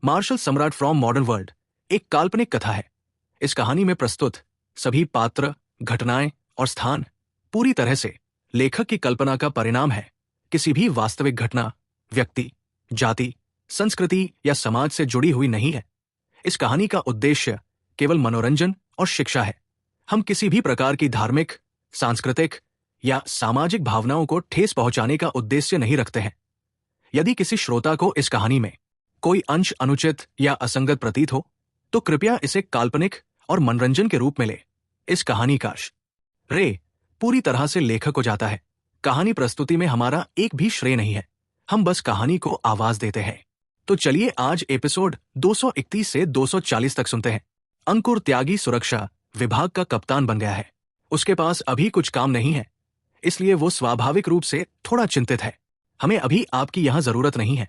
Martial सम्राट from modern world एक काल्पनिक कथा है। इस कहानी में प्रस्तुत सभी पात्र, घटनाएं और स्थान पूरी तरह से लेखक की कल्पना का परिणाम है, किसी भी वास्तविक घटना, व्यक्ति, जाति, संस्कृति या समाज से जुड़ी हुई नहीं है। इस कहानी का उद्देश्य केवल मनोरंजन और शिक्षा है। हम किसी भी प्रकार की धार्मिक, सांस्कृतिक या सामाजिक भावनाओं को ठेस पहुंचाने का उद्देश्य नहीं रखते हैं। यदि किसी श्रोता को इस कहानी में कोई अंश अनुचित या असंगत प्रतीत हो, तो कृपया इसे काल्पनिक और मनोरंजन के रूप में ले। इस कहानी का श्रेय पूरी तरह से लेखक को जाता है। कहानी प्रस्तुति में हमारा एक भी श्रेय नहीं है, हम बस कहानी को आवाज देते हैं। तो चलिए आज एपिसोड 231 से 240 तक सुनते हैं। अंकुर त्यागी सुरक्षा विभाग का कप्तान बन गया है। उसके पास अभी कुछ काम नहीं है, इसलिए वो स्वाभाविक रूप से थोड़ा चिंतित है। हमें अभी आपकी यहां जरूरत नहीं है।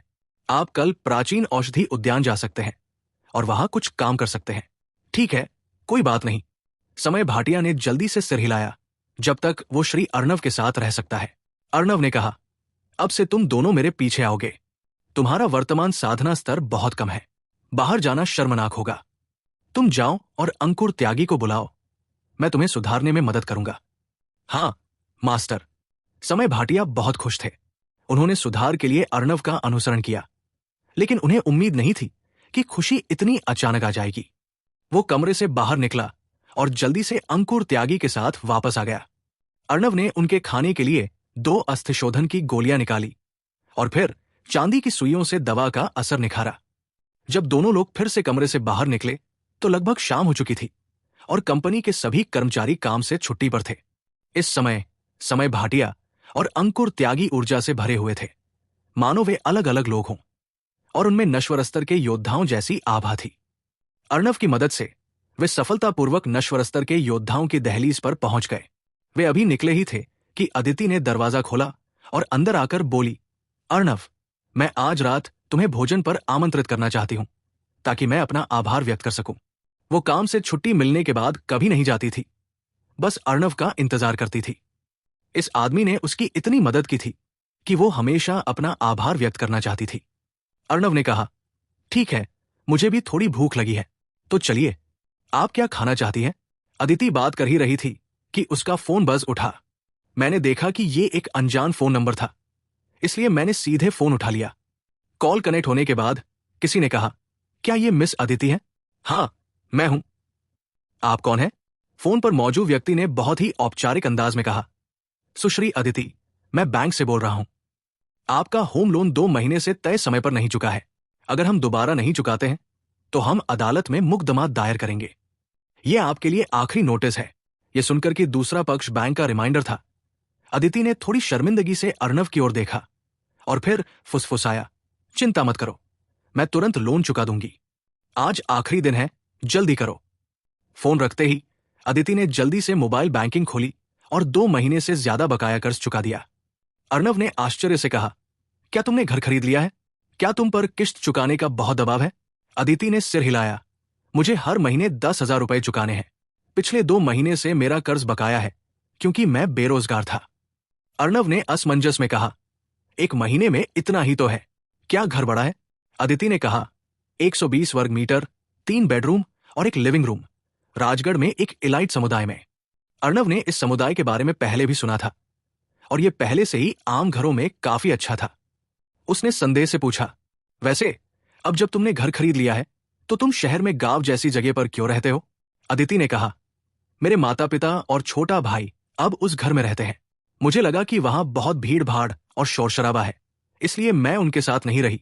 आप कल प्राचीन औषधि उद्यान जा सकते हैं और वहां कुछ काम कर सकते हैं। ठीक है, कोई बात नहीं। समय भाटिया ने जल्दी से सिर हिलाया, जब तक वो श्री अर्णव के साथ रह सकता है। अर्णव ने कहा, अब से तुम दोनों मेरे पीछे आओगे। तुम्हारा वर्तमान साधना स्तर बहुत कम है, बाहर जाना शर्मनाक होगा। तुम जाओ और अंकुर त्यागी को बुलाओ, मैं तुम्हें सुधारने में मदद करूंगा। हाँ मास्टर। समय भाटिया बहुत खुश थे। उन्होंने सुधार के लिए अर्णव का अनुसरण किया, लेकिन उन्हें उम्मीद नहीं थी कि खुशी इतनी अचानक आ जाएगी। वो कमरे से बाहर निकला और जल्दी से अंकुर त्यागी के साथ वापस आ गया। अर्णव ने उनके खाने के लिए 2 अस्थिशोधन की गोलियां निकाली और फिर चांदी की सुइयों से दवा का असर निखारा। जब दोनों लोग फिर से कमरे से बाहर निकले तो लगभग शाम हो चुकी थी और कंपनी के सभी कर्मचारी काम से छुट्टी पर थे। इस समय भाटिया और अंकुर त्यागी ऊर्जा से भरे हुए थे, मानो वे अलग अलग लोग हों, और उनमें नश्वर स्तर के योद्धाओं जैसी आभा थी। अर्णव की मदद से वे सफलतापूर्वक नश्वर स्तर के योद्धाओं की दहलीज पर पहुंच गए। वे अभी निकले ही थे कि अदिति ने दरवाजा खोला और अंदर आकर बोली, अर्णव, मैं आज रात तुम्हें भोजन पर आमंत्रित करना चाहती हूं, ताकि मैं अपना आभार व्यक्त कर सकूं। वो काम से छुट्टी मिलने के बाद कभी नहीं जाती थी, बस अर्णव का इंतजार करती थी। इस आदमी ने उसकी इतनी मदद की थी कि वो हमेशा अपना आभार व्यक्त करना चाहती थी। अर्णव ने कहा, ठीक है, मुझे भी थोड़ी भूख लगी है, तो चलिए, आप क्या खाना चाहती हैं? अदिति बात कर ही रही थी कि उसका फोन बज उठा। मैंने देखा कि ये एक अनजान फोन नंबर था, इसलिए मैंने सीधे फोन उठा लिया। कॉल कनेक्ट होने के बाद किसी ने कहा, क्या ये मिस अदिति हैं? हाँ, मैं हूं। आप कौन हैं? फोन पर मौजूद व्यक्ति ने बहुत ही औपचारिक अंदाज में कहा, सुश्री अदिति, मैं बैंक से बोल रहा हूं। आपका होम लोन 2 महीने से तय समय पर नहीं चुका है। अगर हम दोबारा नहीं चुकाते हैं तो हम अदालत में मुकदमा दायर करेंगे। यह आपके लिए आखिरी नोटिस है। यह सुनकर कि दूसरा पक्ष बैंक का रिमाइंडर था, अदिति ने थोड़ी शर्मिंदगी से अर्णव की ओर देखा और फिर फुसफुसाया, चिंता मत करो, मैं तुरंत लोन चुका दूंगी। आज आखिरी दिन है, जल्दी करो। फोन रखते ही अदिति ने जल्दी से मोबाइल बैंकिंग खोली और 2 महीने से ज्यादा बकाया कर्ज चुका दिया। अर्णव ने आश्चर्य से कहा, क्या तुमने घर खरीद लिया है? क्या तुम पर किस्त चुकाने का बहुत दबाव है? अदिति ने सिर हिलाया, मुझे हर महीने 10,000 रुपए चुकाने हैं। पिछले 2 महीने से मेरा कर्ज बकाया है क्योंकि मैं बेरोजगार था। अर्णव ने असमंजस में कहा, 1 महीने में इतना ही तो है, क्या घर बड़ा है? अदिति ने कहा, 120 वर्ग मीटर, 3 बेडरूम और एक लिविंग रूम, राजगढ़ में एक इलाइट समुदाय में। अर्णव ने इस समुदाय के बारे में पहले भी सुना था और यह पहले से ही आम घरों में काफी अच्छा था। उसने संदेह से पूछा, वैसे अब जब तुमने घर खरीद लिया है तो तुम शहर में गांव जैसी जगह पर क्यों रहते हो? अदिति ने कहा, मेरे माता पिता और छोटा भाई अब उस घर में रहते हैं। मुझे लगा कि वहां बहुत भीड़ भाड़ और शोर शराबा है, इसलिए मैं उनके साथ नहीं रही।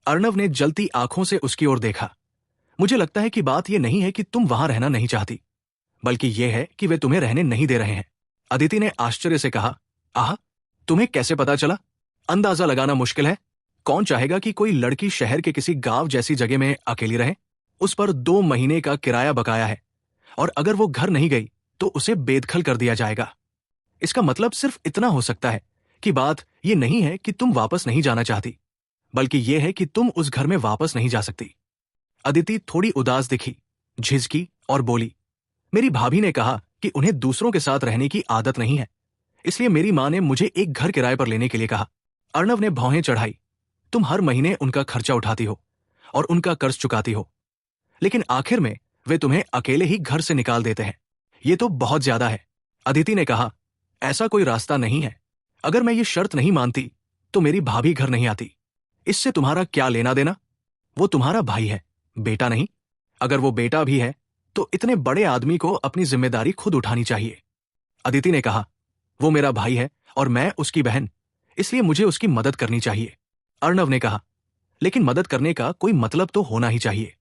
अर्णव ने जलती आंखों से उसकी ओर देखा, मुझे लगता है कि बात यह नहीं है कि तुम वहां रहना नहीं चाहती, बल्कि यह है कि वे तुम्हें रहने नहीं दे रहे हैं। अदिति ने आश्चर्य से कहा, आह, तुम्हें कैसे पता चला? अंदाजा लगाना मुश्किल है। कौन चाहेगा कि कोई लड़की शहर के किसी गांव जैसी जगह में अकेली रहे? उस पर 2 महीने का किराया बकाया है और अगर वो घर नहीं गई तो उसे बेदखल कर दिया जाएगा। इसका मतलब सिर्फ इतना हो सकता है कि बात यह नहीं है कि तुम वापस नहीं जाना चाहती, बल्कि यह है कि तुम उस घर में वापस नहीं जा सकती। अदिति थोड़ी उदास दिखी, झिझकी और बोली, मेरी भाभी ने कहा कि उन्हें दूसरों के साथ रहने की आदत नहीं है, इसलिए मेरी मां ने मुझे एक घर किराए पर लेने के लिए कहा। अर्णव ने भौहें चढ़ाई, तुम हर महीने उनका खर्चा उठाती हो और उनका कर्ज चुकाती हो, लेकिन आखिर में वे तुम्हें अकेले ही घर से निकाल देते हैं। ये तो बहुत ज्यादा है। अदिति ने कहा, ऐसा कोई रास्ता नहीं है। अगर मैं ये शर्त नहीं मानती तो मेरी भाभी घर नहीं आती। इससे तुम्हारा क्या लेना देना? वो तुम्हारा भाई है, बेटा नहीं। अगर वो बेटा भी है तो इतने बड़े आदमी को अपनी जिम्मेदारी खुद उठानी चाहिए। अदिति ने कहा, वो मेरा भाई है और मैं उसकी बहन, इसलिए मुझे उसकी मदद करनी चाहिए। अर्णव ने कहा, लेकिन मदद करने का कोई मतलब तो होना ही चाहिए।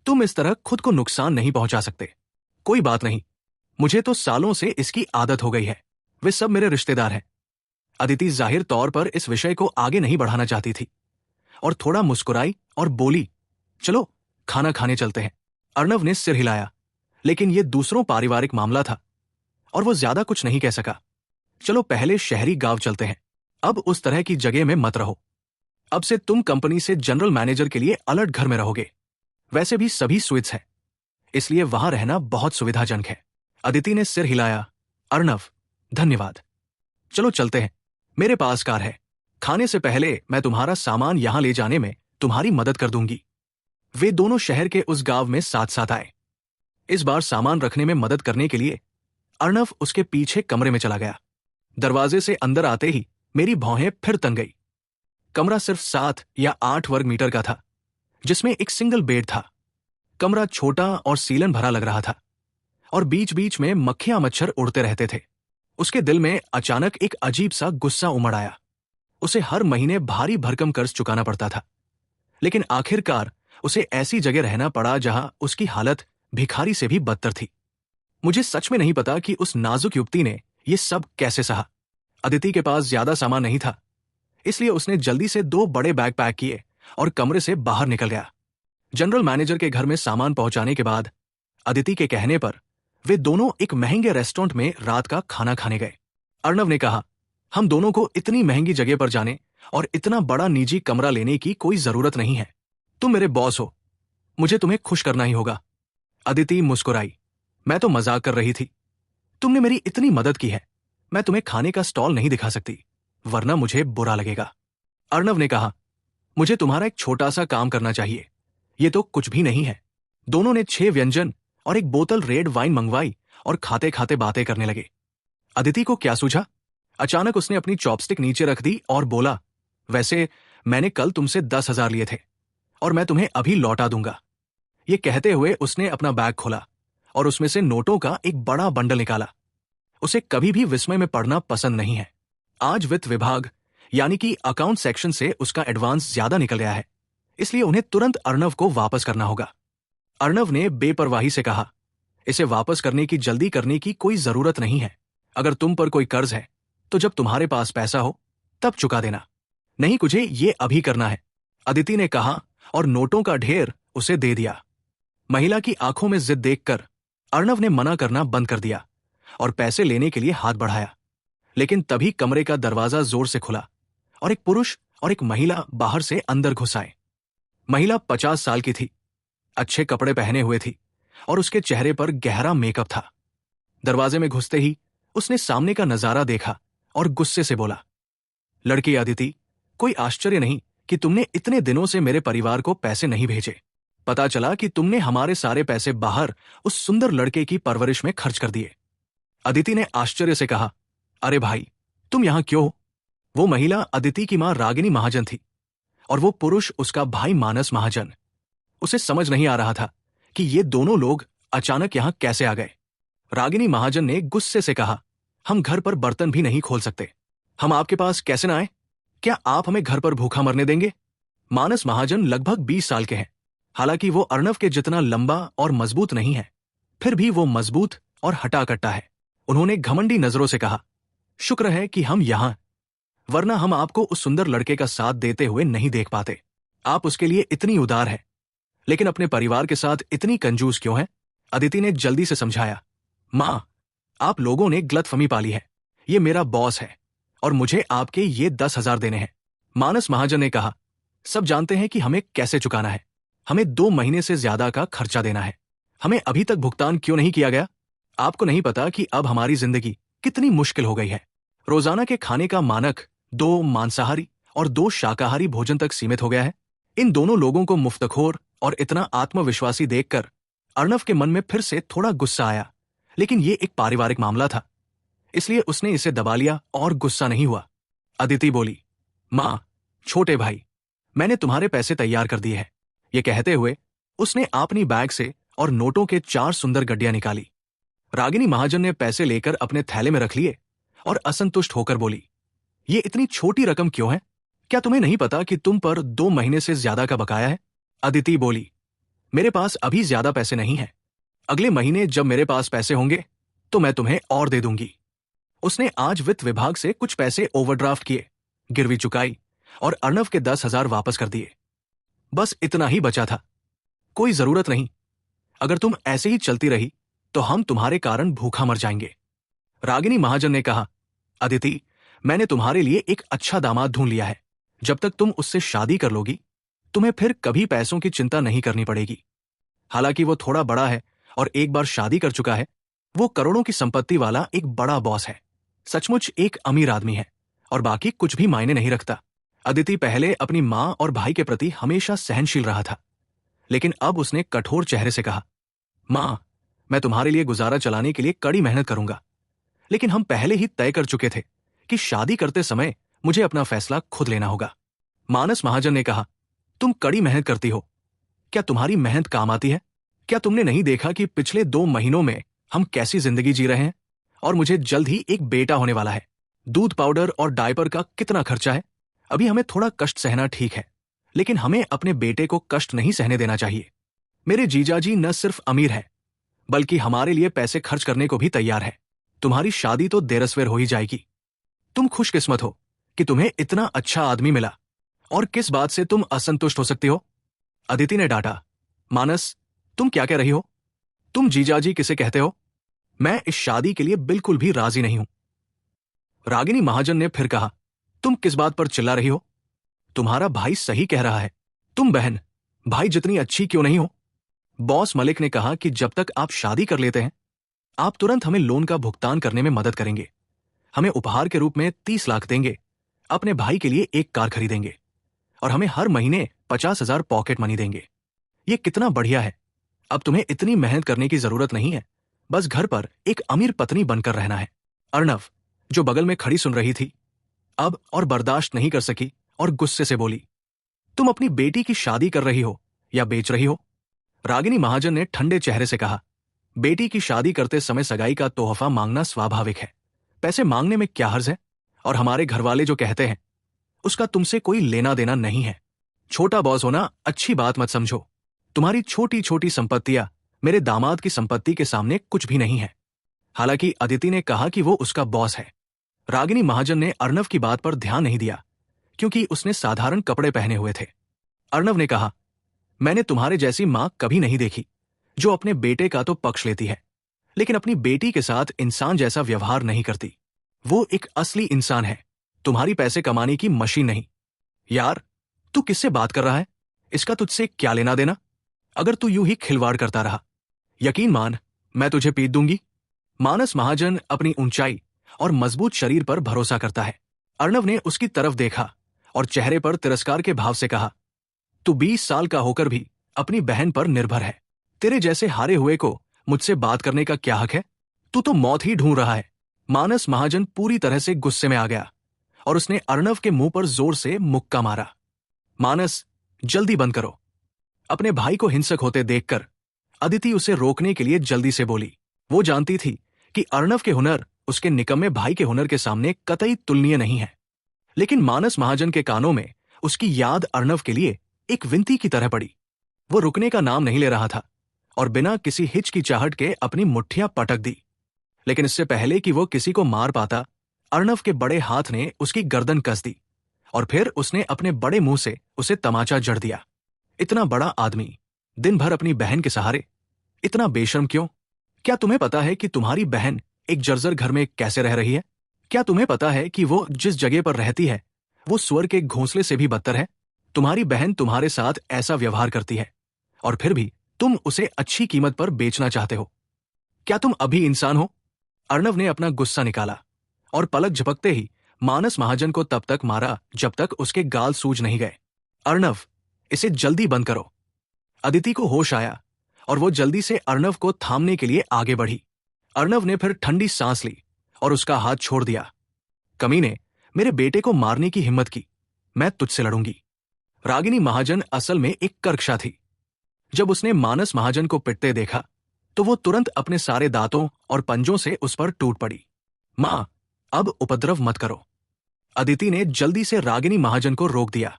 तुम इस तरह खुद को नुकसान नहीं पहुंचा सकते। कोई बात नहीं, मुझे तो सालों से इसकी आदत हो गई है। वे सब मेरे रिश्तेदार हैं। अदिति जाहिर तौर पर इस विषय को आगे नहीं बढ़ाना चाहती थी और थोड़ा मुस्कुराई और बोली, चलो खाना खाने चलते हैं। अर्णव ने सिर हिलाया, लेकिन यह दूसरों पारिवारिक मामला था और वो ज्यादा कुछ नहीं कह सका। चलो पहले शहरी गांव चलते हैं। अब उस तरह की जगह में मत रहो। अब से तुम कंपनी से जनरल मैनेजर के लिए अलर्ट घर में रहोगे। वैसे भी सभी स्विट्स है, इसलिए वहां रहना बहुत सुविधाजनक है। अदिति ने सिर हिलाया, अर्णव धन्यवाद। चलो चलते हैं, मेरे पास कार है। खाने से पहले मैं तुम्हारा सामान यहां ले जाने में तुम्हारी मदद कर दूंगी। वे दोनों शहर के उस गांव में साथ साथ आए। इस बार सामान रखने में मदद करने के लिए अर्णव उसके पीछे कमरे में चला गया। दरवाजे से अंदर आते ही मेरी भौहें फिर तन गई। कमरा सिर्फ 7 या 8 वर्ग मीटर का था, जिसमें एक सिंगल बेड था। कमरा छोटा और सीलन भरा लग रहा था और बीच बीच में मक्खियां मच्छर उड़ते रहते थे। उसके दिल में अचानक एक अजीब सा गुस्सा उमड़ आया। उसे हर महीने भारी भरकम कर्ज चुकाना पड़ता था, लेकिन आखिरकार उसे ऐसी जगह रहना पड़ा जहां उसकी हालत भिखारी से भी बदतर थी। मुझे सच में नहीं पता कि उस नाजुक युवती ने यह सब कैसे सहा। अदिति के पास ज्यादा सामान नहीं था, इसलिए उसने जल्दी से 2 बड़े बैग पैक किए और कमरे से बाहर निकल गया। जनरल मैनेजर के घर में सामान पहुंचाने के बाद अदिति के कहने पर वे दोनों एक महंगे रेस्टोरेंट में रात का खाना खाने गए। अर्णव ने कहा, हम दोनों को इतनी महंगी जगह पर जाने और इतना बड़ा निजी कमरा लेने की कोई जरूरत नहीं है। तुम मेरे बॉस हो, मुझे तुम्हें खुश करना ही होगा। अदिति मुस्कुराई, मैं तो मजाक कर रही थी। तुमने मेरी इतनी मदद की है, मैं तुम्हें खाने का स्टॉल नहीं दिखा सकती, वरना मुझे बुरा लगेगा। अर्णव ने कहा, मुझे तुम्हारा एक छोटा सा काम करना चाहिए। ये तो कुछ भी नहीं है। दोनों ने 6 व्यंजन और एक बोतल रेड वाइन मंगवाई और खाते खाते बातें करने लगे। अदिति को क्या सूझा? अचानक उसने अपनी चॉपस्टिक नीचे रख दी और बोला, वैसे मैंने कल तुमसे 10,000 लिए थे और मैं तुम्हें अभी लौटा दूंगा। ये कहते हुए उसने अपना बैग खोला और उसमें से नोटों का एक बड़ा बंडल निकाला। उसे कभी भी विस्मय में पड़ना पसंद नहीं है। आज वित्त विभाग यानी कि अकाउंट सेक्शन से उसका एडवांस ज्यादा निकल गया है, इसलिए उन्हें तुरंत अर्णव को वापस करना होगा। अर्णव ने बेपरवाही से कहा, इसे वापस करने की जल्दी करने की कोई जरूरत नहीं है। अगर तुम पर कोई कर्ज है तो जब तुम्हारे पास पैसा हो तब चुका देना, नहीं मुझे ये अभी करना है। अदिति ने कहा और नोटों का ढेर उसे दे दिया। महिला की आंखों में जिद देखकर अर्णव ने मना करना बंद कर दिया और पैसे लेने के लिए हाथ बढ़ाया, लेकिन तभी कमरे का दरवाजा जोर से खुला और एक पुरुष और एक महिला बाहर से अंदर घुस आए। महिला 50 साल की थी, अच्छे कपड़े पहने हुए थी और उसके चेहरे पर गहरा मेकअप था। दरवाजे में घुसते ही उसने सामने का नजारा देखा और गुस्से से बोला, लड़की अदिति, कोई आश्चर्य नहीं कि तुमने इतने दिनों से मेरे परिवार को पैसे नहीं भेजे। पता चला कि तुमने हमारे सारे पैसे बाहर उस सुंदर लड़के की परवरिश में खर्च कर दिए। अदिति ने आश्चर्य से कहा, अरे भाई, तुम यहां क्यों हो? वो महिला अदिति की मां रागिनी महाजन थी और वो पुरुष उसका भाई मानस महाजन। उसे समझ नहीं आ रहा था कि ये दोनों लोग अचानक यहां कैसे आ गए। रागिनी महाजन ने गुस्से से कहा, हम घर पर बर्तन भी नहीं खोल सकते, हम आपके पास कैसे ना आए? क्या आप हमें घर पर भूखा मरने देंगे? मानस महाजन लगभग 20 साल के हैं। हालांकि वो अर्णव के जितना लंबा और मजबूत नहीं है, फिर भी वो मजबूत और हटाकट्टा है। उन्होंने घमंडी नजरों से कहा, शुक्र है कि हम यहां, वरना हम आपको उस सुंदर लड़के का साथ देते हुए नहीं देख पाते। आप उसके लिए इतनी उदार है, लेकिन अपने परिवार के साथ इतनी कंजूस क्यों है? अदिति ने जल्दी से समझाया, मां, आप लोगों ने गलतफहमी पाली है। ये मेरा बॉस है और मुझे आपके ये 10,000 देने हैं। मानस महाजन ने कहा, सब जानते हैं कि हमें कैसे चुकाना है। हमें 2 महीने से ज्यादा का खर्चा देना है। हमें अभी तक भुगतान क्यों नहीं किया गया? आपको नहीं पता कि अब हमारी जिंदगी कितनी मुश्किल हो गई है। रोजाना के खाने का मानक 2 मांसाहारी और 2 शाकाहारी भोजन तक सीमित हो गया है। इन दोनों लोगों को मुफ्तखोर और इतना आत्मविश्वासी देखकर अर्णव के मन में फिर से थोड़ा गुस्सा आया, लेकिन ये एक पारिवारिक मामला था, इसलिए उसने इसे दबा लिया और गुस्सा नहीं हुआ। अदिति बोली, माँ, छोटे भाई, मैंने तुम्हारे पैसे तैयार कर दिए हैं। ये कहते हुए उसने अपनी बैग से और नोटों के 4 सुंदर गड्डियां निकाली। रागिनी महाजन ने पैसे लेकर अपने थैले में रख लिए और असंतुष्ट होकर बोली, ये इतनी छोटी रकम क्यों है? क्या तुम्हें नहीं पता कि तुम पर 2 महीने से ज्यादा का बकाया है? अदिति बोली, मेरे पास अभी ज्यादा पैसे नहीं हैं। अगले महीने जब मेरे पास पैसे होंगे तो मैं तुम्हें और दे दूंगी। उसने आज वित्त विभाग से कुछ पैसे ओवरड्राफ्ट किए, गिरवी चुकाई और अर्णव के 10,000 वापस कर दिए। बस इतना ही बचा था। कोई जरूरत नहीं। अगर तुम ऐसे ही चलती रही तो हम तुम्हारे कारण भूखा मर जाएंगे। रागिनी महाजन ने कहा, अदिति, मैंने तुम्हारे लिए एक अच्छा दामाद ढूंढ लिया है। जब तक तुम उससे शादी कर लोगी तुम्हें फिर कभी पैसों की चिंता नहीं करनी पड़ेगी। हालांकि वो थोड़ा बड़ा है और एक बार शादी कर चुका है। वो करोड़ों की संपत्ति वाला एक बड़ा बॉस है, सचमुच एक अमीर आदमी है और बाकी कुछ भी मायने नहीं रखता। अदिति पहले अपनी माँ और भाई के प्रति हमेशा सहनशील रहा था, लेकिन अब उसने कठोर चेहरे से कहा, माँ, मैं तुम्हारे लिए गुजारा चलाने के लिए कड़ी मेहनत करूंगा, लेकिन हम पहले ही तय कर चुके थे कि शादी करते समय मुझे अपना फैसला खुद लेना होगा। मानस महाजन ने कहा, तुम कड़ी मेहनत करती हो, क्या तुम्हारी मेहनत काम आती है? क्या तुमने नहीं देखा कि पिछले 2 महीनों में हम कैसी जिंदगी जी रहे हैं? और मुझे जल्द ही एक बेटा होने वाला है। दूध, पाउडर और डायपर का कितना खर्चा है। अभी हमें थोड़ा कष्ट सहना ठीक है, लेकिन हमें अपने बेटे को कष्ट नहीं सहने देना चाहिए। मेरे जीजाजी न सिर्फ अमीर है बल्कि हमारे लिए पैसे खर्च करने को भी तैयार है। तुम्हारी शादी तो देरसवेर हो ही जाएगी। तुम खुशकिस्मत हो कि तुम्हें इतना अच्छा आदमी मिला, और किस बात से तुम असंतुष्ट हो सकती हो? अदिति ने डांटा, मानस, तुम क्या कह रही हो? तुम जीजाजी किसे कहते हो? मैं इस शादी के लिए बिल्कुल भी राजी नहीं हूं। रागिनी महाजन ने फिर कहा, तुम किस बात पर चिल्ला रही हो? तुम्हारा भाई सही कह रहा है। तुम बहन भाई जितनी अच्छी क्यों नहीं हो? बॉस मलिक ने कहा कि जब तक आप शादी कर लेते हैं आप तुरंत हमें लोन का भुगतान करने में मदद करेंगे, हमें उपहार के रूप में 30 लाख देंगे, अपने भाई के लिए एक कार खरीदेंगे और हमें हर महीने 50,000 पॉकेट मनी देंगे। ये कितना बढ़िया है। अब तुम्हें इतनी मेहनत करने की जरूरत नहीं है, बस घर पर एक अमीर पत्नी बनकर रहना है। अर्णव, जो बगल में खड़ी सुन रही थी, अब और बर्दाश्त नहीं कर सकी और गुस्से से बोली, तुम अपनी बेटी की शादी कर रही हो या बेच रही हो? रागिनी महाजन ने ठंडे चेहरे से कहा, बेटी की शादी करते समय सगाई का तोहफा मांगना स्वाभाविक है। पैसे मांगने में क्या हर्ज है? और हमारे घरवाले जो कहते हैं उसका तुमसे कोई लेना देना नहीं है। छोटा बॉस होना अच्छी बात मत समझो। तुम्हारी छोटी छोटी संपत्तियां मेरे दामाद की संपत्ति के सामने कुछ भी नहीं है। हालांकि अदिति ने कहा कि वो उसका बॉस है। रागिनी महाजन ने अर्णव की बात पर ध्यान नहीं दिया क्योंकि उसने साधारण कपड़े पहने हुए थे। अर्णव ने कहा, मैंने तुम्हारे जैसी मां कभी नहीं देखी जो अपने बेटे का तो पक्ष लेती है लेकिन अपनी बेटी के साथ इंसान जैसा व्यवहार नहीं करती। वो एक असली इंसान है, तुम्हारी पैसे कमाने की मशीन नहीं। यार, तू किससे बात कर रहा है? इसका तुझसे क्या लेना देना? अगर तू यूं ही खिलवाड़ करता रहा, यकीन मान, मैं तुझे पीट दूंगी। मानस महाजन अपनी ऊंचाई और मजबूत शरीर पर भरोसा करता है। अर्णव ने उसकी तरफ देखा और चेहरे पर तिरस्कार के भाव से कहा, तू 20 साल का होकर भी अपनी बहन पर निर्भर है। तेरे जैसे हारे हुए को मुझसे बात करने का क्या हक है? तू तो मौत ही ढूंढ रहा है। मानस महाजन पूरी तरह से गुस्से में आ गया और उसने अर्णव के मुंह पर जोर से मुक्का मारा। मानस, जल्दी बंद करो। अपने भाई को हिंसक होते देखकर अदिति उसे रोकने के लिए जल्दी से बोली। वो जानती थी कि अर्णव के हुनर उसके निकम्मे भाई के हुनर के सामने कतई तुलनीय नहीं है, लेकिन मानस महाजन के कानों में उसकी याद अर्णव के लिए एक विनती की तरह पड़ी। वो रुकने का नाम नहीं ले रहा था और बिना किसी हिचकिचाहट के अपनी मुट्ठियां पटक दी। लेकिन इससे पहले कि वो किसी को मार पाता, अर्णव के बड़े हाथ ने उसकी गर्दन कस दी और फिर उसने अपने बड़े मुंह से उसे तमाचा जड़ दिया। इतना बड़ा आदमी दिन भर अपनी बहन के सहारे, इतना बेशर्म क्यों? क्या तुम्हें पता है कि तुम्हारी बहन एक जर्जर घर में कैसे रह रही है? क्या तुम्हें पता है कि वो जिस जगह पर रहती है वो सुअर के घोंसले से भी बदतर है? तुम्हारी बहन तुम्हारे साथ ऐसा व्यवहार करती है और फिर भी तुम उसे अच्छी कीमत पर बेचना चाहते हो। क्या तुम अभी इंसान हो? अर्णव ने अपना गुस्सा निकाला और पलक झपकते ही मानस महाजन को तब तक मारा जब तक उसके गाल सूज नहीं गए। अर्णव, इसे जल्दी बंद करो। अदिति को होश आया और वो जल्दी से अर्णव को थामने के लिए आगे बढ़ी। अर्णव ने फिर ठंडी सांस ली और उसका हाथ छोड़ दिया। कमीने, मेरे बेटे को मारने की हिम्मत की, मैं तुझसे लड़ूंगी। रागिनी महाजन असल में एक कर्कशा थी। जब उसने मानस महाजन को पिटते देखा तो वो तुरंत अपने सारे दांतों और पंजों से उस पर टूट पड़ी। मां, अब उपद्रव मत करो। अदिति ने जल्दी से रागिनी महाजन को रोक दिया।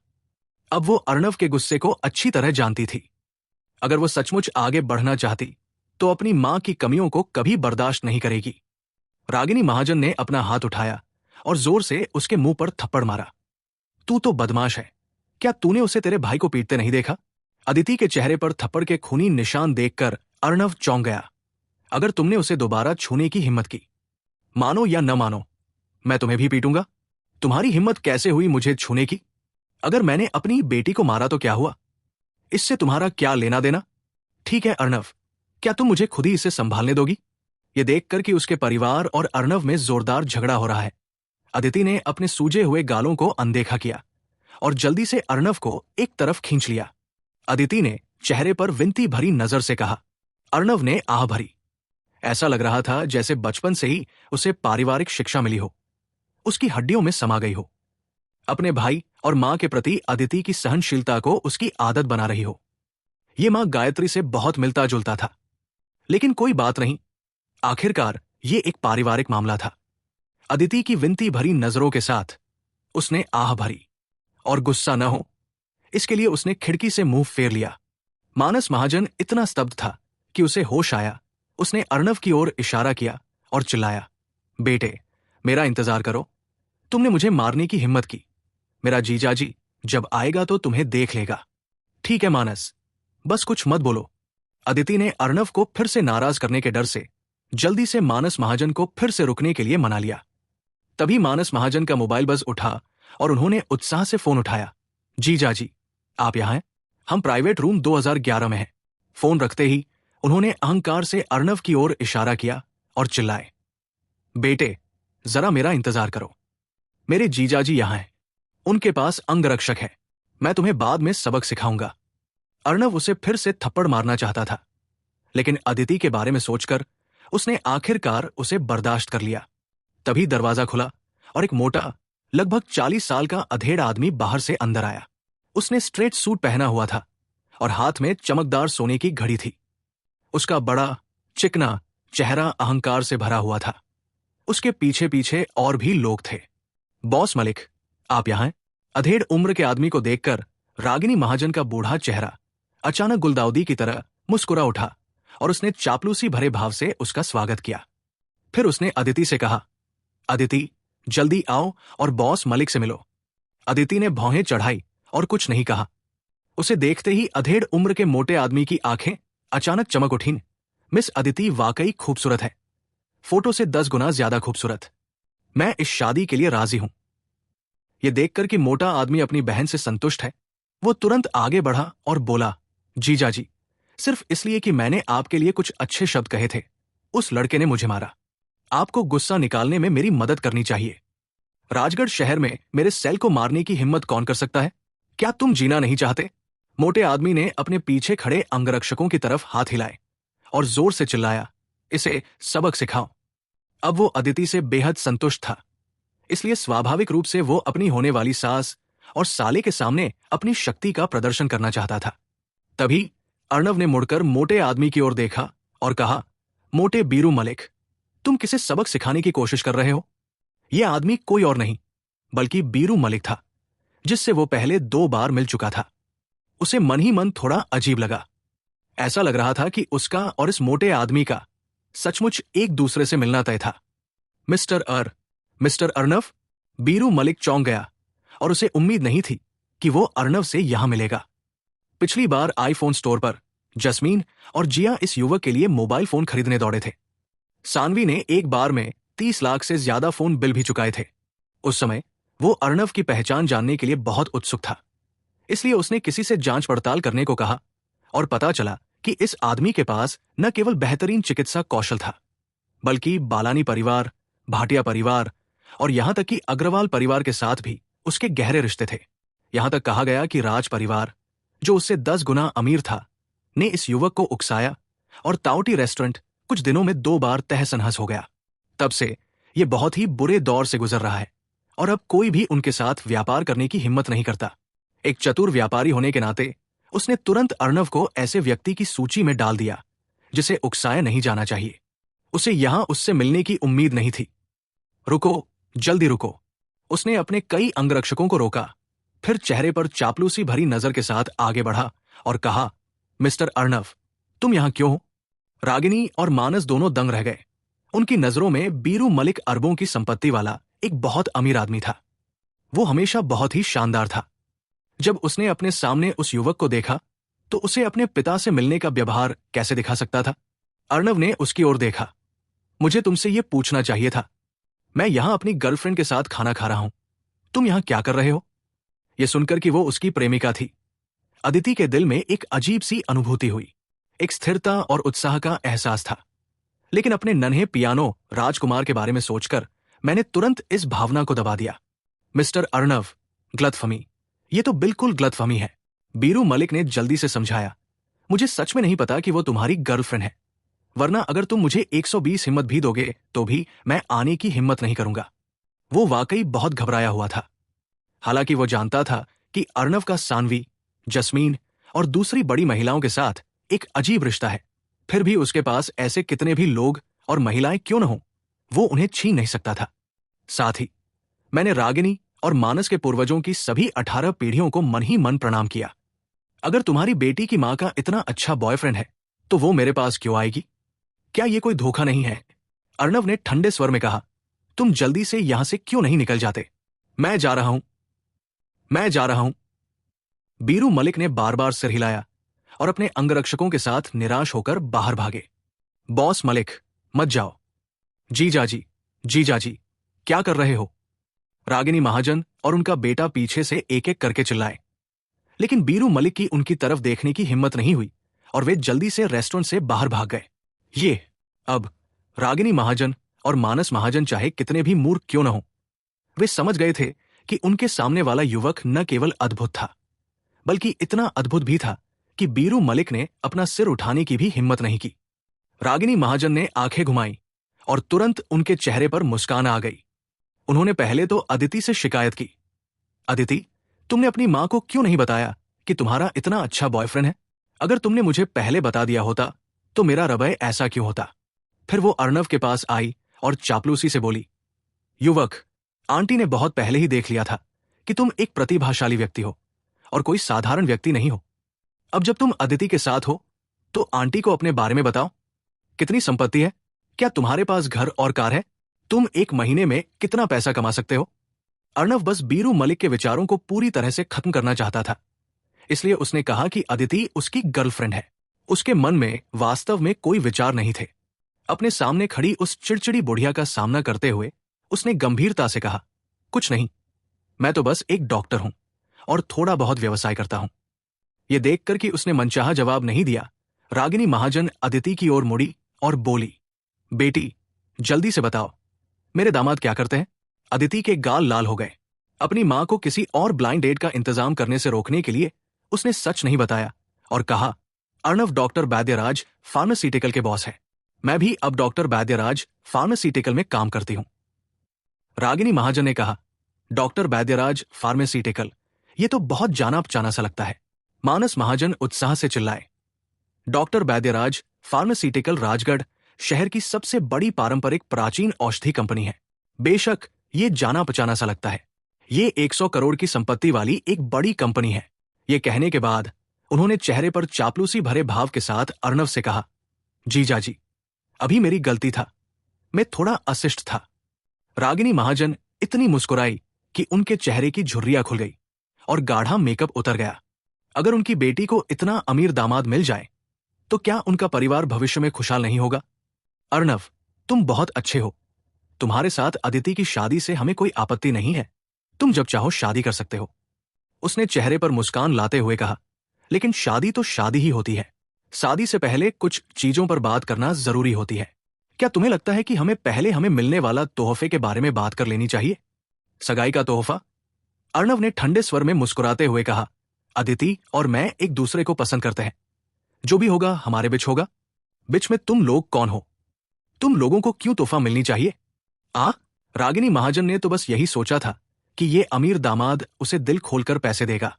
अब वो अर्णव के गुस्से को अच्छी तरह जानती थी। अगर वो सचमुच आगे बढ़ना चाहती तो अपनी मां की कमियों को कभी बर्दाश्त नहीं करेगी। रागिनी महाजन ने अपना हाथ उठाया और जोर से उसके मुंह पर थप्पड़ मारा। तू तो बदमाश है, क्या तूने उसे तेरे भाई को पीटते नहीं देखा? अदिति के चेहरे पर थप्पड़ के खूनी निशान देखकर अर्णव चौंक गया। अगर तुमने उसे दोबारा छूने की हिम्मत की, मानो या न मानो, मैं तुम्हें भी पीटूंगा। तुम्हारी हिम्मत कैसे हुई मुझे छूने की? अगर मैंने अपनी बेटी को मारा तो क्या हुआ? इससे तुम्हारा क्या लेना देना? ठीक है अर्णव, क्या तुम मुझे खुद ही इसे संभालने दोगी? ये देखकर कि उसके परिवार और अर्णव में जोरदार झगड़ा हो रहा है, अदिति ने अपने सूजे हुए गालों को अनदेखा किया और जल्दी से अर्णव को एक तरफ खींच लिया। अदिति ने चेहरे पर विनती भरी नजर से कहा। अर्णव ने आह भरी। ऐसा लग रहा था जैसे बचपन से ही उसे पारिवारिक शिक्षा मिली हो, उसकी हड्डियों में समा गई हो। अपने भाई और मां के प्रति अदिति की सहनशीलता को उसकी आदत बना रही हो। ये मां गायत्री से बहुत मिलता जुलता था, लेकिन कोई बात नहीं, आखिरकार ये एक पारिवारिक मामला था। अदिति की विनती भरी नजरों के साथ उसने आह भरी और गुस्सा न हो इसके लिए उसने खिड़की से मुंह फेर लिया। मानस महाजन इतना स्तब्ध था कि उसे होश आया। उसने अर्णव की ओर इशारा किया और चिल्लाया, बेटे, मेरा इंतजार करो। तुमने मुझे मारने की हिम्मत की, मेरा जीजाजी जब आएगा तो तुम्हें देख लेगा। ठीक है मानस, बस कुछ मत बोलो। अदिति ने अर्णव को फिर से नाराज करने के डर से जल्दी से मानस महाजन को फिर से रुकने के लिए मना लिया। तभी मानस महाजन का मोबाइल बज उठा और उन्होंने उत्साह से फोन उठाया। जीजाजी, आप यहां हैं? हम प्राइवेट रूम 2011 में हैं। फोन रखते ही उन्होंने अहंकार से अर्णव की ओर इशारा किया और चिल्लाए, बेटे, जरा मेरा इंतजार करो। मेरे जीजाजी यहां हैं, उनके पास अंगरक्षक है, मैं तुम्हें बाद में सबक सिखाऊंगा। अर्णव उसे फिर से थप्पड़ मारना चाहता था, लेकिन अदिति के बारे में सोचकर उसने आखिरकार उसे बर्दाश्त कर लिया। तभी दरवाजा खुला और एक मोटा, लगभग 40 साल का अधेड़ आदमी बाहर से अंदर आया। उसने स्ट्रेट सूट पहना हुआ था और हाथ में चमकदार सोने की घड़ी थी। उसका बड़ा, चिकना चेहरा अहंकार से भरा हुआ था। उसके पीछे पीछे और भी लोग थे। बॉस मलिक, आप यहां हैं? अधेड़ उम्र के आदमी को देखकर रागिनी महाजन का बूढ़ा चेहरा अचानक गुलदाउदी की तरह मुस्कुरा उठा और उसने चापलूसी भरे भाव से उसका स्वागत किया। फिर उसने अदिति से कहा, अदिति, जल्दी आओ और बॉस मलिक से मिलो। अदिति ने भौहें चढ़ाई और कुछ नहीं कहा। उसे देखते ही अधेड़ उम्र के मोटे आदमी की आंखें अचानक चमक उठीं। मिस अदिति वाकई खूबसूरत है, फोटो से 10 गुना ज्यादा खूबसूरत। मैं इस शादी के लिए राजी हूं। यह देखकर कि मोटा आदमी अपनी बहन से संतुष्ट है, वो तुरंत आगे बढ़ा और बोला, जीजाजी, सिर्फ इसलिए कि मैंने आपके लिए कुछ अच्छे शब्द कहे थे, उस लड़के ने मुझे मारा। आपको गुस्सा निकालने में मेरी मदद करनी चाहिए। राजगढ़ शहर में मेरे सेल को मारने की हिम्मत कौन कर सकता है? क्या तुम जीना नहीं चाहते? मोटे आदमी ने अपने पीछे खड़े अंगरक्षकों की तरफ हाथ हिलाए और जोर से चिल्लाया, इसे सबक सिखाओ। अब वो अदिति से बेहद संतुष्ट था, इसलिए स्वाभाविक रूप से वो अपनी होने वाली सास और साले के सामने अपनी शक्ति का प्रदर्शन करना चाहता था। तभी अर्णव ने मुड़कर मोटे आदमी की ओर देखा और कहा, मोटे बीरू मलिक, तुम किसे सबक सिखाने की कोशिश कर रहे हो? यह आदमी कोई और नहीं बल्कि बीरू मलिक था, जिससे वो पहले 2 बार मिल चुका था। उसे मन ही मन थोड़ा अजीब लगा। ऐसा लग रहा था कि उसका और इस मोटे आदमी का सचमुच एक दूसरे से मिलना तय था। मिस्टर अर्णव? बीरू मलिक चौंक गया और उसे उम्मीद नहीं थी कि वो अर्णव से यहां मिलेगा। पिछली बार आईफोन स्टोर पर जस्मीन और जिया इस युवक के लिए मोबाइल फोन खरीदने दौड़े थे। सानवी ने एक बार में 30 लाख से ज्यादा फोन बिल भी चुकाए थे। उस समय वो अर्णव की पहचान जानने के लिए बहुत उत्सुक था, इसलिए उसने किसी से जांच पड़ताल करने को कहा और पता चला कि इस आदमी के पास न केवल बेहतरीन चिकित्सा कौशल था, बल्कि बालानी परिवार, भाटिया परिवार और यहां तक कि अग्रवाल परिवार के साथ भी उसके गहरे रिश्ते थे। यहां तक कहा गया कि राज परिवार, जो उससे 10 गुना अमीर था, ने इस युवक को उकसाया और ताओटी रेस्टोरेंट कुछ दिनों में 2 बार तहस नहस हो गया। तब से ये बहुत ही बुरे दौर से गुजर रहा है और अब कोई भी उनके साथ व्यापार करने की हिम्मत नहीं करता। एक चतुर व्यापारी होने के नाते उसने तुरंत अर्णव को ऐसे व्यक्ति की सूची में डाल दिया जिसे उकसाया नहीं जाना चाहिए। उसे यहां उससे मिलने की उम्मीद नहीं थी। रुको, जल्दी रुको। उसने अपने कई अंगरक्षकों को रोका, फिर चेहरे पर चापलूसी भरी नजर के साथ आगे बढ़ा और कहा, मिस्टर अर्णव, तुम यहां क्यों हो? रागिनी और मानस दोनों दंग रह गए। उनकी नजरों में बीरू मलिक अरबों की संपत्ति वाला एक बहुत अमीर आदमी था। वो हमेशा बहुत ही शानदार था। जब उसने अपने सामने उस युवक को देखा तो उसे अपने पिता से मिलने का व्यवहार कैसे दिखा सकता था? अर्णव ने उसकी ओर देखा। मुझे तुमसे यह पूछना चाहिए था। मैं यहां अपनी गर्लफ्रेंड के साथ खाना खा रहा हूं। तुम यहां क्या कर रहे हो? यह सुनकर कि वो उसकी प्रेमिका थी, अदिति के दिल में एक अजीब सी अनुभूति हुई। एक स्थिरता और उत्साह का एहसास था। लेकिन अपने नन्हे पियानो राजकुमार के बारे में सोचकर मैंने तुरंत इस भावना को दबा दिया। मिस्टर अर्णव, गलतफहमी, ये तो बिल्कुल गलतफहमी है। बीरू मलिक ने जल्दी से समझाया। मुझे सच में नहीं पता कि वो तुम्हारी गर्लफ्रेंड है, वरना अगर तुम मुझे 120 हिम्मत भी दोगे तो भी मैं आने की हिम्मत नहीं करूंगा। वो वाकई बहुत घबराया हुआ था। हालांकि वो जानता था कि अर्णव का सानवी, जस्मीन और दूसरी बड़ी महिलाओं के साथ एक अजीब रिश्ता है, फिर भी उसके पास ऐसे कितने भी लोग और महिलाएं क्यों न हों, वो उन्हें छीन नहीं सकता था। साथ ही मैंने रागिनी और मानस के पूर्वजों की सभी 18 पीढ़ियों को मन ही मन प्रणाम किया। अगर तुम्हारी बेटी की मां का इतना अच्छा बॉयफ्रेंड है तो वो मेरे पास क्यों आएगी? क्या ये कोई धोखा नहीं है? अर्णव ने ठंडे स्वर में कहा। तुम जल्दी से यहां से क्यों नहीं निकल जाते? मैं जा रहा हूं, मैं जा रहा हूं। बीरू मलिक ने बार बार सिर हिलाया और अपने अंगरक्षकों के साथ निराश होकर बाहर भागे। बॉस मलिक, मत जाओ। जीजाजी, जीजाजी, क्या कर रहे हो? रागिनी महाजन और उनका बेटा पीछे से एक एक करके चिल्लाए। लेकिन बीरू मलिक की उनकी तरफ देखने की हिम्मत नहीं हुई और वे जल्दी से रेस्टोरेंट से बाहर भाग गए। ये अब रागिनी महाजन और मानस महाजन चाहे कितने भी मूर्ख क्यों न हो, वे समझ गए थे कि उनके सामने वाला युवक न केवल अद्भुत था, बल्कि इतना अद्भुत भी था कि बीरू मलिक ने अपना सिर उठाने की भी हिम्मत नहीं की। रागिनी महाजन ने आंखें घुमाई और तुरंत उनके चेहरे पर मुस्कान आ गई। उन्होंने पहले तो अदिति से शिकायत की। अदिति, तुमने अपनी मां को क्यों नहीं बताया कि तुम्हारा इतना अच्छा बॉयफ्रेंड है? अगर तुमने मुझे पहले बता दिया होता तो मेरा रवैया ऐसा क्यों होता? फिर वो अर्णव के पास आई और चापलूसी से बोली, युवक, आंटी ने बहुत पहले ही देख लिया था कि तुम एक प्रतिभाशाली व्यक्ति हो और कोई साधारण व्यक्ति नहीं हो। अब जब तुम अदिति के साथ हो तो आंटी को अपने बारे में बताओ। कितनी संपत्ति है? क्या तुम्हारे पास घर और कार है? तुम एक महीने में कितना पैसा कमा सकते हो? अर्णव बस बीरू मलिक के विचारों को पूरी तरह से खत्म करना चाहता था, इसलिए उसने कहा कि अदिति उसकी गर्लफ्रेंड है। उसके मन में वास्तव में कोई विचार नहीं थे। अपने सामने खड़ी उस चिड़चिड़ी बुढ़िया का सामना करते हुए उसने गंभीरता से कहा, कुछ नहीं, मैं तो बस एक डॉक्टर हूं और थोड़ा बहुत व्यवसाय करता हूं। यह देखकर कि उसने मनचाहा जवाब नहीं दिया, रागिनी महाजन अदिति की ओर मुड़ी और बोली, बेटी, जल्दी से बताओ, मेरे दामाद क्या करते हैं? अदिति के गाल लाल हो गए। अपनी मां को किसी और ब्लाइंड डेट का इंतजाम करने से रोकने के लिए उसने सच नहीं बताया और कहा, अर्णव डॉक्टर वैद्यराज फार्मास्यूटिकल के बॉस है। मैं भी अब डॉक्टर वैद्यराज फार्मास्यूटिकल में काम करती हूं। रागिनी महाजन ने कहा, डॉक्टर वैद्यराज फार्मास्यूटिकल, ये तो बहुत जाना पहचाना सा लगता है। मानस महाजन उत्साह से चिल्लाए। डॉक्टर वैद्यराज फार्मास्यूटिकल राजगढ़ शहर की सबसे बड़ी पारंपरिक प्राचीन औषधि कंपनी है। बेशक ये जाना पहचाना सा लगता है, ये 100 करोड़ की संपत्ति वाली एक बड़ी कंपनी है। ये कहने के बाद उन्होंने चेहरे पर चापलूसी भरे भाव के साथ अर्णव से कहा, जीजाजी, अभी मेरी गलती था, मैं थोड़ा अशिष्ट था। रागिनी महाजन इतनी मुस्कुराई कि उनके चेहरे की झुर्रियां खुल गई और गाढ़ा मेकअप उतर गया। अगर उनकी बेटी को इतना अमीर दामाद मिल जाए तो क्या उनका परिवार भविष्य में खुशहाल नहीं होगा? अर्णव, तुम बहुत अच्छे हो। तुम्हारे साथ अदिति की शादी से हमें कोई आपत्ति नहीं है। तुम जब चाहो शादी कर सकते हो। उसने चेहरे पर मुस्कान लाते हुए कहा, लेकिन शादी तो शादी ही होती है। शादी से पहले कुछ चीजों पर बात करना जरूरी होती है। क्या तुम्हें लगता है कि हमें पहले हमें मिलने वाला तोहफे के बारे में बात कर लेनी चाहिए? सगाई का तोहफा? अर्णव ने ठंडे स्वर में मुस्कुराते हुए कहा, अदिति और मैं एक दूसरे को पसंद करते हैं। जो भी होगा हमारे बीच होगा। बीच में तुम लोग कौन हो? तुम लोगों को क्यों तोहफा मिलनी चाहिए? आ रागिनी महाजन ने तो बस यही सोचा था कि ये अमीर दामाद उसे दिल खोलकर पैसे देगा,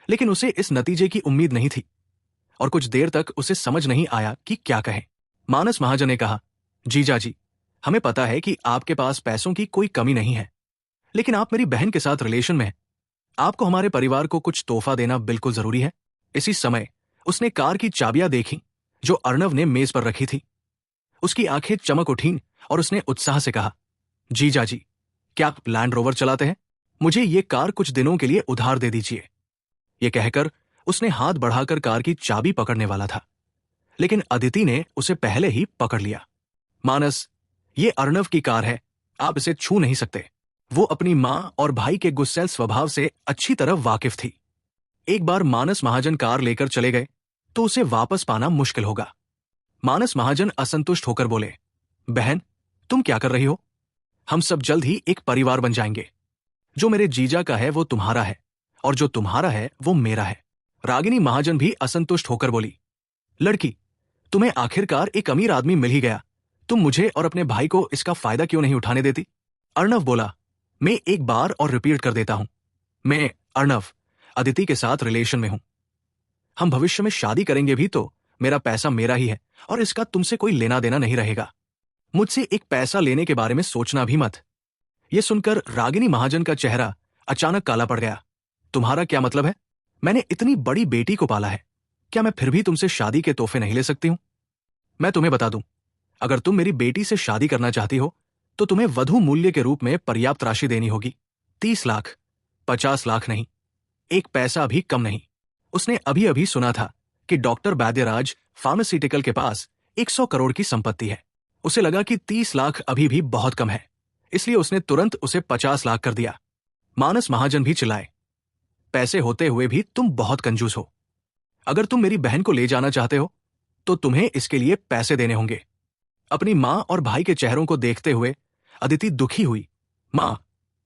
लेकिन उसे इस नतीजे की उम्मीद नहीं थी और कुछ देर तक उसे समझ नहीं आया कि क्या कहे। मानस महाजन ने कहा, जीजा जी, हमें पता है कि आपके पास पैसों की कोई कमी नहीं है, लेकिन आप मेरी बहन के साथ रिलेशन में हैं। आपको हमारे परिवार को कुछ तोहफा देना बिल्कुल जरूरी है। इसी समय उसने कार की चाबियां देखी जो अर्णव ने मेज पर रखी थी। उसकी आंखें चमक उठीं और उसने उत्साह से कहा, जीजा जी, क्या आप लैंड रोवर चलाते हैं? मुझे ये कार कुछ दिनों के लिए उधार दे दीजिए। ये कहकर उसने हाथ बढ़ाकर कार की चाबी पकड़ने वाला था, लेकिन अदिति ने उसे पहले ही पकड़ लिया। मानस, ये अर्णव की कार है, आप इसे छू नहीं सकते। वो अपनी मां और भाई के गुस्सैल स्वभाव से अच्छी तरह वाकिफ थी। एक बार मानस महाजन कार लेकर चले गए तो उसे वापस पाना मुश्किल होगा। मानस महाजन असंतुष्ट होकर बोले, बहन, तुम क्या कर रही हो? हम सब जल्द ही एक परिवार बन जाएंगे। जो मेरे जीजा का है वो तुम्हारा है और जो तुम्हारा है वो मेरा है। रागिनी महाजन भी असंतुष्ट होकर बोली, लड़की, तुम्हें आखिरकार एक अमीर आदमी मिल ही गया, तुम मुझे और अपने भाई को इसका फायदा क्यों नहीं उठाने देती? अर्णव बोला, मैं एक बार और रिपीट कर देता हूं, मैं अर्णव अदिति के साथ रिलेशन में हूं। हम भविष्य में शादी करेंगे भी तो मेरा पैसा मेरा ही है और इसका तुमसे कोई लेना देना नहीं रहेगा। मुझसे एक पैसा लेने के बारे में सोचना भी मत। यह सुनकर रागिनी महाजन का चेहरा अचानक काला पड़ गया। तुम्हारा क्या मतलब है? मैंने इतनी बड़ी बेटी को पाला है, क्या मैं फिर भी तुमसे शादी के तोहफे नहीं ले सकती हूं? मैं तुम्हें बता दूं, अगर तुम मेरी बेटी से शादी करना चाहती हो तो तुम्हें वधू मूल्य के रूप में पर्याप्त राशि देनी होगी। 30 लाख, 50 लाख नहीं, एक पैसा भी कम नहीं। उसने अभी अभी सुना था कि डॉक्टर वैद्यराज फार्मास्यूटिकल के पास 100 करोड़ की संपत्ति है। उसे लगा कि 30 लाख अभी भी बहुत कम है, इसलिए उसने तुरंत उसे 50 लाख कर दिया। मानस महाजन भी चिल्लाए, पैसे होते हुए भी तुम बहुत कंजूस हो। अगर तुम मेरी बहन को ले जाना चाहते हो तो तुम्हें इसके लिए पैसे देने होंगे। अपनी मां और भाई के चेहरों को देखते हुए अदिति दुखी हुई। मां,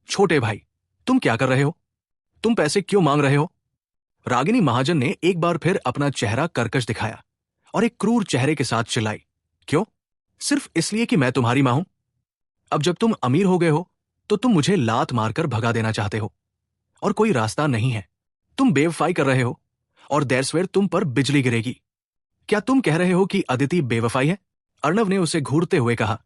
छोटे भाई, तुम क्या कर रहे हो? तुम पैसे क्यों मांग रहे हो? रागिनी महाजन ने एक बार फिर अपना चेहरा कर्कश दिखाया और एक क्रूर चेहरे के साथ चिल्लाई, क्यों? सिर्फ इसलिए कि मैं तुम्हारी मां हूं? अब जब तुम अमीर हो गए हो तो तुम मुझे लात मारकर भगा देना चाहते हो और कोई रास्ता नहीं है। तुम बेवफाई कर रहे हो और देर सवेर तुम पर बिजली गिरेगी। क्या तुम कह रहे हो कि अदिति बेवफाई है? अर्णव ने उसे घूरते हुए कहा,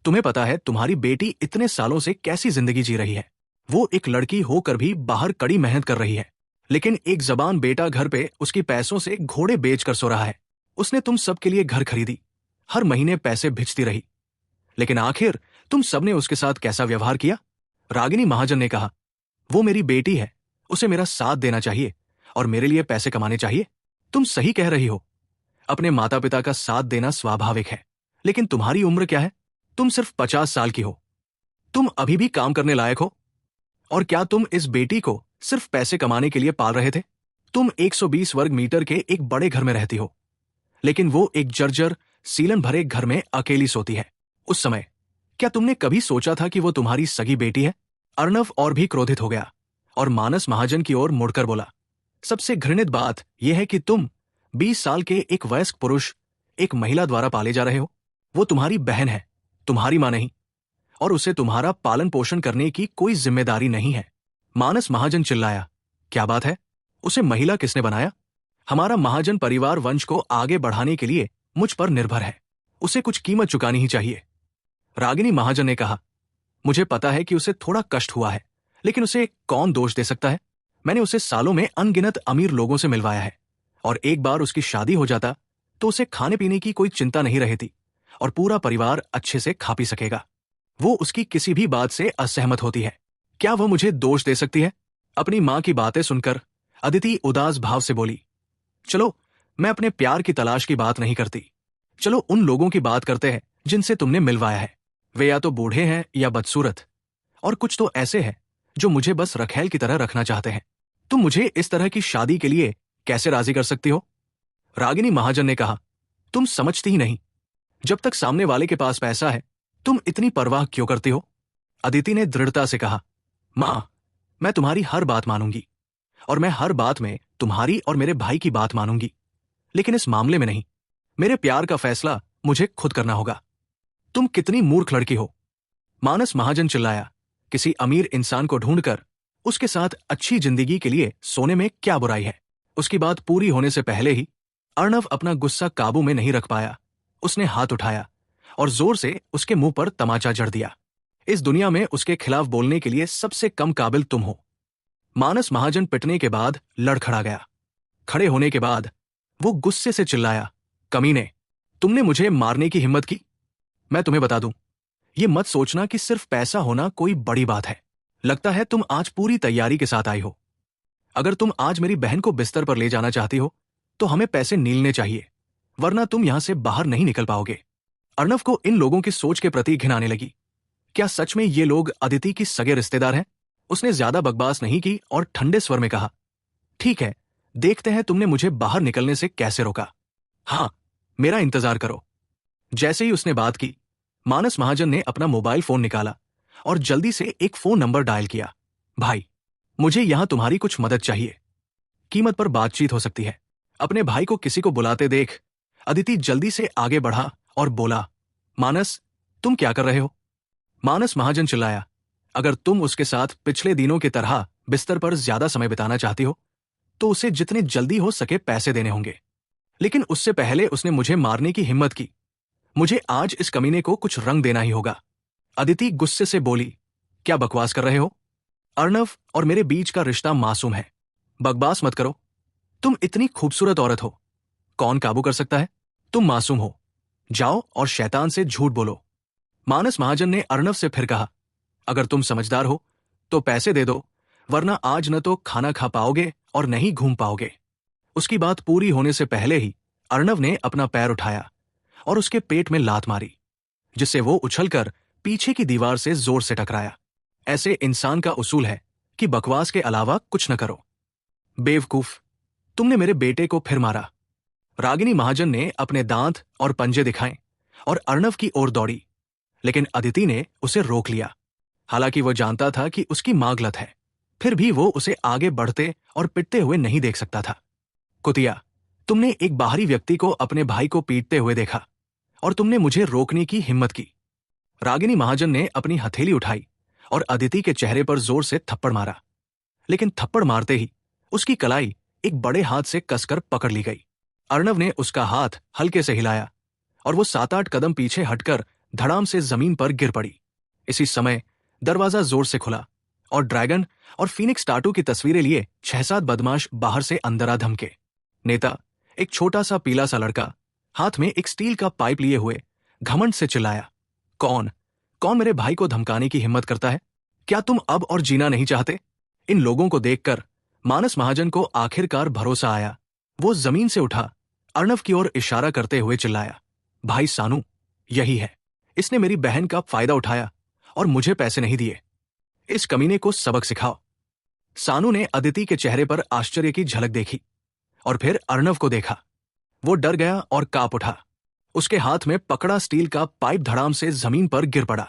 तुम्हें पता है तुम्हारी बेटी इतने सालों से कैसी जिंदगी जी रही है? वो एक लड़की होकर भी बाहर कड़ी मेहनत कर रही है, लेकिन एक जबान बेटा घर पे उसकी पैसों से घोड़े बेचकर सो रहा है। उसने तुम सबके लिए घर खरीदी, हर महीने पैसे भिजती रही, लेकिन आखिर तुम सबने उसके साथ कैसा व्यवहार किया? रागिनी महाजन ने कहा, वो मेरी बेटी है, उसे मेरा साथ देना चाहिए और मेरे लिए पैसे कमाने चाहिए। तुम सही कह रही हो, अपने माता पिता का साथ देना स्वाभाविक है, लेकिन तुम्हारी उम्र क्या है? तुम सिर्फ 50 साल की हो। तुम अभी भी काम करने लायक हो। और क्या तुम इस बेटी को सिर्फ पैसे कमाने के लिए पाल रहे थे? तुम 120 वर्ग मीटर के एक बड़े घर में रहती हो, लेकिन वो एक जर्जर सीलन भरे घर में अकेली सोती है। उस समय क्या तुमने कभी सोचा था कि वो तुम्हारी सगी बेटी है? अर्णव और भी क्रोधित हो गया और मानस महाजन की ओर मुड़कर बोला, सबसे घृणित बात यह है कि तुम 20 साल के एक वयस्क पुरुष एक महिला द्वारा पाले जा रहे हो। वो तुम्हारी बहन है, तुम्हारी मां नहीं, और उसे तुम्हारा पालन पोषण करने की कोई जिम्मेदारी नहीं है। मानस महाजन चिल्लाया, क्या बात है? उसे महिला किसने बनाया? हमारा महाजन परिवार वंश को आगे बढ़ाने के लिए मुझ पर निर्भर है, उसे कुछ कीमत चुकानी ही चाहिए। रागिनी महाजन ने कहा, मुझे पता है कि उसे थोड़ा कष्ट हुआ है, लेकिन उसे कौन दोष दे सकता है? मैंने उसे सालों में अनगिनत अमीर लोगों से मिलवाया है, और एक बार उसकी शादी हो जाता तो उसे खाने पीने की कोई चिंता नहीं रहती और पूरा परिवार अच्छे से खा पी सकेगा। वो उसकी किसी भी बात से असहमत होती है, क्या वह मुझे दोष दे सकती है? अपनी मां की बातें सुनकर अदिति उदास भाव से बोली, चलो, मैं अपने प्यार की तलाश की बात नहीं करती। चलो उन लोगों की बात करते हैं जिनसे तुमने मिलवाया है। वे या तो बूढ़े हैं या बदसूरत, और कुछ तो ऐसे हैं जो मुझे बस रखैल की तरह रखना चाहते हैं। तुम मुझे इस तरह की शादी के लिए कैसे राजी कर सकती हो? रागिनी महाजन ने कहा, तुम समझती ही नहीं, जब तक सामने वाले के पास पैसा है तुम इतनी परवाह क्यों करती हो? अदिति ने दृढ़ता से कहा, मां, मैं तुम्हारी हर बात मानूंगी और मैं हर बात में तुम्हारी और मेरे भाई की बात मानूंगी, लेकिन इस मामले में नहीं। मेरे प्यार का फैसला मुझे खुद करना होगा। तुम कितनी मूर्ख लड़की हो, मानस महाजन चिल्लाया। किसी अमीर इंसान को ढूंढकर उसके साथ अच्छी जिंदगी के लिए सोने में क्या बुराई है। उसकी बात पूरी होने से पहले ही अर्णव अपना गुस्सा काबू में नहीं रख पाया। उसने हाथ उठाया और जोर से उसके मुंह पर तमाचा जड़ दिया। इस दुनिया में उसके खिलाफ बोलने के लिए सबसे कम काबिल तुम हो। मानस महाजन पिटने के बाद लड़खड़ा गया। खड़े होने के बाद वो गुस्से से चिल्लाया, कमीने, तुमने मुझे मारने की हिम्मत की? मैं तुम्हें बता दूं, ये मत सोचना कि सिर्फ पैसा होना कोई बड़ी बात है। लगता है तुम आज पूरी तैयारी के साथ आई हो। अगर तुम आज मेरी बहन को बिस्तर पर ले जाना चाहती हो तो हमें पैसे नीलने चाहिए, वरना तुम यहां से बाहर नहीं निकल पाओगे। अर्णव को इन लोगों की सोच के प्रति घिन आने लगी। क्या सच में ये लोग अदिति की सगे रिश्तेदार हैं? उसने ज्यादा बकवास नहीं की और ठंडे स्वर में कहा, ठीक है, देखते हैं तुमने मुझे बाहर निकलने से कैसे रोका। हाँ, मेरा इंतजार करो। जैसे ही उसने बात की, मानस महाजन ने अपना मोबाइल फोन निकाला और जल्दी से एक फोन नंबर डायल किया। भाई, मुझे यहां तुम्हारी कुछ मदद चाहिए। कीमत पर बातचीत हो सकती है। अपने भाई को किसी को बुलाते देख अदिति जल्दी से आगे बढ़ा और बोला, मानस, तुम क्या कर रहे हो? मानस महाजन चिल्लाया, अगर तुम उसके साथ पिछले दिनों की तरह बिस्तर पर ज्यादा समय बिताना चाहती हो तो उसे जितने जल्दी हो सके पैसे देने होंगे। लेकिन उससे पहले उसने मुझे मारने की हिम्मत की। मुझे आज इस कमीने को कुछ रंग देना ही होगा। अदिति गुस्से से बोली, क्या बकवास कर रहे हो? अर्णव और मेरे बीच का रिश्ता मासूम है। बकवास मत करो। तुम इतनी खूबसूरत औरत हो, कौन काबू कर सकता है? तुम मासूम हो। जाओ और शैतान से झूठ बोलो। मानस महाजन ने अर्णव से फिर कहा, अगर तुम समझदार हो तो पैसे दे दो, वरना आज न तो खाना खा पाओगे और न ही घूम पाओगे। उसकी बात पूरी होने से पहले ही अर्णव ने अपना पैर उठाया और उसके पेट में लात मारी, जिससे वो उछलकर पीछे की दीवार से जोर से टकराया। ऐसे इंसान का उसूल है कि बकवास के अलावा कुछ न करो। बेवकूफ, तुमने मेरे बेटे को फिर मारा। रागिनी महाजन ने अपने दांत और पंजे दिखाए और अर्णव की ओर दौड़ी, लेकिन अदिति ने उसे रोक लिया। हालांकि वो जानता था कि उसकी मां गलत है, फिर भी वो उसे आगे बढ़ते और पिटते हुए नहीं देख सकता था। कुतिया, तुमने एक बाहरी व्यक्ति को अपने भाई को पीटते हुए देखा और तुमने मुझे रोकने की हिम्मत की। रागिनी महाजन ने अपनी हथेली उठाई और अदिति के चेहरे पर जोर से थप्पड़ मारा, लेकिन थप्पड़ मारते ही उसकी कलाई एक बड़े हाथ से कसकर पकड़ ली गई। अर्णव ने उसका हाथ हल्के से हिलाया और वो 7-8 कदम पीछे हटकर धड़ाम से जमीन पर गिर पड़ी। इसी समय दरवाजा जोर से खुला और ड्रैगन और फीनिक्स टाटू की तस्वीरें लिए 6-7 बदमाश बाहर से अंदर आ धमके। नेता, एक छोटा सा पीला सा लड़का, हाथ में एक स्टील का पाइप लिए हुए, घमंड से चिल्लाया, कौन कौन मेरे भाई को धमकाने की हिम्मत करता है? क्या तुम अब और जीना नहीं चाहते? इन लोगों को देखकर मानस महाजन को आखिरकार भरोसा आया। वो जमीन से उठा, अर्णव की ओर इशारा करते हुए चिल्लाया, भाई सानू, यही है। इसने मेरी बहन का फायदा उठाया और मुझे पैसे नहीं दिए। इस कमीने को सबक सिखाओ। सानू ने अदिति के चेहरे पर आश्चर्य की झलक देखी और फिर अर्णव को देखा। वो डर गया और कांप उठा। उसके हाथ में पकड़ा स्टील का पाइप धड़ाम से जमीन पर गिर पड़ा।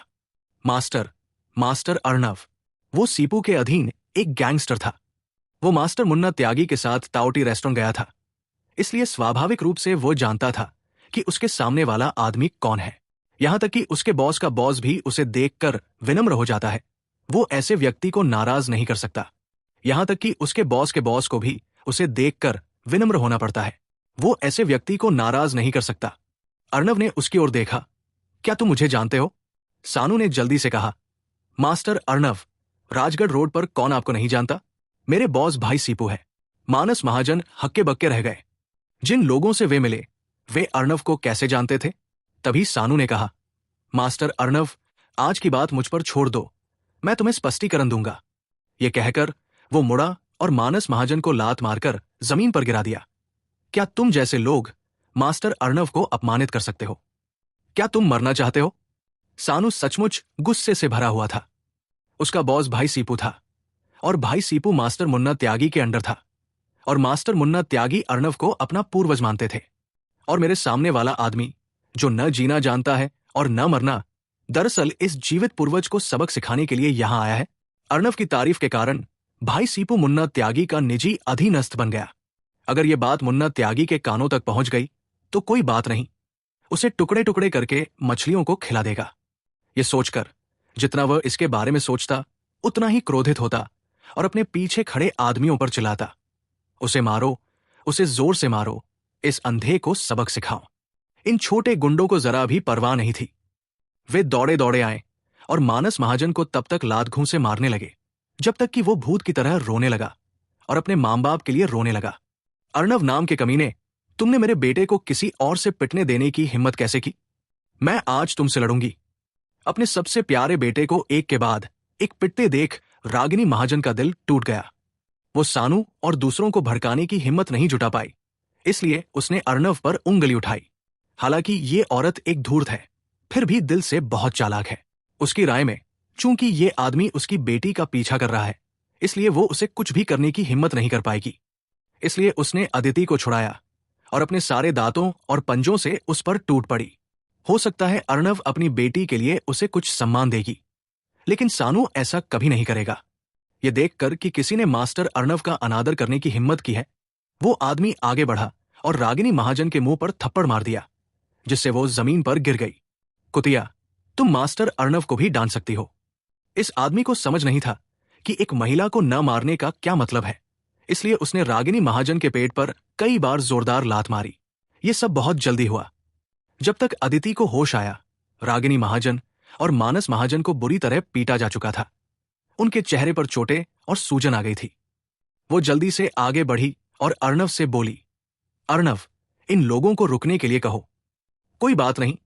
मास्टर अर्णव, वो सीपू के अधीन एक गैंगस्टर था। वो मास्टर मुन्ना त्यागी के साथ ताओटी रेस्टोरेंट गया था, इसलिए स्वाभाविक रूप से वो जानता था कि उसके सामने वाला आदमी कौन है। यहां तक कि उसके बॉस का बॉस भी उसे देखकर विनम्र हो जाता है। वो ऐसे व्यक्ति को नाराज नहीं कर सकता। यहां तक कि उसके बॉस के बॉस को भी उसे देखकर विनम्र होना पड़ता है। वो ऐसे व्यक्ति को नाराज नहीं कर सकता। अर्णव ने उसकी ओर देखा, क्या तुम मुझे जानते हो? सानू ने जल्दी से कहा, मास्टर अर्णव, राजगढ़ रोड पर कौन आपको नहीं जानता? मेरे बॉस भाई सीपू है। मानस महाजन हक्के बक्के रह गए। जिन लोगों से वे मिले, वे अर्णव को कैसे जानते थे? तभी सानू ने कहा, मास्टर अर्णव, आज की बात मुझ पर छोड़ दो, मैं तुम्हें स्पष्टीकरण दूंगा। यह कहकर वो मुड़ा और मानस महाजन को लात मारकर जमीन पर गिरा दिया। क्या तुम जैसे लोग मास्टर अर्णव को अपमानित कर सकते हो? क्या तुम मरना चाहते हो? सानू सचमुच गुस्से से भरा हुआ था। उसका बॉस भाई सीपू था और भाई सीपू मास्टर मुन्ना त्यागी के अंडर था और मास्टर मुन्ना त्यागी अर्णव को अपना पूर्वज मानते थे। और मेरे सामने वाला आदमी जो न जीना जानता है और न मरना, दरअसल इस जीवित पूर्वज को सबक सिखाने के लिए यहां आया है। अर्णव की तारीफ के कारण भाई सीपू मुन्ना त्यागी का निजी अधीनस्थ बन गया। अगर ये बात मुन्ना त्यागी के कानों तक पहुंच गई तो कोई बात नहीं, उसे टुकड़े टुकड़े करके मछलियों को खिला देगा। ये सोचकर जितना वह इसके बारे में सोचता उतना ही क्रोधित होता और अपने पीछे खड़े आदमियों पर चिल्लाता, उसे मारो, उसे जोर से मारो, इस अंधे को सबक सिखाओ। इन छोटे गुंडों को जरा भी परवाह नहीं थी। वे दौड़े दौड़े आए और मानस महाजन को तब तक लात घूं से मारने लगे जब तक कि वो भूत की तरह रोने लगा और अपने मां बाप के लिए रोने लगा। अर्णव नाम के कमीने, तुमने मेरे बेटे को किसी और से पिटने देने की हिम्मत कैसे की? मैं आज तुमसे लड़ूंगी। अपने सबसे प्यारे बेटे को एक के बाद एक पिटते देख रागिनी महाजन का दिल टूट गया। वो सानू और दूसरों को भड़काने की हिम्मत नहीं जुटा पाई, इसलिए उसने अर्णव पर उंगली उठाई। हालांकि ये औरत एक धूर्त है, फिर भी दिल से बहुत चालाक है। उसकी राय में चूंकि ये आदमी उसकी बेटी का पीछा कर रहा है, इसलिए वो उसे कुछ भी करने की हिम्मत नहीं कर पाएगी। इसलिए उसने अदिति को छुड़ाया और अपने सारे दांतों और पंजों से उस पर टूट पड़ी। हो सकता है अर्णव अपनी बेटी के लिए उसे कुछ सम्मान देगी, लेकिन सानू ऐसा कभी नहीं करेगा। ये देखकर कि किसी ने मास्टर अर्णव का अनादर करने की हिम्मत की है, वो आदमी आगे बढ़ा और रागिनी महाजन के मुंह पर थप्पड़ मार दिया, जिससे वो जमीन पर गिर गई। कुतिया, तुम मास्टर अर्णव को भी डांट सकती हो। इस आदमी को समझ नहीं था कि एक महिला को न मारने का क्या मतलब है, इसलिए उसने रागिनी महाजन के पेट पर कई बार जोरदार लात मारी। ये सब बहुत जल्दी हुआ। जब तक अदिति को होश आया, रागिनी महाजन और मानस महाजन को बुरी तरह पीटा जा चुका था। उनके चेहरे पर चोटें और सूजन आ गई थी। वो जल्दी से आगे बढ़ी और अर्णव से बोली, अर्णव, इन लोगों को रुकने के लिए कहो। कोई बात नहीं,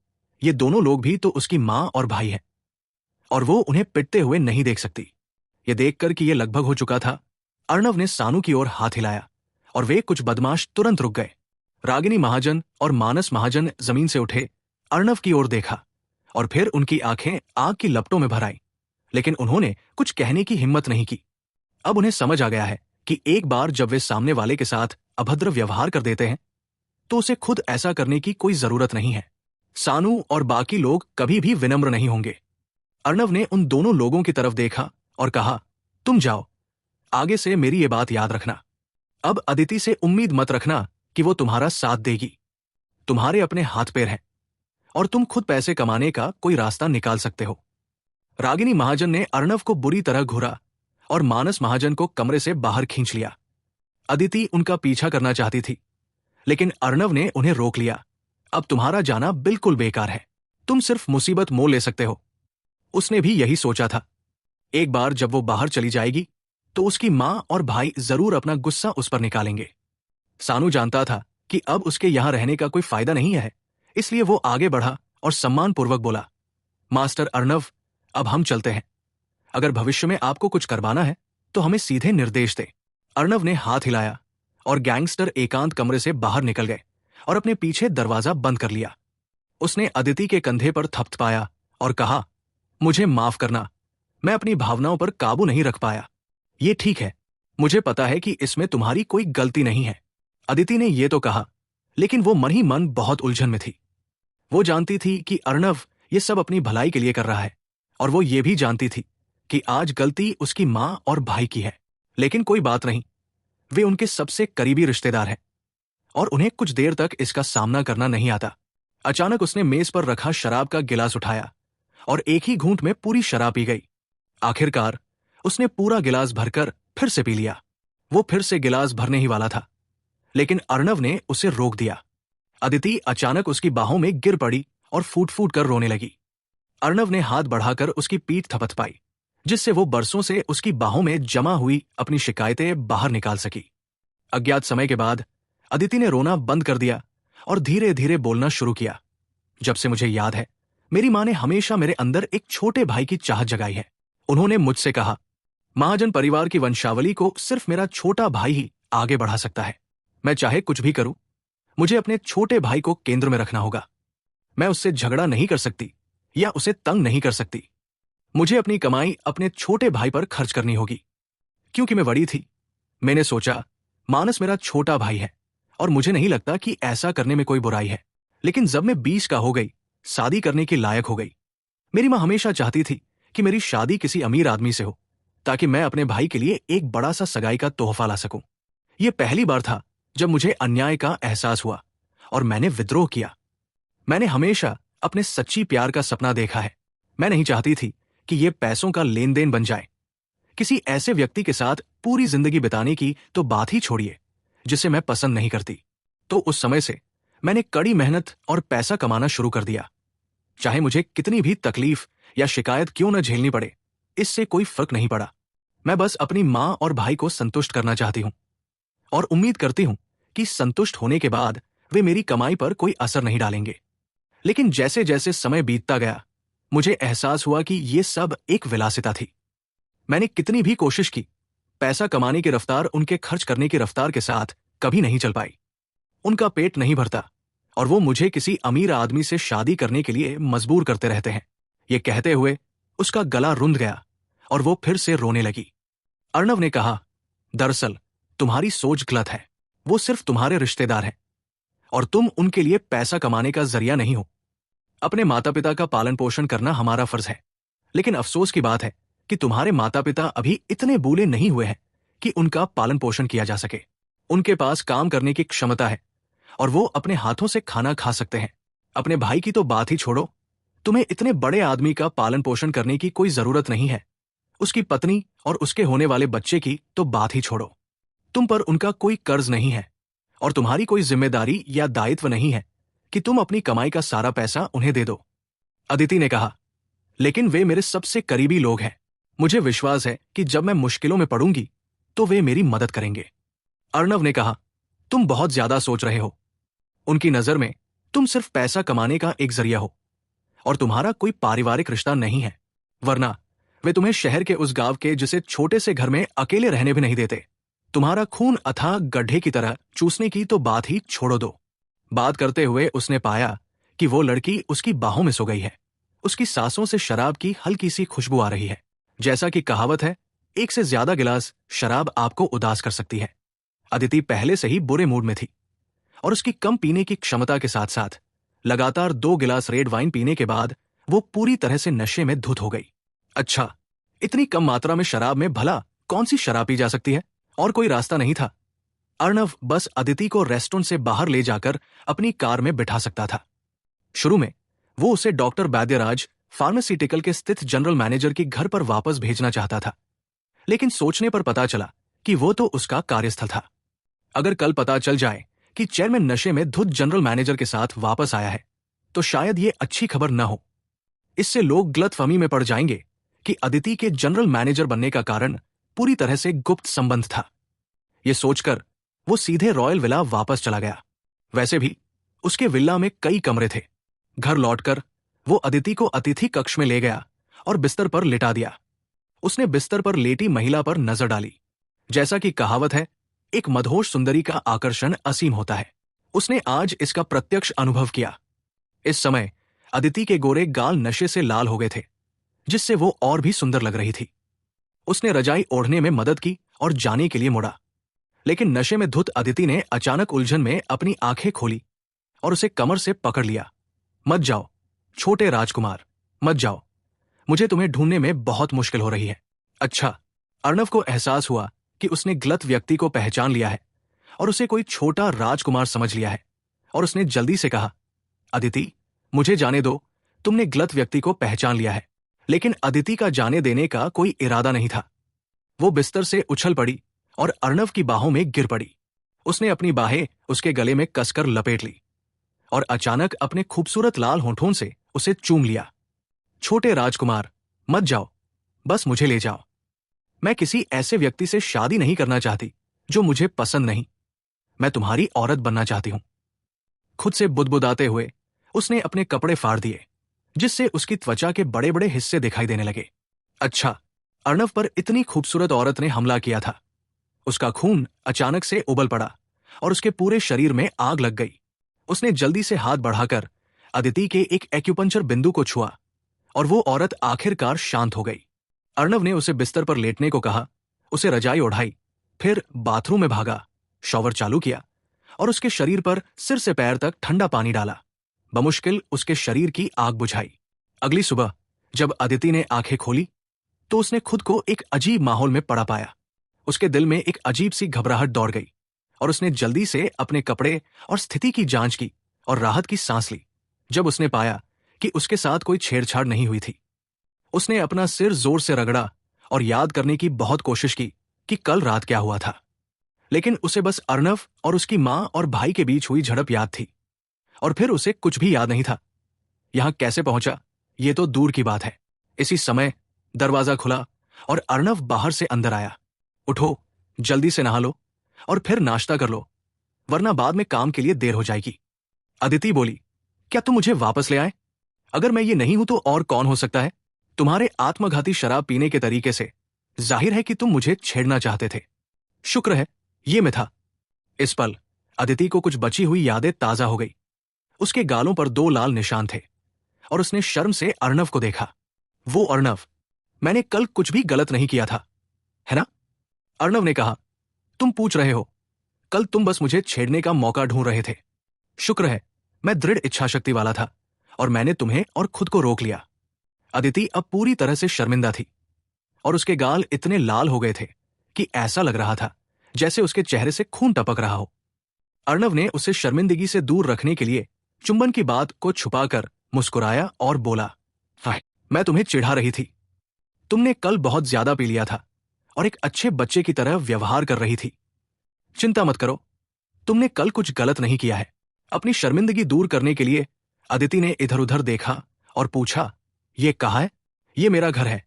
ये दोनों लोग भी तो उसकी मां और भाई हैं, और वो उन्हें पिटते हुए नहीं देख सकती। ये देखकर कि ये लगभग हो चुका था, अर्णव ने सानू की ओर हाथ हिलाया और वे कुछ बदमाश तुरंत रुक गए। रागिनी महाजन और मानस महाजन जमीन से उठे, अर्णव की ओर देखा और फिर उनकी आंखें आग की लपटों में भर आईं, लेकिन उन्होंने कुछ कहने की हिम्मत नहीं की। अब उन्हें समझ आ गया है कि एक बार जब वे सामने वाले के साथ अभद्र व्यवहार कर देते हैं तो उसे खुद ऐसा करने की कोई जरूरत नहीं है। सानू और बाकी लोग कभी भी विनम्र नहीं होंगे। अर्णव ने उन दोनों लोगों की तरफ देखा और कहा, तुम जाओ, आगे से मेरी ये बात याद रखना। अब अदिति से उम्मीद मत रखना कि वो तुम्हारा साथ देगी। तुम्हारे अपने हाथ पैर हैं और तुम खुद पैसे कमाने का कोई रास्ता निकाल सकते हो। रागिनी महाजन ने अर्णव को बुरी तरह घूरा और मानस महाजन को कमरे से बाहर खींच लिया। अदिति उनका पीछा करना चाहती थी, लेकिन अर्णव ने उन्हें रोक लिया। अब तुम्हारा जाना बिल्कुल बेकार है, तुम सिर्फ मुसीबत मोल ले सकते हो। उसने भी यही सोचा था। एक बार जब वो बाहर चली जाएगी तो उसकी मां और भाई जरूर अपना गुस्सा उस पर निकालेंगे। सानू जानता था कि अब उसके यहां रहने का कोई फायदा नहीं है, इसलिए वो आगे बढ़ा और सम्मानपूर्वक बोला, मास्टर अर्णव, अब हम चलते हैं। अगर भविष्य में आपको कुछ करवाना है तो हमें सीधे निर्देश दें। अर्णव ने हाथ हिलाया और गैंगस्टर एकांत कमरे से बाहर निकल गए और अपने पीछे दरवाजा बंद कर लिया। उसने अदिति के कंधे पर थपथपाया और कहा, मुझे माफ करना, मैं अपनी भावनाओं पर काबू नहीं रख पाया। ये ठीक है, मुझे पता है कि इसमें तुम्हारी कोई गलती नहीं है। अदिति ने ये तो कहा, लेकिन वो मन ही मन बहुत उलझन में थी। वो जानती थी कि अर्णव ये सब अपनी भलाई के लिए कर रहा है, और वो ये भी जानती थी कि आज गलती उसकी मां और भाई की है। लेकिन कोई बात नहीं, वे उनके सबसे करीबी रिश्तेदार हैं और उन्हें कुछ देर तक इसका सामना करना नहीं आता। अचानक उसने मेज पर रखा शराब का गिलास उठाया और एक ही घूंट में पूरी शराब पी गई। आखिरकार उसने पूरा गिलास भरकर फिर से पी लिया। वो फिर से गिलास भरने ही वाला था, लेकिन अर्णव ने उसे रोक दिया। अदिति अचानक उसकी बाहों में गिर पड़ी और फूट फूट कर रोने लगी। अर्णव ने हाथ बढ़ाकर उसकी पीठ थपथपाई, जिससे वो बरसों से उसकी बाहों में जमा हुई अपनी शिकायतें बाहर निकाल सकी। अज्ञात समय के बाद अदिति ने रोना बंद कर दिया और धीरे धीरे बोलना शुरू किया। जब से मुझे याद है, मेरी मां ने हमेशा मेरे अंदर एक छोटे भाई की चाहत जगाई है। उन्होंने मुझसे कहा, महाजन परिवार की वंशावली को सिर्फ मेरा छोटा भाई ही आगे बढ़ा सकता है। मैं चाहे कुछ भी करूं, मुझे अपने छोटे भाई को केंद्र में रखना होगा। मैं उससे झगड़ा नहीं कर सकती या उसे तंग नहीं कर सकती। मुझे अपनी कमाई अपने छोटे भाई पर खर्च करनी होगी। क्योंकि मैं बड़ी थी, मैंने सोचा मानस मेरा छोटा भाई है और मुझे नहीं लगता कि ऐसा करने में कोई बुराई है। लेकिन जब मैं 20 का हो गई, शादी करने के लायक हो गई, मेरी मां हमेशा चाहती थी कि मेरी शादी किसी अमीर आदमी से हो, ताकि मैं अपने भाई के लिए एक बड़ा सा सगाई का तोहफा ला सकूं। यह पहली बार था जब मुझे अन्याय का एहसास हुआ और मैंने विद्रोह किया। मैंने हमेशा अपने सच्ची प्यार का सपना देखा है। मैं नहीं चाहती थी कि ये पैसों का लेन देन बन जाए। किसी ऐसे व्यक्ति के साथ पूरी जिंदगी बिताने की तो बात ही छोड़िए, जिसे मैं पसंद नहीं करती। तो उस समय से मैंने कड़ी मेहनत और पैसा कमाना शुरू कर दिया। चाहे मुझे कितनी भी तकलीफ या शिकायत क्यों न झेलनी पड़े, इससे कोई फर्क नहीं पड़ा। मैं बस अपनी माँ और भाई को संतुष्ट करना चाहती हूँ और उम्मीद करती हूँ कि संतुष्ट होने के बाद वे मेरी कमाई पर कोई असर नहीं डालेंगे। लेकिन जैसे जैसे समय बीतता गया, मुझे एहसास हुआ कि ये सब एक विलासिता थी। मैंने कितनी भी कोशिश की, पैसा कमाने की रफ्तार उनके खर्च करने की रफ्तार के साथ कभी नहीं चल पाई। उनका पेट नहीं भरता और वो मुझे किसी अमीर आदमी से शादी करने के लिए मजबूर करते रहते हैं। ये कहते हुए उसका गला रुंध गया और वो फिर से रोने लगी। अर्णव ने कहा, दरअसल तुम्हारी सोच गलत है। वो सिर्फ तुम्हारे रिश्तेदार हैं और तुम उनके लिए पैसा कमाने का जरिया नहीं हो। अपने माता पिता का पालन पोषण करना हमारा फर्ज है, लेकिन अफसोस की बात है कि तुम्हारे माता पिता अभी इतने बूढ़े नहीं हुए हैं कि उनका पालन पोषण किया जा सके। उनके पास काम करने की क्षमता है और वो अपने हाथों से खाना खा सकते हैं। अपने भाई की तो बात ही छोड़ो, तुम्हें इतने बड़े आदमी का पालन पोषण करने की कोई जरूरत नहीं है। उसकी पत्नी और उसके होने वाले बच्चे की तो बात ही छोड़ो। तुम पर उनका कोई कर्ज नहीं है और तुम्हारी कोई जिम्मेदारी या दायित्व नहीं है कि तुम अपनी कमाई का सारा पैसा उन्हें दे दो। अदिति ने कहा, लेकिन वे मेरे सबसे करीबी लोग हैं। मुझे विश्वास है कि जब मैं मुश्किलों में पड़ूंगी तो वे मेरी मदद करेंगे। अर्णव ने कहा, तुम बहुत ज्यादा सोच रहे हो। उनकी नजर में तुम सिर्फ पैसा कमाने का एक जरिया हो और तुम्हारा कोई पारिवारिक रिश्ता नहीं है, वरना वे तुम्हें शहर के उस गांव के जिसे छोटे से घर में अकेले रहने भी नहीं देते। तुम्हारा खून अथाह गड्ढे की तरह चूसने की तो बात ही छोड़ो दो। बात करते हुए उसने पाया कि वो लड़की उसकी बाहों में सो गई है। उसकी सांसों से शराब की हल्की सी खुशबू आ रही है। जैसा कि कहावत है, एक से ज्यादा गिलास शराब आपको उदास कर सकती है। अदिति पहले से ही बुरे मूड में थी और उसकी कम पीने की क्षमता के साथ साथ लगातार 2 गिलास रेड वाइन पीने के बाद वो पूरी तरह से नशे में धुत हो गई। अच्छा, इतनी कम मात्रा में शराब में भला कौन सी शराब पी जा सकती है? और कोई रास्ता नहीं था। अर्णव बस अदिति को रेस्टोरेंट से बाहर ले जाकर अपनी कार में बिठा सकता था। शुरू में वो उसे डॉक्टर बैद्यराज फार्मास्यूटिकल के स्थित जनरल मैनेजर के घर पर वापस भेजना चाहता था, लेकिन सोचने पर पता चला कि वो तो उसका कार्यस्थल था। अगर कल पता चल जाए कि चेयरमैन नशे में धुत जनरल मैनेजर के साथ वापस आया है, तो शायद ये अच्छी खबर न हो। इससे लोग गलतफहमी में पड़ जाएंगे कि अदिति के जनरल मैनेजर बनने का कारण पूरी तरह से गुप्त संबंध था। ये सोचकर वो सीधे रॉयल विला वापस चला गया। वैसे भी उसके विला में कई कमरे थे। घर लौटकर वो अदिति को अतिथि कक्ष में ले गया और बिस्तर पर लिटा दिया। उसने बिस्तर पर लेटी महिला पर नजर डाली। जैसा कि कहावत है, एक मदहोश सुंदरी का आकर्षण असीम होता है। उसने आज इसका प्रत्यक्ष अनुभव किया। इस समय अदिति के गोरे गाल नशे से लाल हो गए थे, जिससे वो और भी सुंदर लग रही थी। उसने रजाई ओढ़ने में मदद की और जाने के लिए मुड़ा, लेकिन नशे में धुत अदिति ने अचानक उलझन में अपनी आंखें खोली और उसे कमर से पकड़ लिया। मत जाओ छोटे राजकुमार, मत जाओ। मुझे तुम्हें ढूंढने में बहुत मुश्किल हो रही है। अच्छा, अर्णव को एहसास हुआ कि उसने गलत व्यक्ति को पहचान लिया है और उसे कोई छोटा राजकुमार समझ लिया है, और उसने जल्दी से कहा, अदिति, मुझे जाने दो। तुमने गलत व्यक्ति को पहचान लिया है। लेकिन अदिति का जाने देने का कोई इरादा नहीं था। वो बिस्तर से उछल पड़ी और अर्णव की बाहों में गिर पड़ी। उसने अपनी बाहें उसके गले में कसकर लपेट ली और अचानक अपने खूबसूरत लाल होंठों से उसे चूम लिया। छोटे राजकुमार, मत जाओ, बस मुझे ले जाओ। मैं किसी ऐसे व्यक्ति से शादी नहीं करना चाहती जो मुझे पसंद नहीं। मैं तुम्हारी औरत बनना चाहती हूं। खुद से बुदबुदाते हुए उसने अपने कपड़े फाड़ दिए, जिससे उसकी त्वचा के बड़े बड़े हिस्से दिखाई देने लगे। अच्छा, अर्णव पर इतनी खूबसूरत औरत ने हमला किया था। उसका खून अचानक से उबल पड़ा और उसके पूरे शरीर में आग लग गई। उसने जल्दी से हाथ बढ़ाकर अदिति के एक एक्यूपंक्चर बिंदु को छुआ और वो औरत आखिरकार शांत हो गई। अर्णव ने उसे बिस्तर पर लेटने को कहा, उसे रजाई ओढ़ाई, फिर बाथरूम में भागा, शॉवर चालू किया और उसके शरीर पर सिर से पैर तक ठंडा पानी डाला। बमुश्किल उसके शरीर की आग बुझाई। अगली सुबह जब अदिति ने आंखें खोली तो उसने खुद को एक अजीब माहौल में पड़ा पाया। उसके दिल में एक अजीब सी घबराहट दौड़ गई और उसने जल्दी से अपने कपड़े और स्थिति की जांच की और राहत की सांस ली जब उसने पाया कि उसके साथ कोई छेड़छाड़ नहीं हुई थी। उसने अपना सिर जोर से रगड़ा और याद करने की बहुत कोशिश की कि कल रात क्या हुआ था, लेकिन उसे बस अर्णव और उसकी मां और भाई के बीच हुई झड़प याद थी, और फिर उसे कुछ भी याद नहीं था। यहां कैसे पहुंचा ये तो दूर की बात है। इसी समय दरवाजा खुला और अर्णव बाहर से अंदर आया। उठो, जल्दी से नहा लो और फिर नाश्ता कर लो, वरना बाद में काम के लिए देर हो जाएगी। अदिति बोली, क्या तुम मुझे वापस ले आए? अगर मैं ये नहीं हूं तो और कौन हो सकता है? तुम्हारे आत्मघाती शराब पीने के तरीके से जाहिर है कि तुम मुझे छेड़ना चाहते थे। शुक्र है ये मैं था। इस पल अदिति को कुछ बची हुई यादें ताजा हो गई। उसके गालों पर 2 लाल निशान थे और उसने शर्म से अर्णव को देखा। वो अर्णव, मैंने कल कुछ भी गलत नहीं किया था, है ना? अर्णव ने कहा, तुम पूछ रहे हो? कल तुम बस मुझे छेड़ने का मौका ढूंढ रहे थे। शुक्र है मैं दृढ़ इच्छाशक्ति वाला था और मैंने तुम्हें और खुद को रोक लिया। अदिति अब पूरी तरह से शर्मिंदा थी और उसके गाल इतने लाल हो गए थे कि ऐसा लग रहा था जैसे उसके चेहरे से खून टपक रहा हो। अर्णव ने उसे शर्मिंदगी से दूर रखने के लिए चुंबन की बात को छुपाकर मुस्कुराया और बोला, हाय, मैं तुम्हें चिढ़ा रही थी। तुमने कल बहुत ज्यादा पी लिया था और एक अच्छे बच्चे की तरह व्यवहार कर रही थी। चिंता मत करो, तुमने कल कुछ गलत नहीं किया है। अपनी शर्मिंदगी दूर करने के लिए अदिति ने इधर उधर देखा और पूछा, ये कहाँ है? ये मेरा घर है।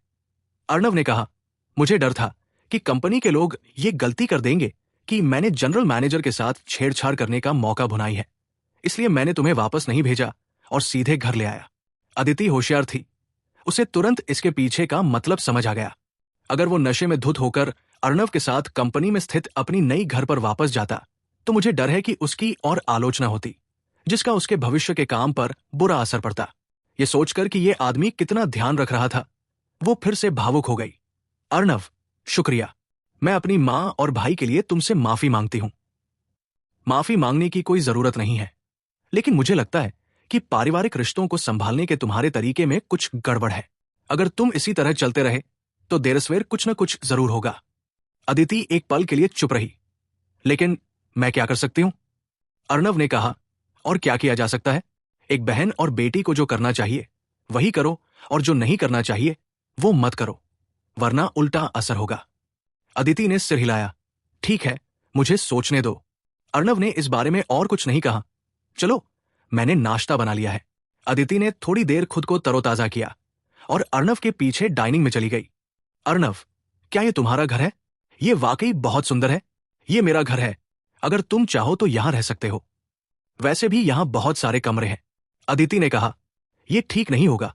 अर्णव ने कहा, मुझे डर था कि कंपनी के लोग ये गलती कर देंगे कि मैंने जनरल मैनेजर के साथ छेड़छाड़ करने का मौका भुनाई है, इसलिए मैंने तुम्हें वापस नहीं भेजा और सीधे घर ले आया। अदिति होशियार थी, उसे तुरंत इसके पीछे का मतलब समझ आ गया। अगर वो नशे में धुत होकर अर्णव के साथ कंपनी में स्थित अपनी नई घर पर वापस जाता तो मुझे डर है कि उसकी और आलोचना होती, जिसका उसके भविष्य के काम पर बुरा असर पड़ता। ये सोचकर कि ये आदमी कितना ध्यान रख रहा था, वो फिर से भावुक हो गई। अर्णव, शुक्रिया। मैं अपनी मां और भाई के लिए तुमसे माफी मांगती हूं। माफी मांगने की कोई जरूरत नहीं है, लेकिन मुझे लगता है कि पारिवारिक रिश्तों को संभालने के तुम्हारे तरीके में कुछ गड़बड़ है। अगर तुम इसी तरह चलते रहे तो देर सवेर कुछ न कुछ जरूर होगा। अदिति एक पल के लिए चुप रही। लेकिन मैं क्या कर सकती हूं? अर्णव ने कहा, और क्या किया जा सकता है? एक बहन और बेटी को जो करना चाहिए वही करो और जो नहीं करना चाहिए वो मत करो, वरना उल्टा असर होगा। अदिति ने सिर हिलाया। ठीक है, मुझे सोचने दो। अर्णव ने इस बारे में और कुछ नहीं कहा। चलो, मैंने नाश्ता बना लिया है। अदिति ने थोड़ी देर खुद को तरोताजा किया और अर्णव के पीछे डाइनिंग में चली गई। अर्णव, क्या ये तुम्हारा घर है? ये वाकई बहुत सुंदर है। ये मेरा घर है, अगर तुम चाहो तो यहां रह सकते हो। वैसे भी यहां बहुत सारे कमरे हैं। अदिति ने कहा, यह ठीक नहीं होगा।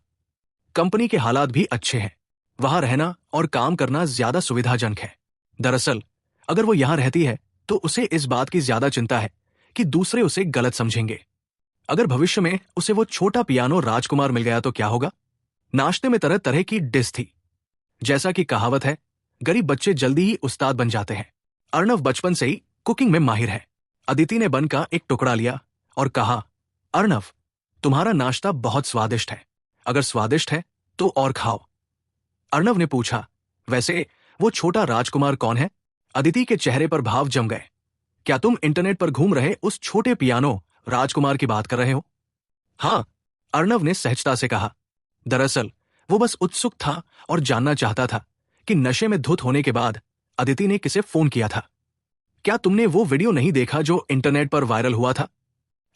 कंपनी के हालात भी अच्छे हैं, वहां रहना और काम करना ज्यादा सुविधाजनक है। दरअसल अगर वो यहां रहती है तो उसे इस बात की ज्यादा चिंता है कि दूसरे उसे गलत समझेंगे। अगर भविष्य में उसे वो छोटा पियानो राजकुमार मिल गया तो क्या होगा? नाश्ते में तरह तरह की डिश थी। जैसा कि कहावत है, गरीब बच्चे जल्दी ही उस्ताद बन जाते हैं। अर्णव बचपन से ही कुकिंग में माहिर है। अदिति ने बन का एक टुकड़ा लिया और कहा, अर्णव, तुम्हारा नाश्ता बहुत स्वादिष्ट है। अगर स्वादिष्ट है तो और खाओ। अर्णव ने पूछा, वैसे वो छोटा राजकुमार कौन है? अदिति के चेहरे पर भाव जम गए। क्या तुम इंटरनेट पर घूम रहे उस छोटे पियानो राजकुमार की बात कर रहे हो? हां, अर्णव ने सहजता से कहा। दरअसल वो बस उत्सुक था और जानना चाहता था कि नशे में धुत होने के बाद अदिति ने किसे फोन किया था। क्या तुमने वो वीडियो नहीं देखा जो इंटरनेट पर वायरल हुआ था?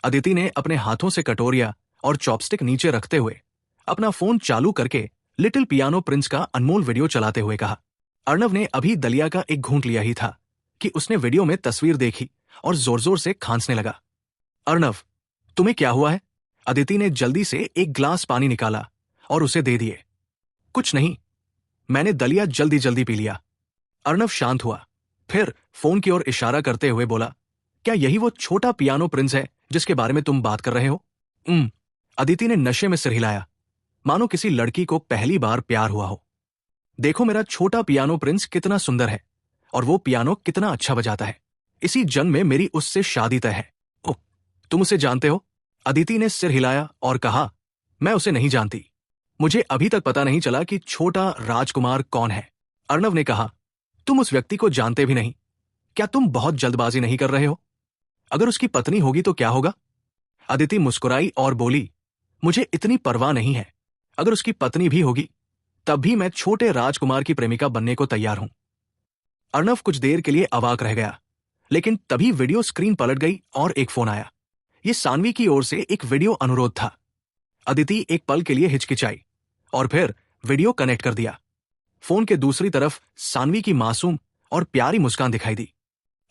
अदिति ने अपने हाथों से कटोरिया और चॉपस्टिक नीचे रखते हुए अपना फोन चालू करके लिटिल पियानो प्रिंस का अनमोल वीडियो चलाते हुए कहा। अर्णव ने अभी दलिया का एक घूंट लिया ही था कि उसने वीडियो में तस्वीर देखी और जोर जोर से खांसने लगा। अर्णव, तुम्हें क्या हुआ है? अदिति ने जल्दी से एक ग्लास पानी निकाला और उसे दे दिए। कुछ नहीं, मैंने दलिया जल्दी जल्दी पी लिया। अर्णव शांत हुआ, फिर फोन की ओर इशारा करते हुए बोला, क्या यही वो छोटा पियानो प्रिंस है जिसके बारे में तुम बात कर रहे हो? अदिति ने नशे में सिर हिलाया, मानो किसी लड़की को पहली बार प्यार हुआ हो। देखो मेरा छोटा पियानो प्रिंस कितना सुंदर है और वो पियानो कितना अच्छा बजाता है। इसी जन्म में मेरी उससे शादी तय है। ओह, तुम उसे जानते हो? अदिति ने सिर हिलाया और कहा, मैं उसे नहीं जानती। मुझे अभी तक पता नहीं चला कि छोटा राजकुमार कौन है। अर्णव ने कहा, तुम उस व्यक्ति को जानते भी नहीं। क्या तुम बहुत जल्दबाजी नहीं कर रहे हो? अगर उसकी पत्नी होगी तो क्या होगा? अदिति मुस्कुराई और बोली, मुझे इतनी परवाह नहीं है। अगर उसकी पत्नी भी होगी तब भी मैं छोटे राजकुमार की प्रेमिका बनने को तैयार हूं। अर्णव कुछ देर के लिए अवाक रह गया, लेकिन तभी वीडियो स्क्रीन पलट गई और एक फोन आया। यह सानवी की ओर से एक वीडियो अनुरोध था। अदिति एक पल के लिए हिचकिचाई और फिर वीडियो कनेक्ट कर दिया। फोन के दूसरी तरफ सानवी की मासूम और प्यारी मुस्कान दिखाई दी।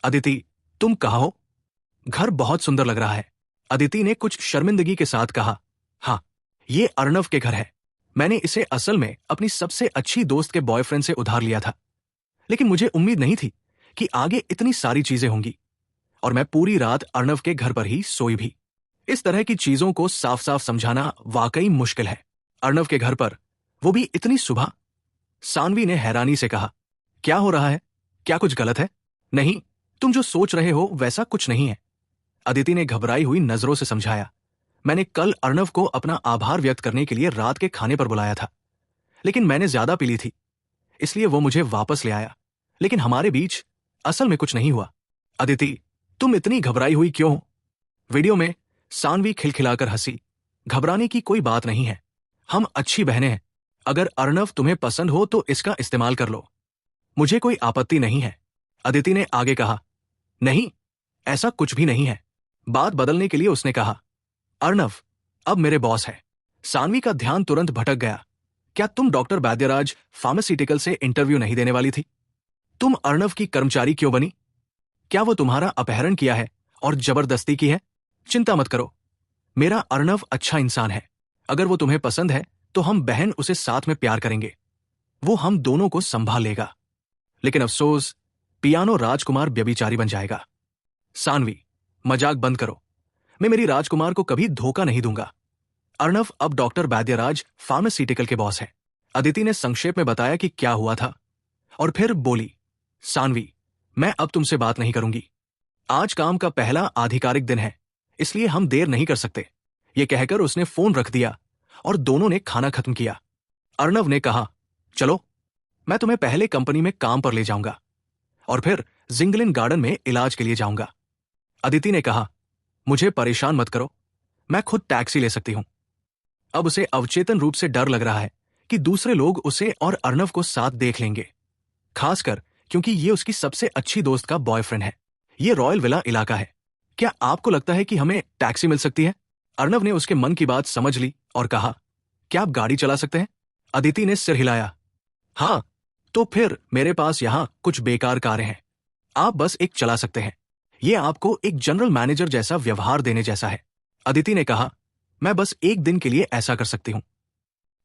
अदिति, तुम कहाँ हो? घर बहुत सुंदर लग रहा है। अदिति ने कुछ शर्मिंदगी के साथ कहा। हाँ, ये अर्णव के घर है। मैंने इसे असल में अपनी सबसे अच्छी दोस्त के बॉयफ्रेंड से उधार लिया था, लेकिन मुझे उम्मीद नहीं थी कि आगे इतनी सारी चीजें होंगी, और मैं पूरी रात अर्णव के घर पर ही सोई भी। इस तरह की चीजों को साफ साफ समझाना वाकई मुश्किल है। अर्णव के घर पर, वो भी इतनी सुबह? सानवी ने हैरानी से कहा। क्या हो रहा है? क्या कुछ गलत है? नहीं, तुम जो सोच रहे हो वैसा कुछ नहीं है, अदिति ने घबराई हुई नजरों से समझाया। मैंने कल अर्णव को अपना आभार व्यक्त करने के लिए रात के खाने पर बुलाया था, लेकिन मैंने ज्यादा पी ली थी, इसलिए वो मुझे वापस ले आया। लेकिन हमारे बीच असल में कुछ नहीं हुआ। अदिति, तुम इतनी घबराई हुई क्यों हो? वीडियो में सानवी खिलखिलाकर हंसी। घबराने की कोई बात नहीं है, हम अच्छी बहनें हैं। अगर अर्णव तुम्हें पसंद हो तो इसका इस्तेमाल कर लो, मुझे कोई आपत्ति नहीं है, अदिति ने आगे कहा। नहीं, ऐसा कुछ भी नहीं है। बात बदलने के लिए उसने कहा, अर्णव अब मेरे बॉस है। सानवी का ध्यान तुरंत भटक गया। क्या तुम डॉक्टर वैद्यराज फार्मास्यूटिकल से इंटरव्यू नहीं देने वाली थी? तुम अर्णव की कर्मचारी क्यों बनी? क्या वो तुम्हारा अपहरण किया है और जबरदस्ती की है? चिंता मत करो, मेरा अर्णव अच्छा इंसान है। अगर वो तुम्हें पसंद है तो हम बहन उसे साथ में प्यार करेंगे, वो हम दोनों को संभाल लेगा। लेकिन अफसोस, पियानो राजकुमार व्यभिचारी बन जाएगा। सानवी, मजाक बंद करो, मैं मेरी राजकुमार को कभी धोखा नहीं दूंगा। अर्णव अब डॉक्टर वैद्यराज फार्मास्यूटिकल के बॉस है। अदिति ने संक्षेप में बताया कि क्या हुआ था, और फिर बोली, सानवी, मैं अब तुमसे बात नहीं करूंगी। आज काम का पहला आधिकारिक दिन है, इसलिए हम देर नहीं कर सकते। यह कहकर उसने फोन रख दिया और दोनों ने खाना खत्म किया। अर्णव ने कहा, चलो, मैं तुम्हें पहले कंपनी में काम पर ले जाऊंगा और फिर जिंगलिन गार्डन में इलाज के लिए जाऊंगा। अदिति ने कहा, मुझे परेशान मत करो, मैं खुद टैक्सी ले सकती हूं। अब उसे अवचेतन रूप से डर लग रहा है कि दूसरे लोग उसे और अर्णव को साथ देख लेंगे, खासकर क्योंकि ये उसकी सबसे अच्छी दोस्त का बॉयफ्रेंड है। ये रॉयल विला इलाका है। क्या आपको लगता है कि हमें टैक्सी मिल सकती है? अर्णव ने उसके मन की बात समझ ली और कहा, क्या आप गाड़ी चला सकते हैं? अदिति ने सिर हिलाया। हाँ, तो फिर मेरे पास यहां कुछ बेकार कारें हैं, आप बस एक चला सकते हैं। यह आपको एक जनरल मैनेजर जैसा व्यवहार देने जैसा है। अदिति ने कहा, मैं बस एक दिन के लिए ऐसा कर सकती हूं।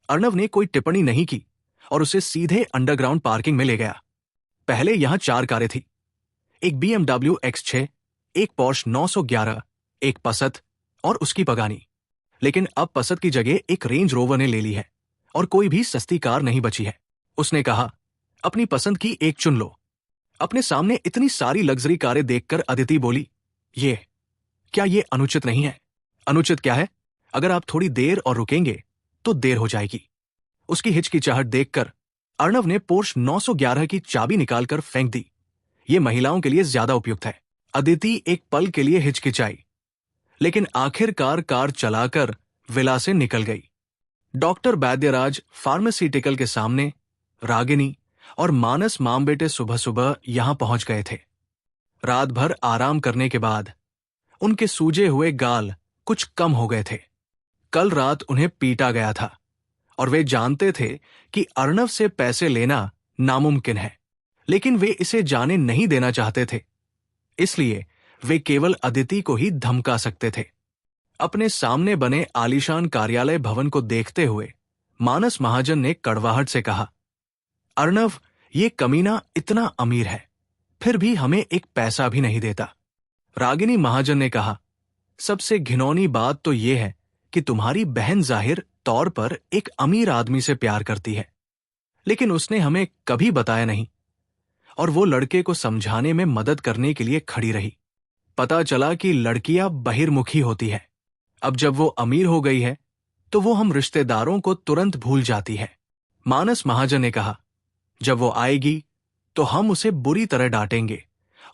अर्णव ने कोई टिप्पणी नहीं की और उसे सीधे अंडरग्राउंड पार्किंग में ले गया। पहले यहां 4 कारें थी, एक BMW X6, एक पोर्श 911, एक पसत और उसकी पगानी। लेकिन अब पसत की जगह एक रेंज रोवर ने ले ली है और कोई भी सस्ती कार नहीं बची है। उसने कहा, अपनी पसंद की एक चुन लो। अपने सामने इतनी सारी लग्जरी कारें देखकर अदिति बोली, क्या ये अनुचित नहीं है? अनुचित क्या है? अगर आप थोड़ी देर और रुकेंगे तो देर हो जाएगी। उसकी हिचकिचाहट देखकर अर्णव ने पोर्श 911 की चाबी निकालकर फेंक दी। ये महिलाओं के लिए ज्यादा उपयुक्त है। अदिति एक पल के लिए हिचकिचाई, लेकिन आखिरकार कार चलाकर विला से निकल गई। डॉक्टर वैद्यराज फार्मास्यूटिकल के सामने रागिनी और मानस माम बेटे सुबह सुबह यहां पहुंच गए थे। रात भर आराम करने के बाद उनके सूजे हुए गाल कुछ कम हो गए थे। कल रात उन्हें पीटा गया था और वे जानते थे कि अर्णव से पैसे लेना नामुमकिन है, लेकिन वे इसे जाने नहीं देना चाहते थे। इसलिए वे केवल अदिति को ही धमका सकते थे। अपने सामने बने आलीशान कार्यालय भवन को देखते हुए मानस महाजन ने कड़वाहट से कहा, अर्णव, ये कमीना इतना अमीर है, फिर भी हमें एक पैसा भी नहीं देता। रागिनी महाजन ने कहा, सबसे घिनौनी बात तो यह है कि तुम्हारी बहन जाहिर तौर पर एक अमीर आदमी से प्यार करती है, लेकिन उसने हमें कभी बताया नहीं और वो लड़के को समझाने में मदद करने के लिए खड़ी रही। पता चला कि लड़कियां बहिर्मुखी होती है। अब जब वो अमीर हो गई है तो वो हम रिश्तेदारों को तुरंत भूल जाती है। मानस महाजन ने कहा, जब वो आएगी तो हम उसे बुरी तरह डांटेंगे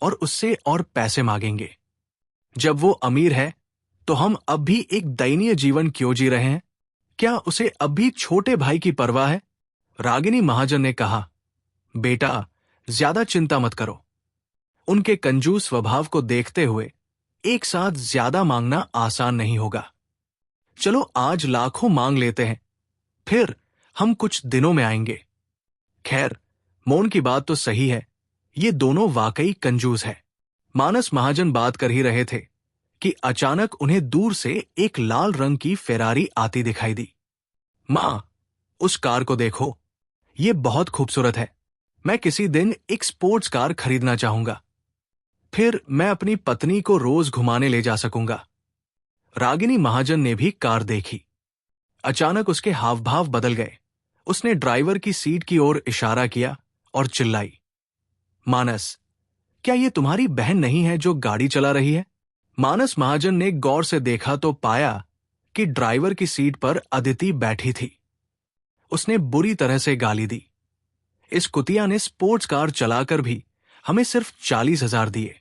और उससे और पैसे मांगेंगे। जब वो अमीर है तो हम अब भी एक दयनीय जीवन क्यों जी रहे हैं? क्या उसे अब भी छोटे भाई की परवाह है? रागिनी महाजन ने कहा, बेटा, ज्यादा चिंता मत करो। उनके कंजूस स्वभाव को देखते हुए एक साथ ज्यादा मांगना आसान नहीं होगा। चलो आज लाखों मांग लेते हैं, फिर हम कुछ दिनों में आएंगे। खैर, मोहन की बात तो सही है, ये दोनों वाकई कंजूस है। मानस महाजन बात कर ही रहे थे कि अचानक उन्हें दूर से एक लाल रंग की फेरारी आती दिखाई दी। मां, उस कार को देखो, ये बहुत खूबसूरत है। मैं किसी दिन एक स्पोर्ट्स कार खरीदना चाहूंगा। फिर मैं अपनी पत्नी को रोज घुमाने ले जा सकूंगा। रागिनी महाजन ने भी कार देखी। अचानक उसके हाव भाव बदल गए। उसने ड्राइवर की सीट की ओर इशारा किया और चिल्लाई, मानस, क्या ये तुम्हारी बहन नहीं है जो गाड़ी चला रही है? मानस महाजन ने गौर से देखा तो पाया कि ड्राइवर की सीट पर अदिति बैठी थी। उसने बुरी तरह से गाली दी। इस कुतिया ने स्पोर्ट्स कार चलाकर भी हमें सिर्फ 40,000 दिए।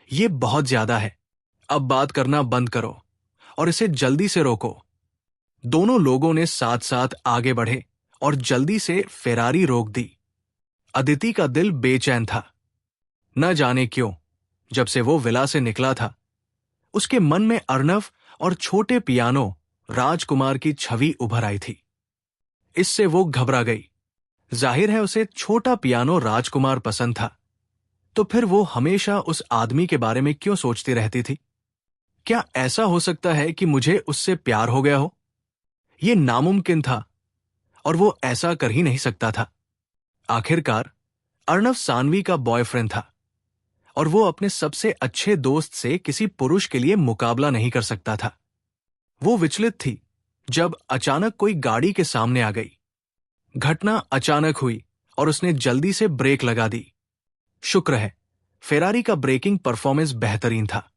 ये बहुत ज्यादा है। अब बात करना बंद करो और इसे जल्दी से रोको। दोनों लोगों ने साथ साथ आगे बढ़े और जल्दी से फेरारी रोक दी। अदिति का दिल बेचैन था। न जाने क्यों, जब से वो विला से निकला था, उसके मन में अर्णव और छोटे पियानो राजकुमार की छवि उभर आई थी। इससे वो घबरा गई। जाहिर है उसे छोटा पियानो राजकुमार पसंद था, तो फिर वो हमेशा उस आदमी के बारे में क्यों सोचती रहती थी? क्या ऐसा हो सकता है कि मुझे उससे प्यार हो गया हो? ये नामुमकिन था और वो ऐसा कर ही नहीं सकता था। आखिरकार अर्णव सानवी का बॉयफ्रेंड था और वो अपने सबसे अच्छे दोस्त से किसी पुरुष के लिए मुकाबला नहीं कर सकता था। वो विचलित थी जब अचानक कोई गाड़ी के सामने आ गई। घटना अचानक हुई और उसने जल्दी से ब्रेक लगा दी। शुक्र है फेरारी का ब्रेकिंग परफॉर्मेंस बेहतरीन था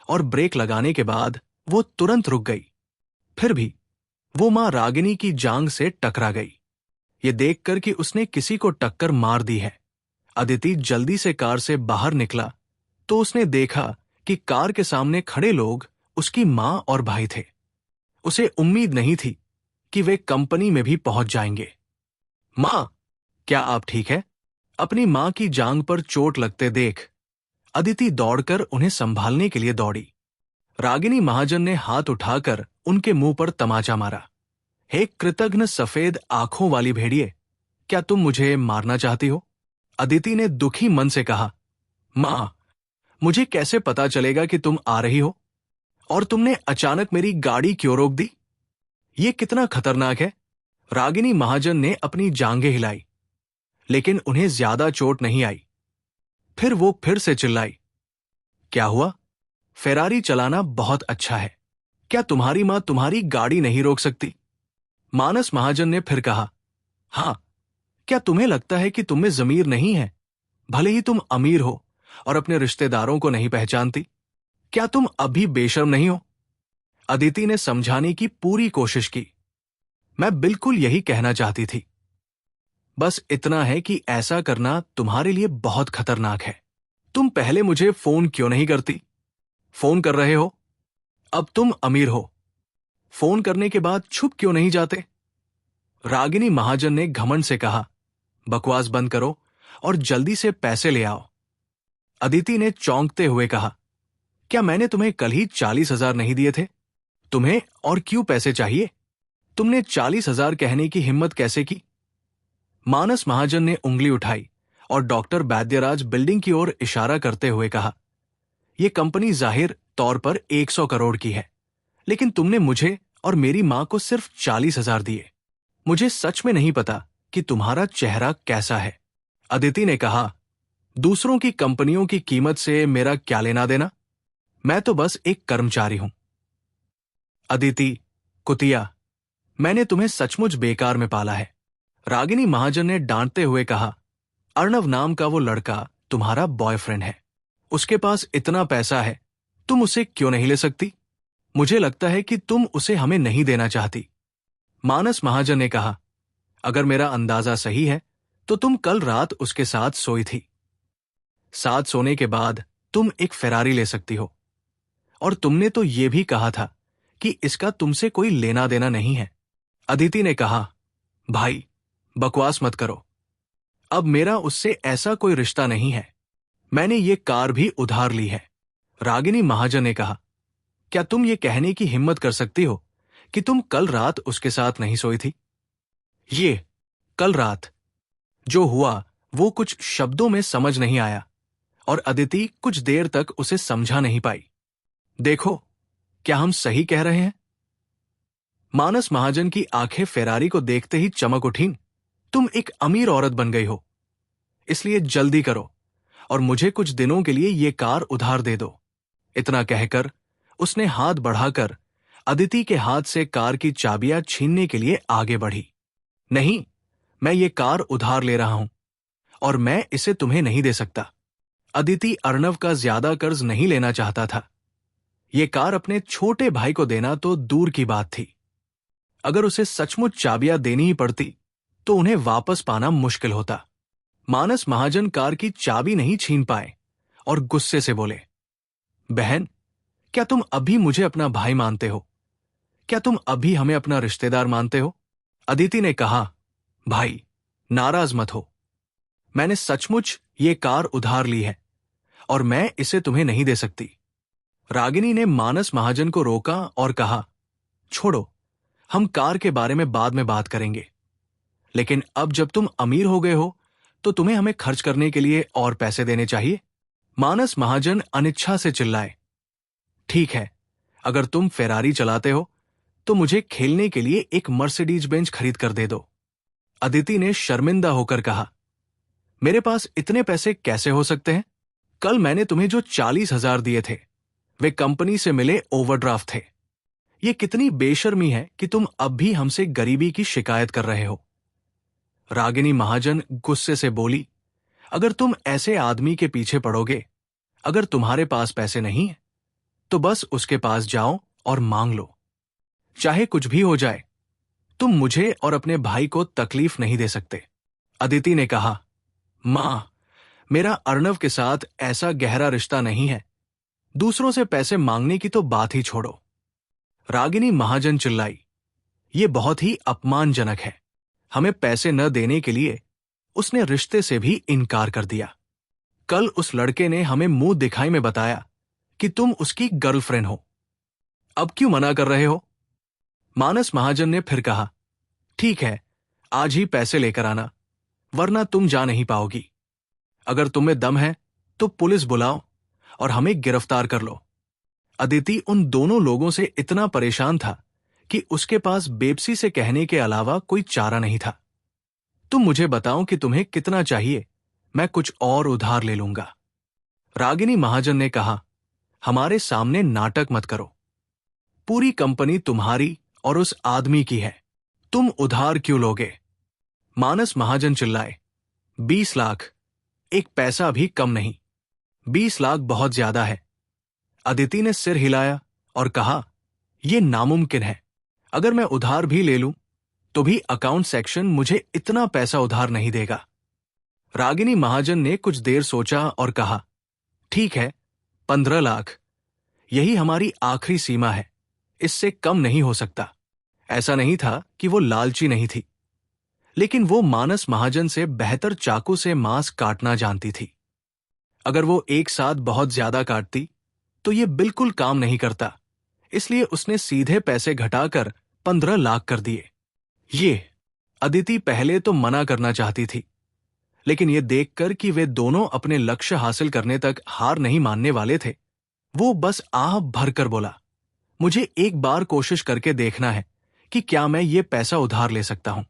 और ब्रेक लगाने के बाद वो तुरंत रुक गई। फिर भी वो मां रागिनी की जांग से टकरा गई। ये देखकर कि उसने किसी को टक्कर मार दी है, अदिति जल्दी से कार से बाहर निकला तो उसने देखा कि कार के सामने खड़े लोग उसकी मां और भाई थे। उसे उम्मीद नहीं थी कि वे कंपनी में भी पहुंच जाएंगे। मां, क्या आप ठीक है? अपनी मां की जांग पर चोट लगते देख अदिति दौड़कर उन्हें संभालने के लिए दौड़ी। रागिनी महाजन ने हाथ उठाकर उनके मुंह पर तमाचा मारा। हे कृतघ्न सफेद आंखों वाली भेड़िए, क्या तुम मुझे मारना चाहती हो? अदिति ने दुखी मन से कहा, मां, मुझे कैसे पता चलेगा कि तुम आ रही हो? और तुमने अचानक मेरी गाड़ी क्यों रोक दी? ये कितना खतरनाक है। रागिनी महाजन ने अपनी जांघें हिलाई, लेकिन उन्हें ज्यादा चोट नहीं आई। फिर वो फिर से चिल्लाई, क्या हुआ? फेरारी चलाना बहुत अच्छा है। क्या तुम्हारी मां तुम्हारी गाड़ी नहीं रोक सकती? मानस महाजन ने फिर कहा, हां, क्या तुम्हें लगता है कि तुम में जमीर नहीं है? भले ही तुम अमीर हो और अपने रिश्तेदारों को नहीं पहचानती, क्या तुम अभी बेशर्म नहीं हो? अदिति ने समझाने की पूरी कोशिश की। मैं बिल्कुल यही कहना चाहती थी। बस इतना है कि ऐसा करना तुम्हारे लिए बहुत खतरनाक है। तुम पहले मुझे फोन क्यों नहीं करती? फोन कर रहे हो, अब तुम अमीर हो, फोन करने के बाद छुप क्यों नहीं जाते? रागिनी महाजन ने घमंड से कहा, बकवास बंद करो और जल्दी से पैसे ले आओ। अदिति ने चौंकते हुए कहा, क्या मैंने तुम्हें कल ही 40,000 नहीं दिए थे? तुम्हें और क्यों पैसे चाहिए? तुमने 40,000 कहने की हिम्मत कैसे की? मानस महाजन ने उंगली उठाई और डॉक्टर वैद्यराज बिल्डिंग की ओर इशारा करते हुए कहा, यह कंपनी जाहिर तौर पर 100 करोड़ की है, लेकिन तुमने मुझे और मेरी मां को सिर्फ 40,000 दिए। मुझे सच में नहीं पता कि तुम्हारा चेहरा कैसा है। अदिति ने कहा, दूसरों की कंपनियों की कीमत से मेरा क्या लेना देना? मैं तो बस एक कर्मचारी हूं। अदिति, कुतिया, मैंने तुम्हें सचमुच बेकार में पाला है। रागिनी महाजन ने डांटते हुए कहा, अर्णव नाम का वो लड़का तुम्हारा बॉयफ्रेंड है। उसके पास इतना पैसा है, तुम उसे क्यों नहीं ले सकती? मुझे लगता है कि तुम उसे हमें नहीं देना चाहती। मानस महाजन ने कहा, अगर मेरा अंदाजा सही है तो तुम कल रात उसके साथ सोई थी। साथ सोने के बाद तुम एक फेरारी ले सकती हो। और तुमने तो ये भी कहा था कि इसका तुमसे कोई लेना देना नहीं है। अदिति ने कहा, भाई बकवास मत करो, अब मेरा उससे ऐसा कोई रिश्ता नहीं है। मैंने ये कार भी उधार ली है। रागिनी महाजन ने कहा, क्या तुम ये कहने की हिम्मत कर सकती हो कि तुम कल रात उसके साथ नहीं सोई थी? ये कल रात जो हुआ वो कुछ शब्दों में समझ नहीं आया और अदिति कुछ देर तक उसे समझा नहीं पाई। देखो, क्या हम सही कह रहे हैं? मानस महाजन की आंखें फेरारी को देखते ही चमक उठीं। तुम एक अमीर औरत बन गई हो, इसलिए जल्दी करो और मुझे कुछ दिनों के लिए ये कार उधार दे दो। इतना कहकर उसने हाथ बढ़ाकर अदिति के हाथ से कार की चाबियां छीनने के लिए आगे बढ़ी। नहीं, मैं ये कार उधार ले रहा हूं और मैं इसे तुम्हें नहीं दे सकता। अदिति अर्णव का ज्यादा कर्ज नहीं लेना चाहता था। ये कार अपने छोटे भाई को देना तो दूर की बात थी। अगर उसे सचमुच चाबियां देनी ही पड़ती तो उन्हें वापस पाना मुश्किल होता। मानस महाजन कार की चाबी नहीं छीन पाए और गुस्से से बोले, बहन, क्या तुम अभी मुझे अपना भाई मानते हो? क्या तुम अभी हमें अपना रिश्तेदार मानते हो? अदिति ने कहा, भाई नाराज मत हो, मैंने सचमुच ये कार उधार ली है और मैं इसे तुम्हें नहीं दे सकती। रागिनी ने मानस महाजन को रोका और कहा, छोड़ो, हम कार के बारे में बाद में बात करेंगे, लेकिन अब जब तुम अमीर हो गए हो तो तुम्हें हमें खर्च करने के लिए और पैसे देने चाहिए। मानस महाजन अनिच्छा से चिल्लाए, ठीक है, अगर तुम फेरारी चलाते हो तो मुझे खेलने के लिए एक मर्सिडीज बेंच खरीद कर दे दो। अदिति ने शर्मिंदा होकर कहा, मेरे पास इतने पैसे कैसे हो सकते हैं? कल मैंने तुम्हें जो 40,000 दिए थे वे कंपनी से मिले ओवरड्राफ्ट थे। ये कितनी बेशर्मी है कि तुम अब भी हमसे गरीबी की शिकायत कर रहे हो। रागिनी महाजन गुस्से से बोली, अगर तुम ऐसे आदमी के पीछे पड़ोगे, अगर तुम्हारे पास पैसे नहीं है तो बस उसके पास जाओ और मांग लो। चाहे कुछ भी हो जाए, तुम मुझे और अपने भाई को तकलीफ नहीं दे सकते। अदिति ने कहा, मां, मेरा अर्णव के साथ ऐसा गहरा रिश्ता नहीं है, दूसरों से पैसे मांगने की तो बात ही छोड़ो। रागिनी महाजन चिल्लाई, ये बहुत ही अपमानजनक है। हमें पैसे न देने के लिए उसने रिश्ते से भी इनकार कर दिया। कल उस लड़के ने हमें मुंह दिखाई में बताया कि तुम उसकी गर्लफ्रेंड हो, अब क्यों मना कर रहे हो? मानस महाजन ने फिर कहा, ठीक है, आज ही पैसे लेकर आना, वरना तुम जा नहीं पाओगी। अगर तुम्हें दम है तो पुलिस बुलाओ और हमें गिरफ्तार कर लो। अदिति उन दोनों लोगों से इतना परेशान था कि उसके पास बेबसी से कहने के अलावा कोई चारा नहीं था। तुम मुझे बताओ कि तुम्हें कितना चाहिए, मैं कुछ और उधार ले लूंगा। रागिनी महाजन ने कहा, हमारे सामने नाटक मत करो। पूरी कंपनी तुम्हारी और उस आदमी की है, तुम उधार क्यों लोगे? मानस महाजन चिल्लाए, 20 लाख, एक पैसा भी कम नहीं। 20 लाख बहुत ज्यादा है। अदिति ने सिर हिलाया और कहा, यह नामुमकिन है। अगर मैं उधार भी ले लूं तो भी अकाउंट सेक्शन मुझे इतना पैसा उधार नहीं देगा। रागिनी महाजन ने कुछ देर सोचा और कहा, ठीक है, 15 लाख, यही हमारी आखिरी सीमा है, इससे कम नहीं हो सकता। ऐसा नहीं था कि वो लालची नहीं थी, लेकिन वो मानस महाजन से बेहतर चाकू से मांस काटना जानती थी। अगर वो एक साथ बहुत ज्यादा काटती तो ये बिल्कुल काम नहीं करता, इसलिए उसने सीधे पैसे घटाकर 15 लाख कर दिए। ये अदिति पहले तो मना करना चाहती थी, लेकिन ये देखकर कि वे दोनों अपने लक्ष्य हासिल करने तक हार नहीं मानने वाले थे, वो बस आह भरकर बोला, मुझे एक बार कोशिश करके देखना है कि क्या मैं ये पैसा उधार ले सकता हूं।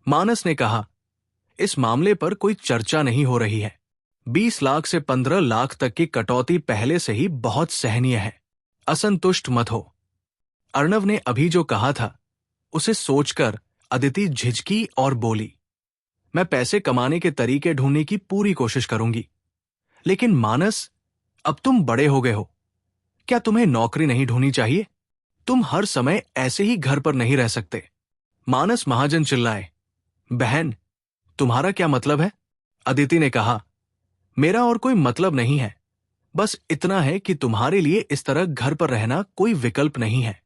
मानस ने कहा, इस मामले पर कोई चर्चा नहीं हो रही है। 20 लाख से 15 लाख तक की कटौती पहले से ही बहुत सहनीय है, असंतुष्ट मत हो। अर्णव ने अभी जो कहा था उसे सोचकर अदिति झिझकी और बोली, मैं पैसे कमाने के तरीके ढूंढने की पूरी कोशिश करूंगी, लेकिन मानस, अब तुम बड़े हो गए हो, क्या तुम्हें नौकरी नहीं ढूंढनी चाहिए? तुम हर समय ऐसे ही घर पर नहीं रह सकते। मानस महाजन चिल्लाए, बहन, तुम्हारा क्या मतलब है? अदिति ने कहा, मेरा और कोई मतलब नहीं है, बस इतना है कि तुम्हारे लिए इस तरह घर पर रहना कोई विकल्प नहीं है।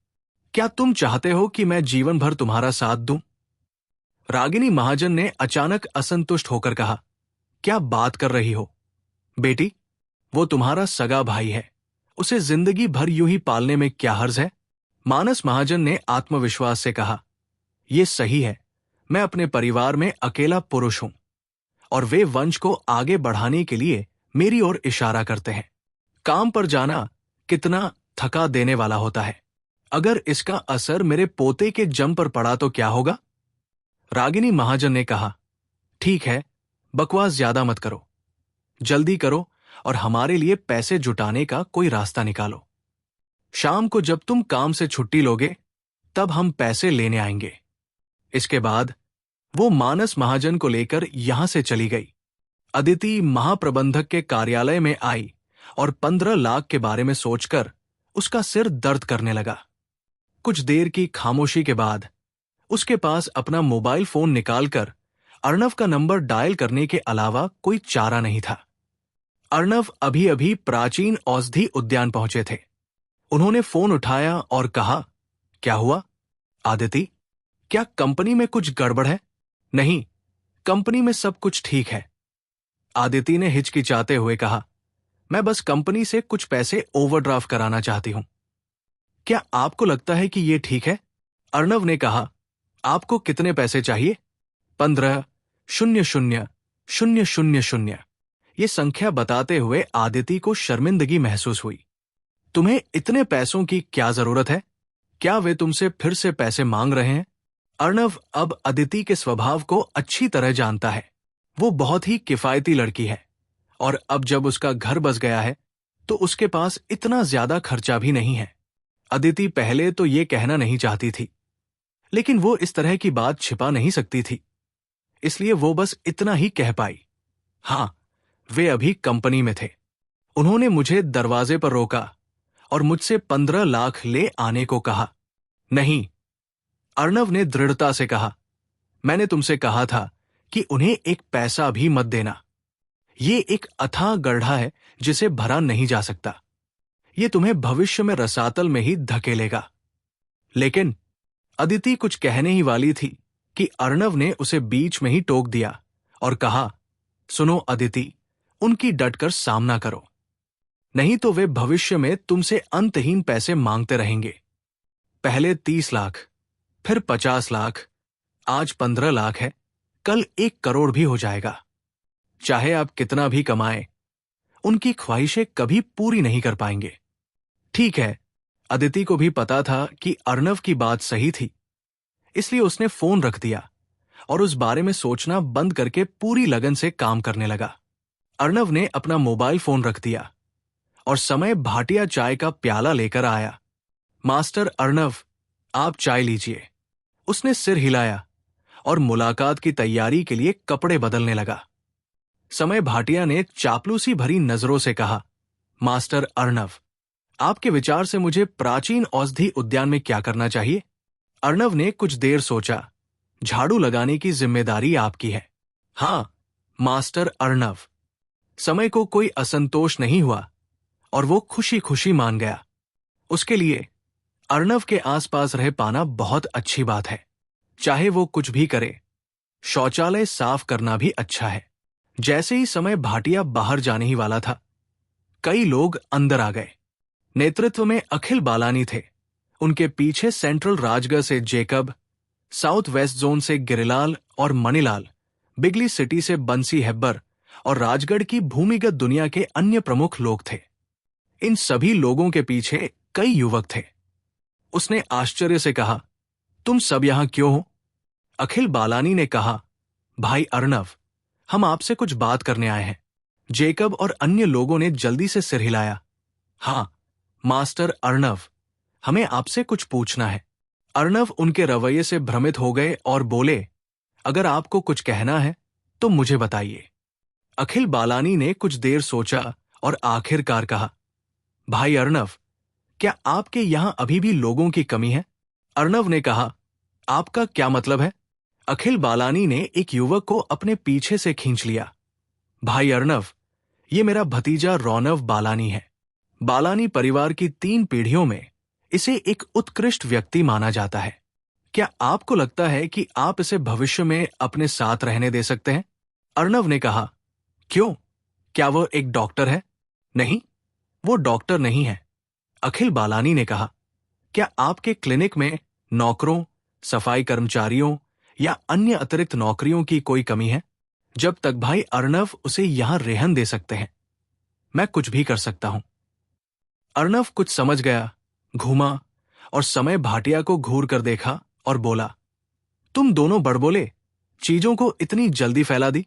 क्या तुम चाहते हो कि मैं जीवन भर तुम्हारा साथ दूं? रागिनी महाजन ने अचानक असंतुष्ट होकर कहा, क्या बात कर रही हो बेटी? वो तुम्हारा सगा भाई है, उसे जिंदगी भर यूं ही पालने में क्या हर्ज है? मानस महाजन ने आत्मविश्वास से कहा, यह सही है, मैं अपने परिवार में अकेला पुरुष हूं और वे वंश को आगे बढ़ाने के लिए मेरी ओर इशारा करते हैं। काम पर जाना कितना थका देने वाला होता है। अगर इसका असर मेरे पोते के जम पर पड़ा तो क्या होगा? रागिनी महाजन ने कहा, ठीक है, बकवास ज्यादा मत करो, जल्दी करो और हमारे लिए पैसे जुटाने का कोई रास्ता निकालो। शाम को जब तुम काम से छुट्टी लोगे तब हम पैसे लेने आएंगे। इसके बाद वो मानस महाजन को लेकर यहां से चली गई। अदिति महाप्रबंधक के कार्यालय में आई और 15 लाख के बारे में सोचकर उसका सिर दर्द करने लगा। कुछ देर की खामोशी के बाद उसके पास अपना मोबाइल फोन निकालकर अर्णव का नंबर डायल करने के अलावा कोई चारा नहीं था। अर्णव अभी अभी प्राचीन औषधि उद्यान पहुंचे थे। उन्होंने फोन उठाया और कहा, क्या हुआ आदिति? क्या कंपनी में कुछ गड़बड़ है? नहीं, कंपनी में सब कुछ ठीक है, आदिति ने हिचकिचाते हुए कहा। मैं बस कंपनी से कुछ पैसे ओवरड्राफ्ट कराना चाहती हूं। क्या आपको लगता है कि यह ठीक है? अर्णव ने कहा। आपको कितने पैसे चाहिए? 15,000,000। ये संख्या बताते हुए आदिति को शर्मिंदगी महसूस हुई। तुम्हें इतने पैसों की क्या जरूरत है? क्या वे तुमसे फिर से पैसे मांग रहे हैं? अर्णव अब अदिति के स्वभाव को अच्छी तरह जानता है। वो बहुत ही किफायती लड़की है और अब जब उसका घर बस गया है तो उसके पास इतना ज्यादा खर्चा भी नहीं है। अदिति पहले तो ये कहना नहीं चाहती थी, लेकिन वो इस तरह की बात छिपा नहीं सकती थी, इसलिए वो बस इतना ही कह पाई, हाँ, वे अभी कंपनी में थे। उन्होंने मुझे दरवाजे पर रोका और मुझसे 15 लाख ले आने को कहा। नहीं, अर्णव ने दृढ़ता से कहा, मैंने तुमसे कहा था कि उन्हें एक पैसा भी मत देना। ये एक अथाह गड्ढा है जिसे भरा नहीं जा सकता। ये तुम्हें भविष्य में रसातल में ही धकेलेगा। लेकिन अदिति कुछ कहने ही वाली थी कि अर्णव ने उसे बीच में ही टोक दिया और कहा, सुनो अदिति, उनकी डटकर सामना करो, नहीं तो वे भविष्य में तुमसे अंतहीन पैसे मांगते रहेंगे। पहले 30 लाख, फिर 50 लाख, आज 15 लाख है, कल 1 करोड़ भी हो जाएगा। चाहे आप कितना भी कमाएं, उनकी ख्वाहिशें कभी पूरी नहीं कर पाएंगे। ठीक है, अदिति को भी पता था कि अर्णव की बात सही थी, इसलिए उसने फोन रख दिया और उस बारे में सोचना बंद करके पूरी लगन से काम करने लगा। अर्णव ने अपना मोबाइल फोन रख दिया और समय भाटिया चाय का प्याला लेकर आया। मास्टर अर्णव, आप चाय लीजिए। उसने सिर हिलाया और मुलाकात की तैयारी के लिए कपड़े बदलने लगा। समय भाटिया ने चापलूसी भरी नजरों से कहा, मास्टर अर्णव, आपके विचार से मुझे प्राचीन औषधि उद्यान में क्या करना चाहिए? अर्णव ने कुछ देर सोचा। झाड़ू लगाने की जिम्मेदारी आपकी है। हाँ, मास्टर अर्णव। समय को कोई असंतोष नहीं हुआ और वो खुशी खुशी मान गया। उसके लिए अर्णव के आसपास रह पाना बहुत अच्छी बात है। चाहे वो कुछ भी करे, शौचालय साफ करना भी अच्छा है। जैसे ही समय भाटिया बाहर जाने ही वाला था, कई लोग अंदर आ गए। नेतृत्व में अखिल बालानी थे। उनके पीछे सेंट्रल राजगढ़ से जेकब, साउथ वेस्ट जोन से गिरिलाल और मणिलाल, बिगली सिटी से बंसी हेब्बर और राजगढ़ की भूमिगत दुनिया के अन्य प्रमुख लोग थे। इन सभी लोगों के पीछे कई युवक थे। उसने आश्चर्य से कहा, तुम सब यहां क्यों हो? अखिल बालानी ने कहा, भाई अर्णव, हम आपसे कुछ बात करने आए हैं। जेकब और अन्य लोगों ने जल्दी से सिर हिलाया। हाँ, मास्टर अर्णव, हमें आपसे कुछ पूछना है। अर्णव उनके रवैये से भ्रमित हो गए और बोले, अगर आपको कुछ कहना है तो मुझे बताइए। अखिल बालानी ने कुछ देर सोचा और आखिरकार कहा, भाई अर्णव, क्या आपके यहां अभी भी लोगों की कमी है? अर्णव ने कहा, आपका क्या मतलब है? अखिल बालानी ने एक युवक को अपने पीछे से खींच लिया। भाई अर्णव, ये मेरा भतीजा रौनव बालानी है। बालानी परिवार की 3 पीढ़ियों में इसे एक उत्कृष्ट व्यक्ति माना जाता है। क्या आपको लगता है कि आप इसे भविष्य में अपने साथ रहने दे सकते हैं? अर्णव ने कहा, क्यों? क्या वो एक डॉक्टर है? नहीं, वो डॉक्टर नहीं है। अखिल बालानी ने कहा, क्या आपके क्लिनिक में नौकरों, सफाई कर्मचारियों या अन्य अतिरिक्त नौकरियों की कोई कमी है? जब तक भाई अर्णव उसे यहां रेहन दे सकते हैं, मैं कुछ भी कर सकता हूं। अर्णव कुछ समझ गया, घूमा और समय भाटिया को घूर कर देखा और बोला, तुम दोनों बड़बोले, चीजों को इतनी जल्दी फैला दी।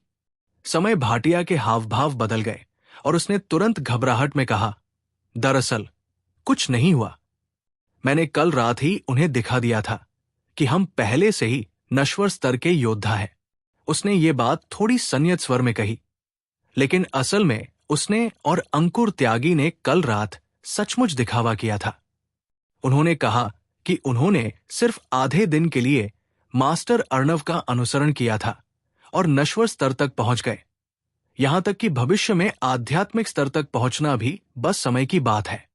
समय भाटिया के हाव भाव बदल गए और उसने तुरंत घबराहट में कहा, दरअसल कुछ नहीं हुआ। मैंने कल रात ही उन्हें दिखा दिया था कि हम पहले से ही नश्वर स्तर के योद्धा हैं। उसने ये बात थोड़ी संयत स्वर में कही, लेकिन असल में उसने और अंकुर त्यागी ने कल रात सचमुच दिखावा किया था। उन्होंने कहा कि उन्होंने सिर्फ आधे दिन के लिए मास्टर अर्णव का अनुसरण किया था और नश्वर स्तर तक पहुंच गए। यहां तक कि भविष्य में आध्यात्मिक स्तर तक पहुंचना भी बस समय की बात है।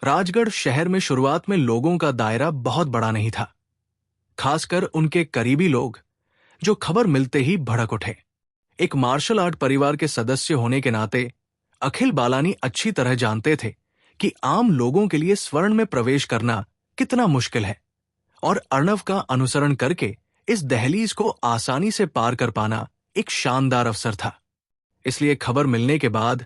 राजगढ़ शहर में शुरुआत में लोगों का दायरा बहुत बड़ा नहीं था, खासकर उनके करीबी लोग, जो खबर मिलते ही भड़क उठे। एक मार्शल आर्ट परिवार के सदस्य होने के नाते अखिल बालानी अच्छी तरह जानते थे कि आम लोगों के लिए स्वर्ण में प्रवेश करना कितना मुश्किल है और अर्णव का अनुसरण करके इस दहलीज को आसानी से पार कर पाना एक शानदार अवसर था। इसलिए खबर मिलने के बाद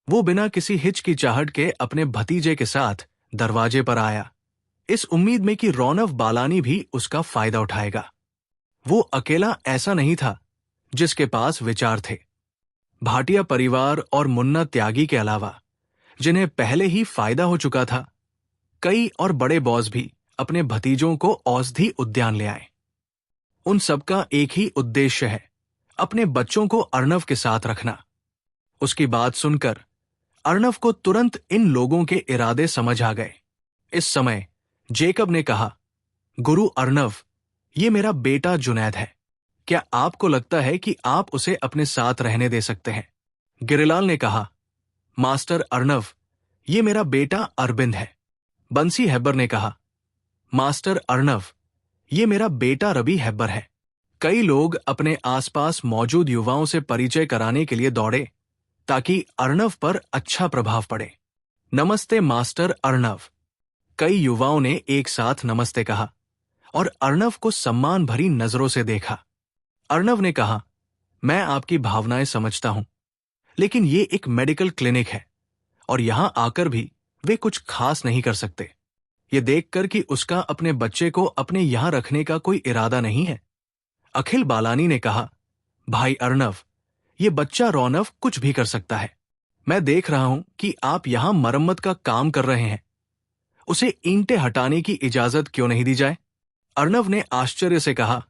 वो बिना किसी हिचकिचाहट के अपने भतीजे के साथ दरवाजे पर आया, इस उम्मीद में कि रौनव बालानी भी उसका फायदा उठाएगा। वो अकेला ऐसा नहीं था जिसके पास विचार थे। भाटिया परिवार और मुन्ना त्यागी के अलावा, जिन्हें पहले ही फायदा हो चुका था, कई और बड़े बॉस भी अपने भतीजों को औषधि उद्यान ले आए। उन सबका एक ही उद्देश्य है, अपने बच्चों को अर्णव के साथ रखना। उसकी बात सुनकर अर्णव को तुरंत इन लोगों के इरादे समझ आ गए। इस समय जेकब ने कहा, गुरु अर्णव, ये मेरा बेटा जुनैद है। क्या आपको लगता है कि आप उसे अपने साथ रहने दे सकते हैं? गिरिलाल ने कहा, मास्टर अर्णव, ये मेरा बेटा अरविंद है। बंसी हैबर ने कहा, मास्टर अर्णव, ये मेरा बेटा रवि हैबर है। कई लोग अपने आसपास मौजूद युवाओं से परिचय कराने के लिए दौड़े ताकि अर्णव पर अच्छा प्रभाव पड़े। नमस्ते मास्टर अर्णव। कई युवाओं ने एक साथ नमस्ते कहा और अर्णव को सम्मान भरी नजरों से देखा। अर्णव ने कहा, मैं आपकी भावनाएं समझता हूं, लेकिन ये एक मेडिकल क्लिनिक है और यहां आकर भी वे कुछ खास नहीं कर सकते। ये देखकर कि उसका अपने बच्चे को अपने यहां रखने का कोई इरादा नहीं है। अखिल बालानी ने कहा, भाई अर्णव, ये बच्चा रौनव कुछ भी कर सकता है। मैं देख रहा हूं कि आप यहां मरम्मत का काम कर रहे हैं। उसे ईंटें हटाने की इजाजत क्यों नहीं दी जाए? अर्णव ने आश्चर्य से कहा,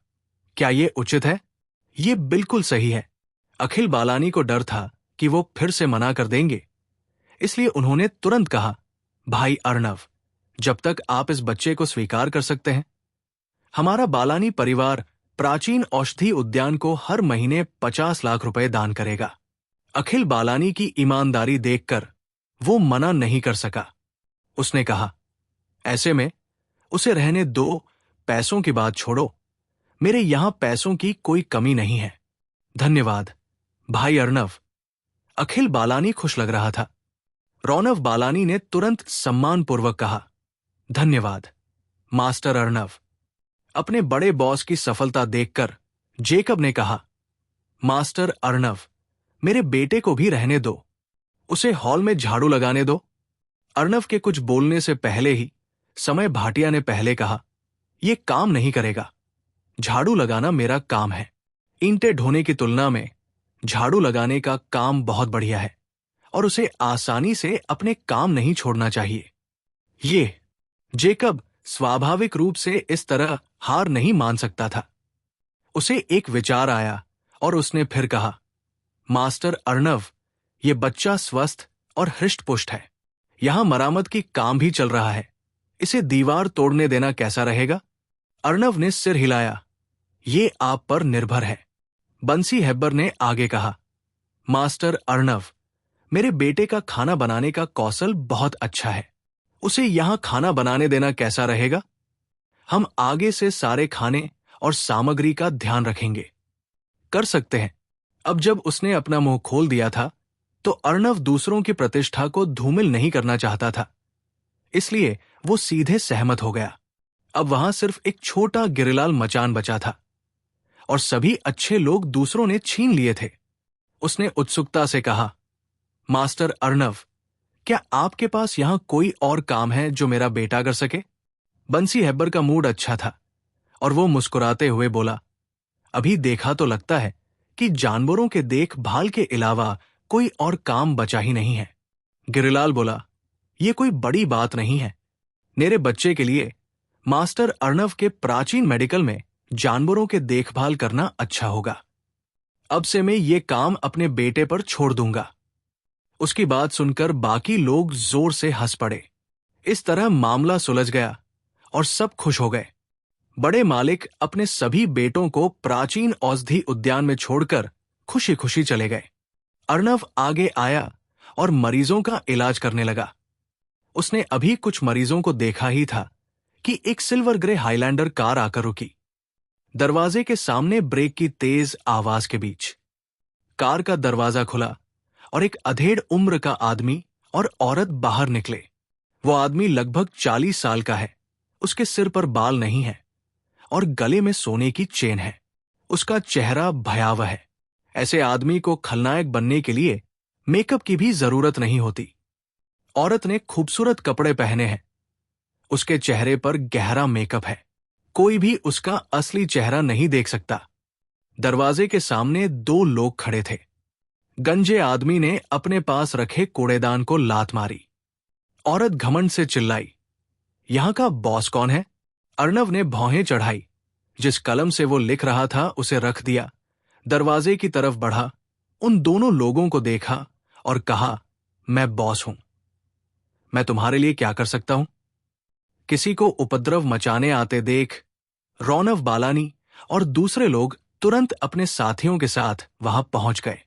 क्या ये उचित है? ये बिल्कुल सही है। अखिल बालानी को डर था कि वो फिर से मना कर देंगे, इसलिए उन्होंने तुरंत कहा, भाई अर्णव, जब तक आप इस बच्चे को स्वीकार कर सकते हैं, हमारा बालानी परिवार प्राचीन औषधि उद्यान को हर महीने 50 लाख रुपए दान करेगा। अखिल बालानी की ईमानदारी देखकर वो मना नहीं कर सका। उसने कहा, ऐसे में उसे रहने दो, पैसों की बात छोड़ो, मेरे यहां पैसों की कोई कमी नहीं है। धन्यवाद भाई अर्णव। अखिल बालानी खुश लग रहा था। रौनव बालानी ने तुरंत सम्मानपूर्वक कहा, धन्यवाद मास्टर अर्णव। अपने बड़े बॉस की सफलता देखकर जेकब ने कहा, मास्टर अर्णव, मेरे बेटे को भी रहने दो, उसे हॉल में झाड़ू लगाने दो। अर्णव के कुछ बोलने से पहले ही समय भाटिया ने पहले कहा, यह काम नहीं करेगा। झाड़ू लगाना मेरा काम है। ईंटें ढोने की तुलना में झाड़ू लगाने का काम बहुत बढ़िया है और उसे आसानी से अपने काम नहीं छोड़ना चाहिए। ये जेकब स्वाभाविक रूप से इस तरह हार नहीं मान सकता था। उसे एक विचार आया और उसने फिर कहा, मास्टर अर्णव, ये बच्चा स्वस्थ और हृष्ट-पुष्ट है। यहां मरामत की काम भी चल रहा है। इसे दीवार तोड़ने देना कैसा रहेगा? अर्णव ने सिर हिलाया, ये आप पर निर्भर है। बंसी हैबर ने आगे कहा, मास्टर अर्णव, मेरे बेटे का खाना बनाने का कौशल बहुत अच्छा है, उसे यहां खाना बनाने देना कैसा रहेगा? हम आगे से सारे खाने और सामग्री का ध्यान रखेंगे। कर सकते हैं। अब जब उसने अपना मुंह खोल दिया था, तो अर्णव दूसरों की प्रतिष्ठा को धूमिल नहीं करना चाहता था, इसलिए वो सीधे सहमत हो गया। अब वहां सिर्फ एक छोटा गिरिलाल मचान बचा था और सभी अच्छे लोग दूसरों ने छीन लिए थे। उसने उत्सुकता से कहा, मास्टर अर्णव, क्या आपके पास यहां कोई और काम है जो मेरा बेटा कर सके? बंसी हेब्बर का मूड अच्छा था और वो मुस्कुराते हुए बोला, अभी देखा तो लगता है कि जानवरों के देखभाल के अलावा कोई और काम बचा ही नहीं है। गिरिलाल बोला, ये कोई बड़ी बात नहीं है। मेरे बच्चे के लिए मास्टर अर्णव के प्राचीन मेडिकल में जानवरों के देखभाल करना अच्छा होगा। अब से मैं ये काम अपने बेटे पर छोड़ दूंगा। उसकी बात सुनकर बाकी लोग जोर से हंस पड़े। इस तरह मामला सुलझ गया और सब खुश हो गए। बड़े मालिक अपने सभी बेटों को प्राचीन औषधि उद्यान में छोड़कर खुशी खुशी चले गए। अर्णव आगे आया और मरीजों का इलाज करने लगा। उसने अभी कुछ मरीजों को देखा ही था कि एक सिल्वर ग्रे हाईलैंडर कार आकर रुकी, दरवाजे के सामने ब्रेक की तेज आवाज के बीच। कार का दरवाजा खुला और एक अधेड़ उम्र का आदमी और औरत बाहर निकले। वो आदमी लगभग 40 साल का है। उसके सिर पर बाल नहीं है और गले में सोने की चेन है। उसका चेहरा भयावह है। ऐसे आदमी को खलनायक बनने के लिए मेकअप की भी जरूरत नहीं होती। औरत ने खूबसूरत कपड़े पहने हैं। उसके चेहरे पर गहरा मेकअप है। कोई भी उसका असली चेहरा नहीं देख सकता। दरवाजे के सामने 2 लोग खड़े थे। गंजे आदमी ने अपने पास रखे कूड़ेदान को लात मारी। औरत घमंड से चिल्लाई, यहां का बॉस कौन है? अर्णव ने भौहें चढ़ाई। जिस कलम से वो लिख रहा था उसे रख दिया, दरवाजे की तरफ बढ़ा, उन दोनों लोगों को देखा और कहा, मैं बॉस हूं। मैं तुम्हारे लिए क्या कर सकता हूं? किसी को उपद्रव मचाने आते देख रौनव बालानी और दूसरे लोग तुरंत अपने साथियों के साथ वहां पहुंच गए।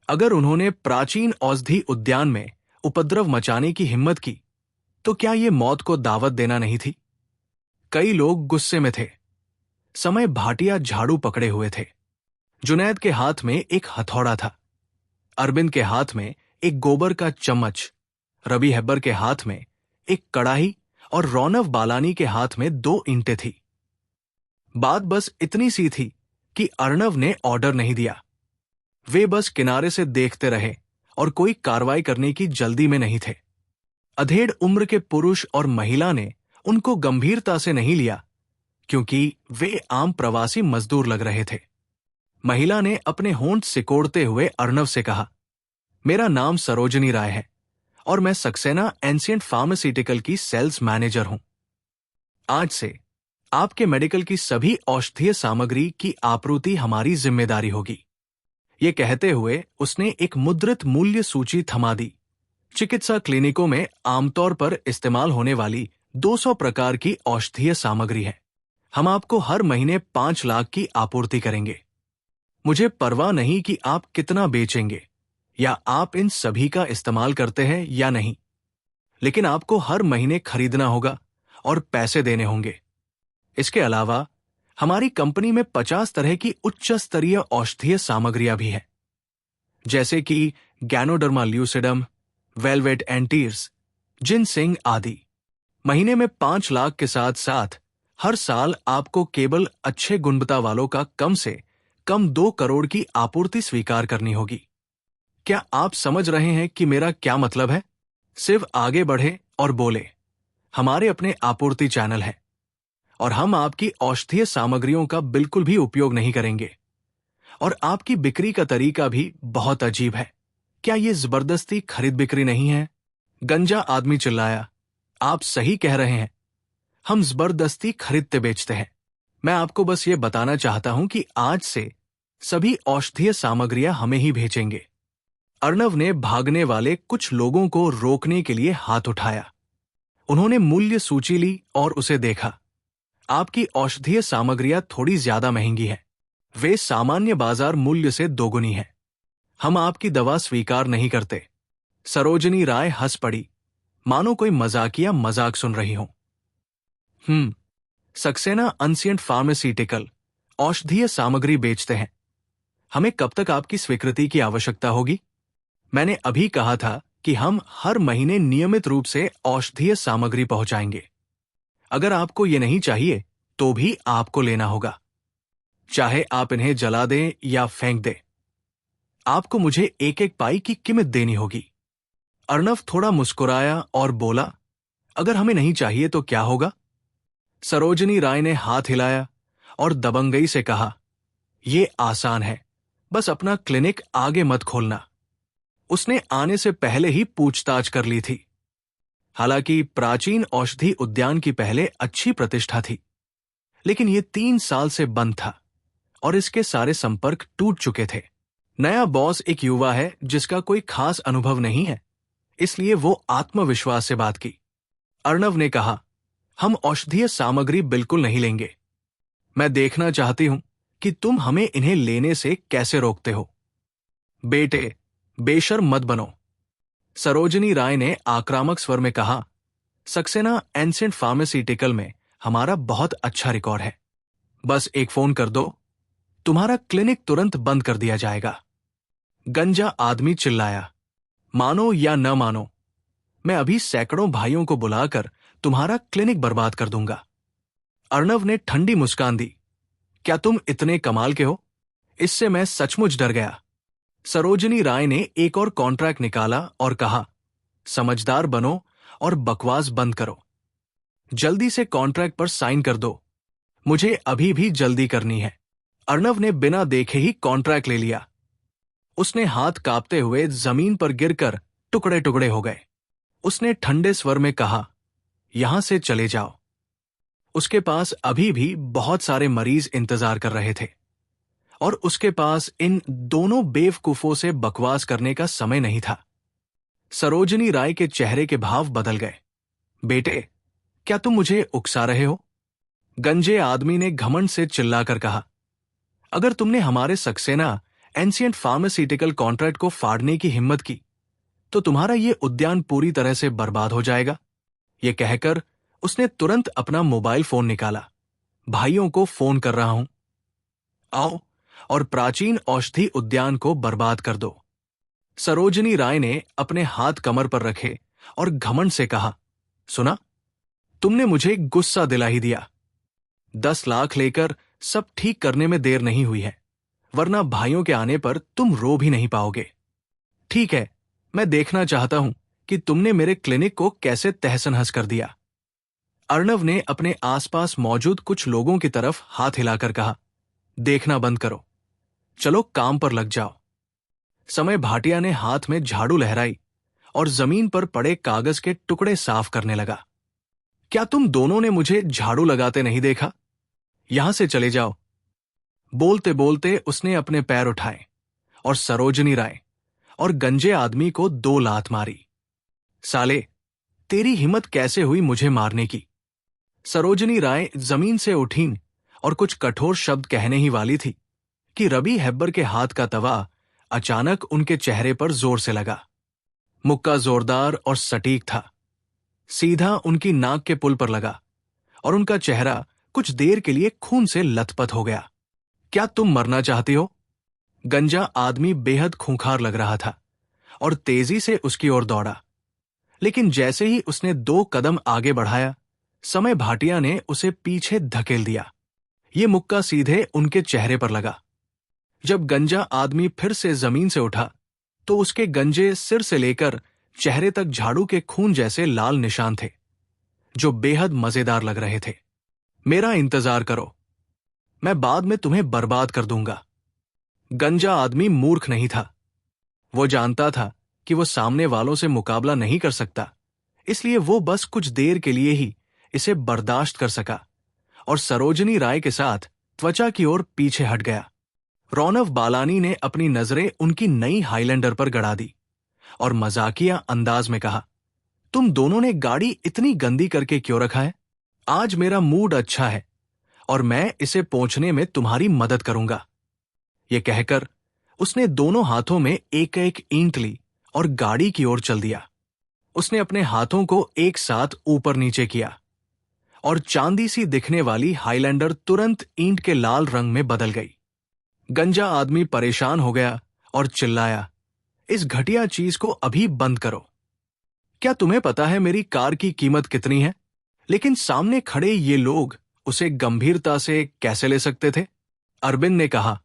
अगर उन्होंने प्राचीन औषधि उद्यान में उपद्रव मचाने की हिम्मत की, तो क्या ये मौत को दावत देना नहीं थी? कई लोग गुस्से में थे। समय भाटिया झाड़ू पकड़े हुए थे। जुनैद के हाथ में एक हथौड़ा था। अरविंद के हाथ में एक गोबर का चम्मच, रवि हेब्बर के हाथ में एक कड़ाही और रौनव बालानी के हाथ में 2 ईंटें थी। बात बस इतनी सी थी कि अर्णव ने ऑर्डर नहीं दिया। वे बस किनारे से देखते रहे और कोई कार्रवाई करने की जल्दी में नहीं थे। अधेड़ उम्र के पुरुष और महिला ने उनको गंभीरता से नहीं लिया, क्योंकि वे आम प्रवासी मजदूर लग रहे थे। महिला ने अपने होंठ सिकोड़ते हुए अर्णव से कहा, मेरा नाम सरोजनी राय है और मैं सक्सेना एंशिएंट फार्मास्यूटिकल की सेल्स मैनेजर हूं। आज से आपके मेडिकल की सभी औषधीय सामग्री की आपूर्ति हमारी जिम्मेदारी होगी। ये कहते हुए उसने एक मुद्रित मूल्य सूची थमा दी। चिकित्सा क्लिनिकों में आमतौर पर इस्तेमाल होने वाली 200 प्रकार की औषधीय सामग्री है। हम आपको हर महीने 5 लाख की आपूर्ति करेंगे। मुझे परवाह नहीं कि आप कितना बेचेंगे या आप इन सभी का इस्तेमाल करते हैं या नहीं, लेकिन आपको हर महीने खरीदना होगा और पैसे देने होंगे। इसके अलावा हमारी कंपनी में 50 तरह की उच्च स्तरीय औषधीय सामग्रियां भी हैं, जैसे कि गैनोडर्मा ल्यूसिडम, वेलवेट एंटीर्स, जिनसिंग आदि। महीने में 5 लाख के साथ साथ हर साल आपको केवल अच्छे गुणवत्ता वालों का कम से कम 2 करोड़ की आपूर्ति स्वीकार करनी होगी। क्या आप समझ रहे हैं कि मेरा क्या मतलब है? सिर्फ आगे बढ़े और बोले, हमारे अपने आपूर्ति चैनल हैं और हम आपकी औषधीय सामग्रियों का बिल्कुल भी उपयोग नहीं करेंगे। और आपकी बिक्री का तरीका भी बहुत अजीब है। क्या ये जबरदस्ती खरीद बिक्री नहीं है? गंजा आदमी चिल्लाया, आप सही कह रहे हैं, हम जबरदस्ती खरीदते बेचते हैं। मैं आपको बस ये बताना चाहता हूं कि आज से सभी औषधीय सामग्रियां हमें ही भेजेंगे। अर्णव ने भागने वाले कुछ लोगों को रोकने के लिए हाथ उठाया। उन्होंने मूल्य सूची ली और उसे देखा। आपकी औषधीय सामग्रियां थोड़ी ज्यादा महंगी हैं। वे सामान्य बाजार मूल्य से दोगुनी हैं। हम आपकी दवा स्वीकार नहीं करते। सरोजनी राय हंस पड़ी, मानो कोई मजाकिया मजाक सुन रही हो। सक्सेना एंशिएंट फार्मास्यूटिकल औषधीय सामग्री बेचते हैं। हमें कब तक आपकी स्वीकृति की आवश्यकता होगी? मैंने अभी कहा था कि हम हर महीने नियमित रूप से औषधीय सामग्री पहुंचाएंगे। अगर आपको ये नहीं चाहिए तो भी आपको लेना होगा, चाहे आप इन्हें जला दें या फेंक दें। आपको मुझे एक एक पाई की कीमत देनी होगी। अर्णव थोड़ा मुस्कुराया और बोला, अगर हमें नहीं चाहिए तो क्या होगा? सरोजनी राय ने हाथ हिलाया और दबंगई से कहा, यह आसान है, बस अपना क्लिनिक आगे मत खोलना। उसने आने से पहले ही पूछताछ कर ली थी। हालांकि प्राचीन औषधि उद्यान की पहले अच्छी प्रतिष्ठा थी, लेकिन यह 3 साल से बंद था और इसके सारे संपर्क टूट चुके थे। नया बॉस एक युवा है जिसका कोई खास अनुभव नहीं है, इसलिए वो आत्मविश्वास से बात की। अर्णव ने कहा, हम औषधीय सामग्री बिल्कुल नहीं लेंगे। मैं देखना चाहती हूं कि तुम हमें इन्हें लेने से कैसे रोकते हो। बेटे, बेशर्म मत बनो, सरोजनी राय ने आक्रामक स्वर में कहा। सक्सेना एंशिएंट फार्मास्यूटिकल में हमारा बहुत अच्छा रिकॉर्ड है। बस एक फोन कर दो, तुम्हारा क्लिनिक तुरंत बंद कर दिया जाएगा। गंजा आदमी चिल्लाया, मानो या न मानो, मैं अभी सैकड़ों भाइयों को बुलाकर तुम्हारा क्लिनिक बर्बाद कर दूंगा। अर्णव ने ठंडी मुस्कान दी, क्या तुम इतने कमाल के हो? इससे मैं सचमुच डर गया। सरोजनी राय ने एक और कॉन्ट्रैक्ट निकाला और कहा, समझदार बनो और बकवास बंद करो। जल्दी से कॉन्ट्रैक्ट पर साइन कर दो, मुझे अभी भी जल्दी करनी है। अर्णव ने बिना देखे ही कॉन्ट्रैक्ट ले लिया। उसने हाथ कांपते हुए जमीन पर गिरकर टुकड़े टुकड़े हो गए। उसने ठंडे स्वर में कहा, यहां से चले जाओ। उसके पास अभी भी बहुत सारे मरीज इंतजार कर रहे थे और उसके पास इन दोनों बेवकूफों से बकवास करने का समय नहीं था। सरोजनी राय के चेहरे के भाव बदल गए। बेटे, क्या तुम मुझे उकसा रहे हो? गंजे आदमी ने घमंड से चिल्लाकर कहा, अगर तुमने हमारे सक्सेना एंशिएंट फार्मास्यूटिकल कॉन्ट्रैक्ट को फाड़ने की हिम्मत की तो तुम्हारा यह उद्यान पूरी तरह से बर्बाद हो जाएगा। यह कहकर उसने तुरंत अपना मोबाइल फोन निकाला। भाइयों को फोन कर रहा हूं, आओ और प्राचीन औषधि उद्यान को बर्बाद कर दो। सरोजनी राय ने अपने हाथ कमर पर रखे और घमंड से कहा, सुना, तुमने मुझे गुस्सा दिला ही दिया। 10 लाख लेकर सब ठीक करने में देर नहीं हुई है, वरना भाइयों के आने पर तुम रो भी नहीं पाओगे। ठीक है, मैं देखना चाहता हूं कि तुमने मेरे क्लिनिक को कैसे तहस नहस कर दिया। अर्णव ने अपने आसपास मौजूद कुछ लोगों की तरफ हाथ हिलाकर कहा, देखना बंद करो, चलो काम पर लग जाओ। समय भाटिया ने हाथ में झाड़ू लहराई और जमीन पर पड़े कागज के टुकड़े साफ करने लगा। क्या तुम दोनों ने मुझे झाड़ू लगाते नहीं देखा? यहां से चले जाओ। बोलते बोलते उसने अपने पैर उठाए और सरोजनी राय और गंजे आदमी को 2 लात मारी। साले, तेरी हिम्मत कैसे हुई मुझे मारने की? सरोजनी राय जमीन से उठीं और कुछ कठोर शब्द कहने ही वाली थी कि रवि हेब्बर के हाथ का तवा अचानक उनके चेहरे पर जोर से लगा। मुक्का जोरदार और सटीक था, सीधा उनकी नाक के पुल पर लगा और उनका चेहरा कुछ देर के लिए खून से लथपथ हो गया। क्या तुम मरना चाहती हो? गंजा आदमी बेहद खूंखार लग रहा था और तेजी से उसकी ओर दौड़ा, लेकिन जैसे ही उसने 2 कदम आगे बढ़ाया, समय भाटिया ने उसे पीछे धकेल दिया। ये मुक्का सीधे उनके चेहरे पर लगा। जब गंजा आदमी फिर से जमीन से उठा तो उसके गंजे सिर से लेकर चेहरे तक झाड़ू के खून जैसे लाल निशान थे, जो बेहद मजेदार लग रहे थे। मेरा इंतजार करो, मैं बाद में तुम्हें बर्बाद कर दूंगा। गंजा आदमी मूर्ख नहीं था। वो जानता था कि वो सामने वालों से मुकाबला नहीं कर सकता, इसलिए वो बस कुछ देर के लिए ही इसे बर्दाश्त कर सका और सरोजनी राय के साथ त्वचा की ओर पीछे हट गया। रौनव बालानी ने अपनी नजरें उनकी नई हाईलैंडर पर गड़ा दी और मजाकिया अंदाज में कहा, तुम दोनों ने गाड़ी इतनी गंदी करके क्यों रखा है? आज मेरा मूड अच्छा है और मैं इसे पोंछने में तुम्हारी मदद करूंगा। यह कहकर उसने दोनों हाथों में एक एक ईंट ली और गाड़ी की ओर चल दिया। उसने अपने हाथों को एक साथ ऊपर नीचे किया और चांदी सी दिखने वाली हाईलैंडर तुरंत ईंट के लाल रंग में बदल गई। गंजा आदमी परेशान हो गया और चिल्लाया, इस घटिया चीज को अभी बंद करो। क्या तुम्हें पता है मेरी कार की कीमत कितनी है? लेकिन सामने खड़े ये लोग उसे गंभीरता से कैसे ले सकते थे? अरविंद ने कहा,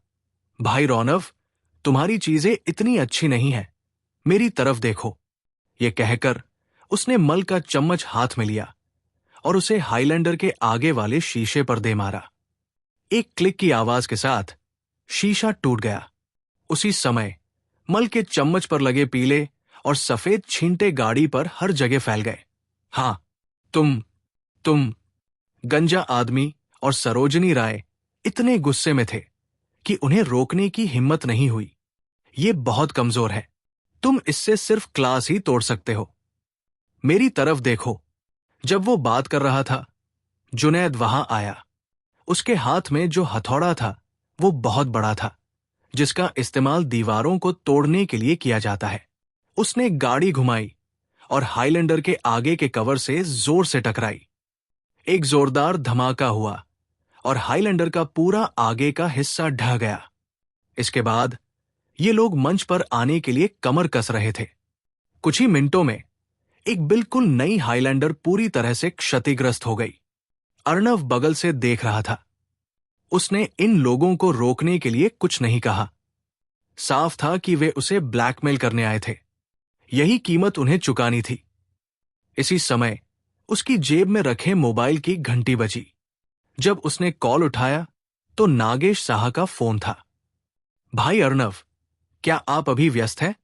भाई रौनव, तुम्हारी चीजें इतनी अच्छी नहीं है, मेरी तरफ देखो। ये कहकर उसने मल का चम्मच हाथ में लिया और उसे हाईलैंडर के आगे वाले शीशे पर दे मारा। एक क्लिक की आवाज के साथ शीशा टूट गया। उसी समय मल के चम्मच पर लगे पीले और सफेद छींटे गाड़ी पर हर जगह फैल गए। हाँ, तुम गंजा आदमी और सरोजनी राय इतने गुस्से में थे कि उन्हें रोकने की हिम्मत नहीं हुई। ये बहुत कमजोर है, तुम इससे सिर्फ क्लास ही तोड़ सकते हो। मेरी तरफ देखो। जब वो बात कर रहा था, जुनैद वहां आया। उसके हाथ में जो हथौड़ा था वो बहुत बड़ा था, जिसका इस्तेमाल दीवारों को तोड़ने के लिए किया जाता है। उसने गाड़ी घुमाई और हाईलैंडर के आगे के कवर से जोर से टकराई। एक जोरदार धमाका हुआ और हाईलैंडर का पूरा आगे का हिस्सा ढह गया। इसके बाद ये लोग मंच पर आने के लिए कमर कस रहे थे। कुछ ही मिनटों में एक बिल्कुल नई हाईलैंडर पूरी तरह से क्षतिग्रस्त हो गई। अर्णव बगल से देख रहा था। उसने इन लोगों को रोकने के लिए कुछ नहीं कहा। साफ था कि वे उसे ब्लैकमेल करने आए थे। यही कीमत उन्हें चुकानी थी। इसी समय उसकी जेब में रखे मोबाइल की घंटी बजी। जब उसने कॉल उठाया तो नागेश साहा का फोन था। भाई अर्णव, क्या आप अभी व्यस्त हैं?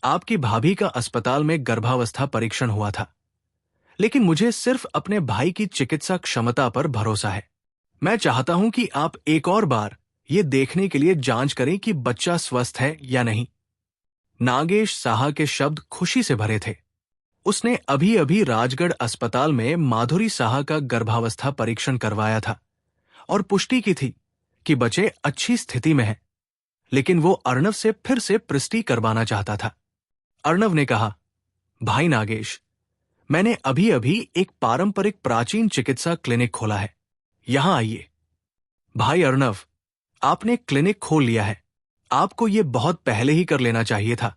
आपकी भाभी का अस्पताल में गर्भावस्था परीक्षण हुआ था, लेकिन मुझे सिर्फ अपने भाई की चिकित्सा क्षमता पर भरोसा है। मैं चाहता हूं कि आप एक और बार ये देखने के लिए जांच करें कि बच्चा स्वस्थ है या नहीं। नागेश साहा के शब्द खुशी से भरे थे। उसने अभी अभी राजगढ़ अस्पताल में माधुरी साहा का गर्भावस्था परीक्षण करवाया था और पुष्टि की थी कि बच्चे अच्छी स्थिति में हैं, लेकिन वो अर्णव से फिर से पुष्टि करवाना चाहता था। अर्णव ने कहा, भाई नागेश, मैंने अभी अभी एक पारंपरिक प्राचीन चिकित्सा क्लिनिक खोला है, यहां आइए। भाई अर्णव, आपने क्लिनिक खोल लिया है, आपको ये बहुत पहले ही कर लेना चाहिए था।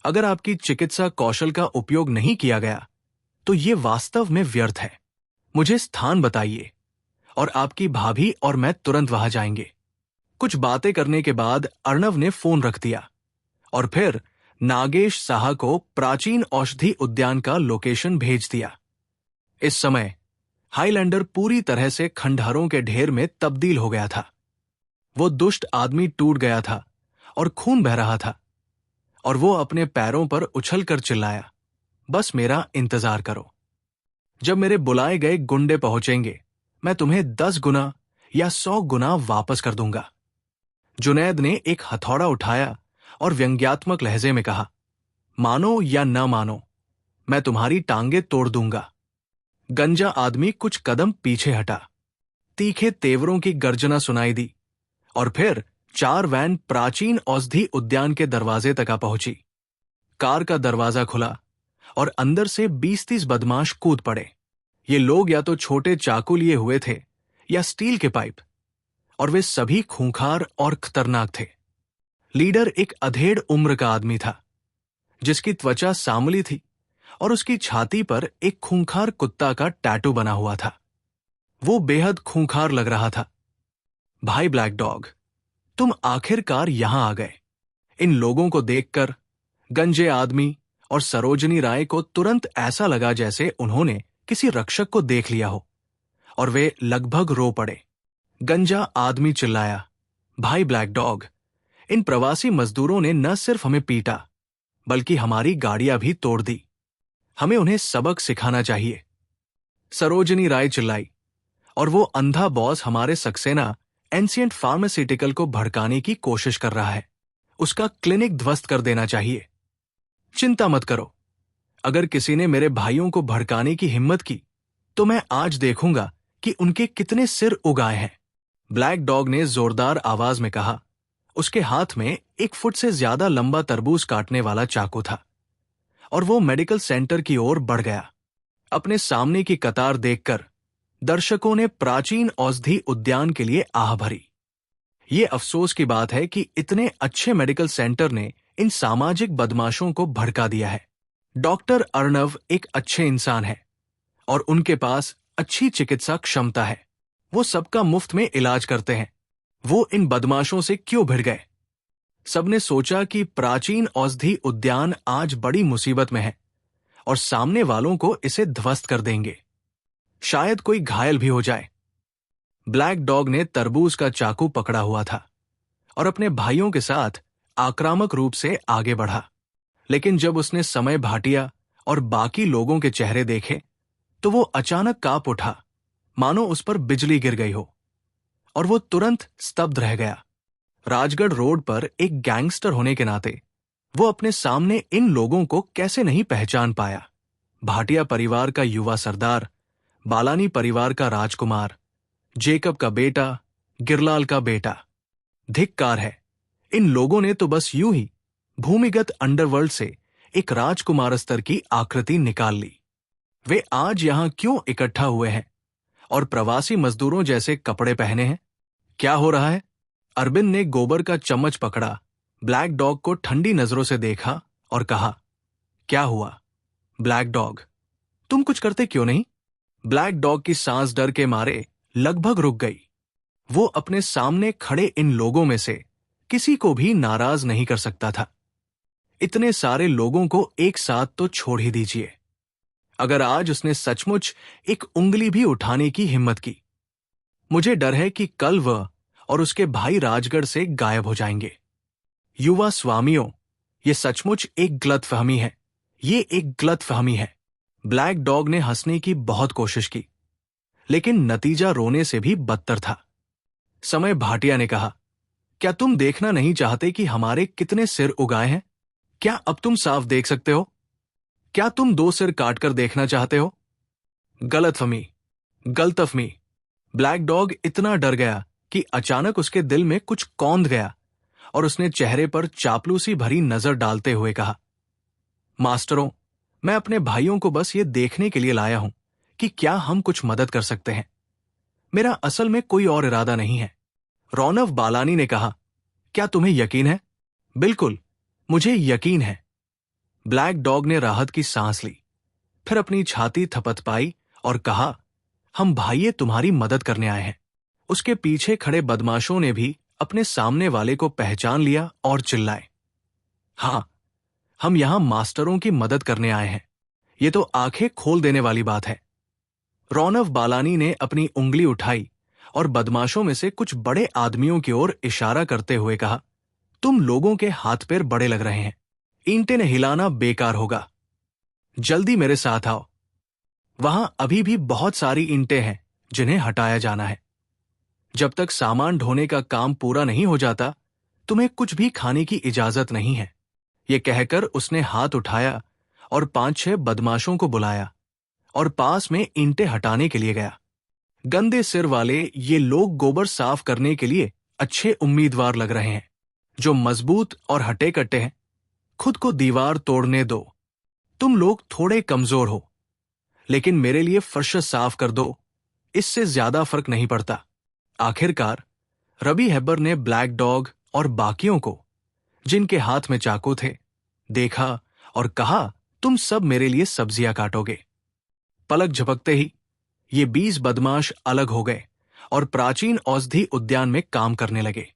अगर आपकी चिकित्सा कौशल का उपयोग नहीं किया गया तो ये वास्तव में व्यर्थ है। मुझे स्थान बताइए और आपकी भाभी और मैं तुरंत वहां जाएंगे। कुछ बातें करने के बाद अर्णव ने फोन रख दिया और फिर नागेश साहा को प्राचीन औषधि उद्यान का लोकेशन भेज दिया। इस समय हाईलैंडर पूरी तरह से खंडहरों के ढेर में तब्दील हो गया था। वो दुष्ट आदमी टूट गया था और खून बह रहा था, और वो अपने पैरों पर उछलकर चिल्लाया, बस मेरा इंतजार करो। जब मेरे बुलाए गए गुंडे पहुंचेंगे, मैं तुम्हें 10 गुना या 100 गुना वापस कर दूंगा। जुनैद ने एक हथौड़ा उठाया और व्यंग्यात्मक लहजे में कहा, मानो या न मानो, मैं तुम्हारी टांगे तोड़ दूंगा। गंजा आदमी कुछ कदम पीछे हटा। तीखे तेवरों की गर्जना सुनाई दी और फिर 4 वैन प्राचीन औषधि उद्यान के दरवाजे तक आ पहुंची। कार का दरवाजा खुला और अंदर से 20-30 बदमाश कूद पड़े। ये लोग या तो छोटे चाकू लिए हुए थे या स्टील के पाइप, और वे सभी खूंखार और खतरनाक थे। लीडर एक अधेड़ उम्र का आदमी था, जिसकी त्वचा सांवली थी और उसकी छाती पर एक खूंखार कुत्ता का टैटू बना हुआ था। वो बेहद खूंखार लग रहा था। भाई ब्लैक डॉग, तुम आखिरकार यहां आ गए। इन लोगों को देखकर गंजे आदमी और सरोजनी राय को तुरंत ऐसा लगा जैसे उन्होंने किसी रक्षक को देख लिया हो, और वे लगभग रो पड़े। गंजा आदमी चिल्लाया, भाई ब्लैक डॉग, इन प्रवासी मजदूरों ने न सिर्फ हमें पीटा, बल्कि हमारी गाड़ियां भी तोड़ दी। हमें उन्हें सबक सिखाना चाहिए। सरोजनी राय चिल्लाई, और वो अंधा बॉस हमारे सक्सेना एंशिएंट फार्मास्यूटिकल को भड़काने की कोशिश कर रहा है। उसका क्लिनिक ध्वस्त कर देना चाहिए। चिंता मत करो, अगर किसी ने मेरे भाइयों को भड़काने की हिम्मत की तो मैं आज देखूंगा कि उनके कितने सिर उगाए हैं। ब्लैक डॉग ने जोरदार आवाज में कहा। उसके हाथ में 1 फुट से ज्यादा लंबा तरबूज काटने वाला चाकू था। और वो मेडिकल सेंटर की ओर बढ़ गया। अपने सामने की कतार देखकर दर्शकों ने प्राचीन औषधि उद्यान के लिए आह भरी। ये अफसोस की बात है कि इतने अच्छे मेडिकल सेंटर ने इन सामाजिक बदमाशों को भड़का दिया है। डॉक्टर अर्णव एक अच्छे इंसान है और उनके पास अच्छी चिकित्सा क्षमता है। वो सबका मुफ्त में इलाज करते हैं। वो इन बदमाशों से क्यों भिड़ गए? सबने सोचा कि प्राचीन औषधि उद्यान आज बड़ी मुसीबत में है और सामने वालों को इसे ध्वस्त कर देंगे। शायद कोई घायल भी हो जाए। ब्लैक डॉग ने तरबूज का चाकू पकड़ा हुआ था और अपने भाइयों के साथ आक्रामक रूप से आगे बढ़ा। लेकिन जब उसने समय भाटिया और बाकी लोगों के चेहरे देखे तो वो अचानक कांप उठा, मानो उस पर बिजली गिर गई हो, और वो तुरंत स्तब्ध रह गया। राजगढ़ रोड पर एक गैंगस्टर होने के नाते वो अपने सामने इन लोगों को कैसे नहीं पहचान पाया। भाटिया परिवार का युवा सरदार, बालानी परिवार का राजकुमार, जेकब का बेटा, गिरलाल का बेटा। धिक्कार है, इन लोगों ने तो बस यूं ही भूमिगत अंडरवर्ल्ड से एक राजकुमार स्तर की आकृति निकाल ली। वे आज यहां क्यों इकट्ठा हुए हैं और प्रवासी मजदूरों जैसे कपड़े पहने हैं? क्या हो रहा है? अरविंद ने गोबर का चम्मच पकड़ा, ब्लैक डॉग को ठंडी नजरों से देखा और कहा, क्या हुआ ब्लैक डॉग, तुम कुछ करते क्यों नहीं? ब्लैक डॉग की सांस डर के मारे लगभग रुक गई। वो अपने सामने खड़े इन लोगों में से किसी को भी नाराज नहीं कर सकता था। इतने सारे लोगों को एक साथ तो छोड़ ही दीजिए। अगर आज उसने सचमुच एक उंगली भी उठाने की हिम्मत की, मुझे डर है कि कल वह और उसके भाई राजगढ़ से गायब हो जाएंगे। युवा स्वामियों, ये सचमुच एक गलतफहमी है। ये एक गलतफहमी है। ब्लैक डॉग ने हंसने की बहुत कोशिश की, लेकिन नतीजा रोने से भी बदतर था। समय भाटिया ने कहा, क्या तुम देखना नहीं चाहते कि हमारे कितने सिर उगाए हैं? क्या अब तुम साफ देख सकते हो? क्या तुम 2 सिर काटकर देखना चाहते हो? गलतफहमी, गलतफहमी। ब्लैक डॉग इतना डर गया कि अचानक उसके दिल में कुछ कौंध गया और उसने चेहरे पर चापलूसी भरी नजर डालते हुए कहा, मास्टरों, मैं अपने भाइयों को बस ये देखने के लिए लाया हूं कि क्या हम कुछ मदद कर सकते हैं। मेरा असल में कोई और इरादा नहीं है। रौनव बालानी ने कहा, क्या तुम्हें यकीन है? बिल्कुल, मुझे यकीन है। ब्लैक डॉग ने राहत की सांस ली, फिर अपनी छाती थपथपाई और कहा, हम भाइये तुम्हारी मदद करने आए हैं। उसके पीछे खड़े बदमाशों ने भी अपने सामने वाले को पहचान लिया और चिल्लाए, हां, हम यहां मास्टरों की मदद करने आए हैं। ये तो आंखें खोल देने वाली बात है। रौनव बालानी ने अपनी उंगली उठाई और बदमाशों में से कुछ बड़े आदमियों की ओर इशारा करते हुए कहा, तुम लोगों के हाथ पैर बड़े लग रहे हैं। ईंटें हिलाना बेकार होगा। जल्दी मेरे साथ आओ। वहां अभी भी बहुत सारी ईंटें हैं जिन्हें हटाया जाना है। जब तक सामान ढोने का काम पूरा नहीं हो जाता, तुम्हें कुछ भी खाने की इजाजत नहीं है। ये कहकर उसने हाथ उठाया और 5-6 बदमाशों को बुलाया और पास में ईंटें हटाने के लिए गया। गंदे सिर वाले ये लोग गोबर साफ करने के लिए अच्छे उम्मीदवार लग रहे हैं, जो मजबूत और हटे कट्टे हैं। खुद को दीवार तोड़ने दो। तुम लोग थोड़े कमजोर हो, लेकिन मेरे लिए फर्श साफ कर दो, इससे ज्यादा फर्क नहीं पड़ता। आखिरकार रवि हेब्बर ने ब्लैक डॉग और बाकियों को, जिनके हाथ में चाकू थे, देखा और कहा, तुम सब मेरे लिए सब्जियां काटोगे। पलक झपकते ही ये 20 बदमाश अलग हो गए और प्राचीन औषधि उद्यान में काम करने लगे।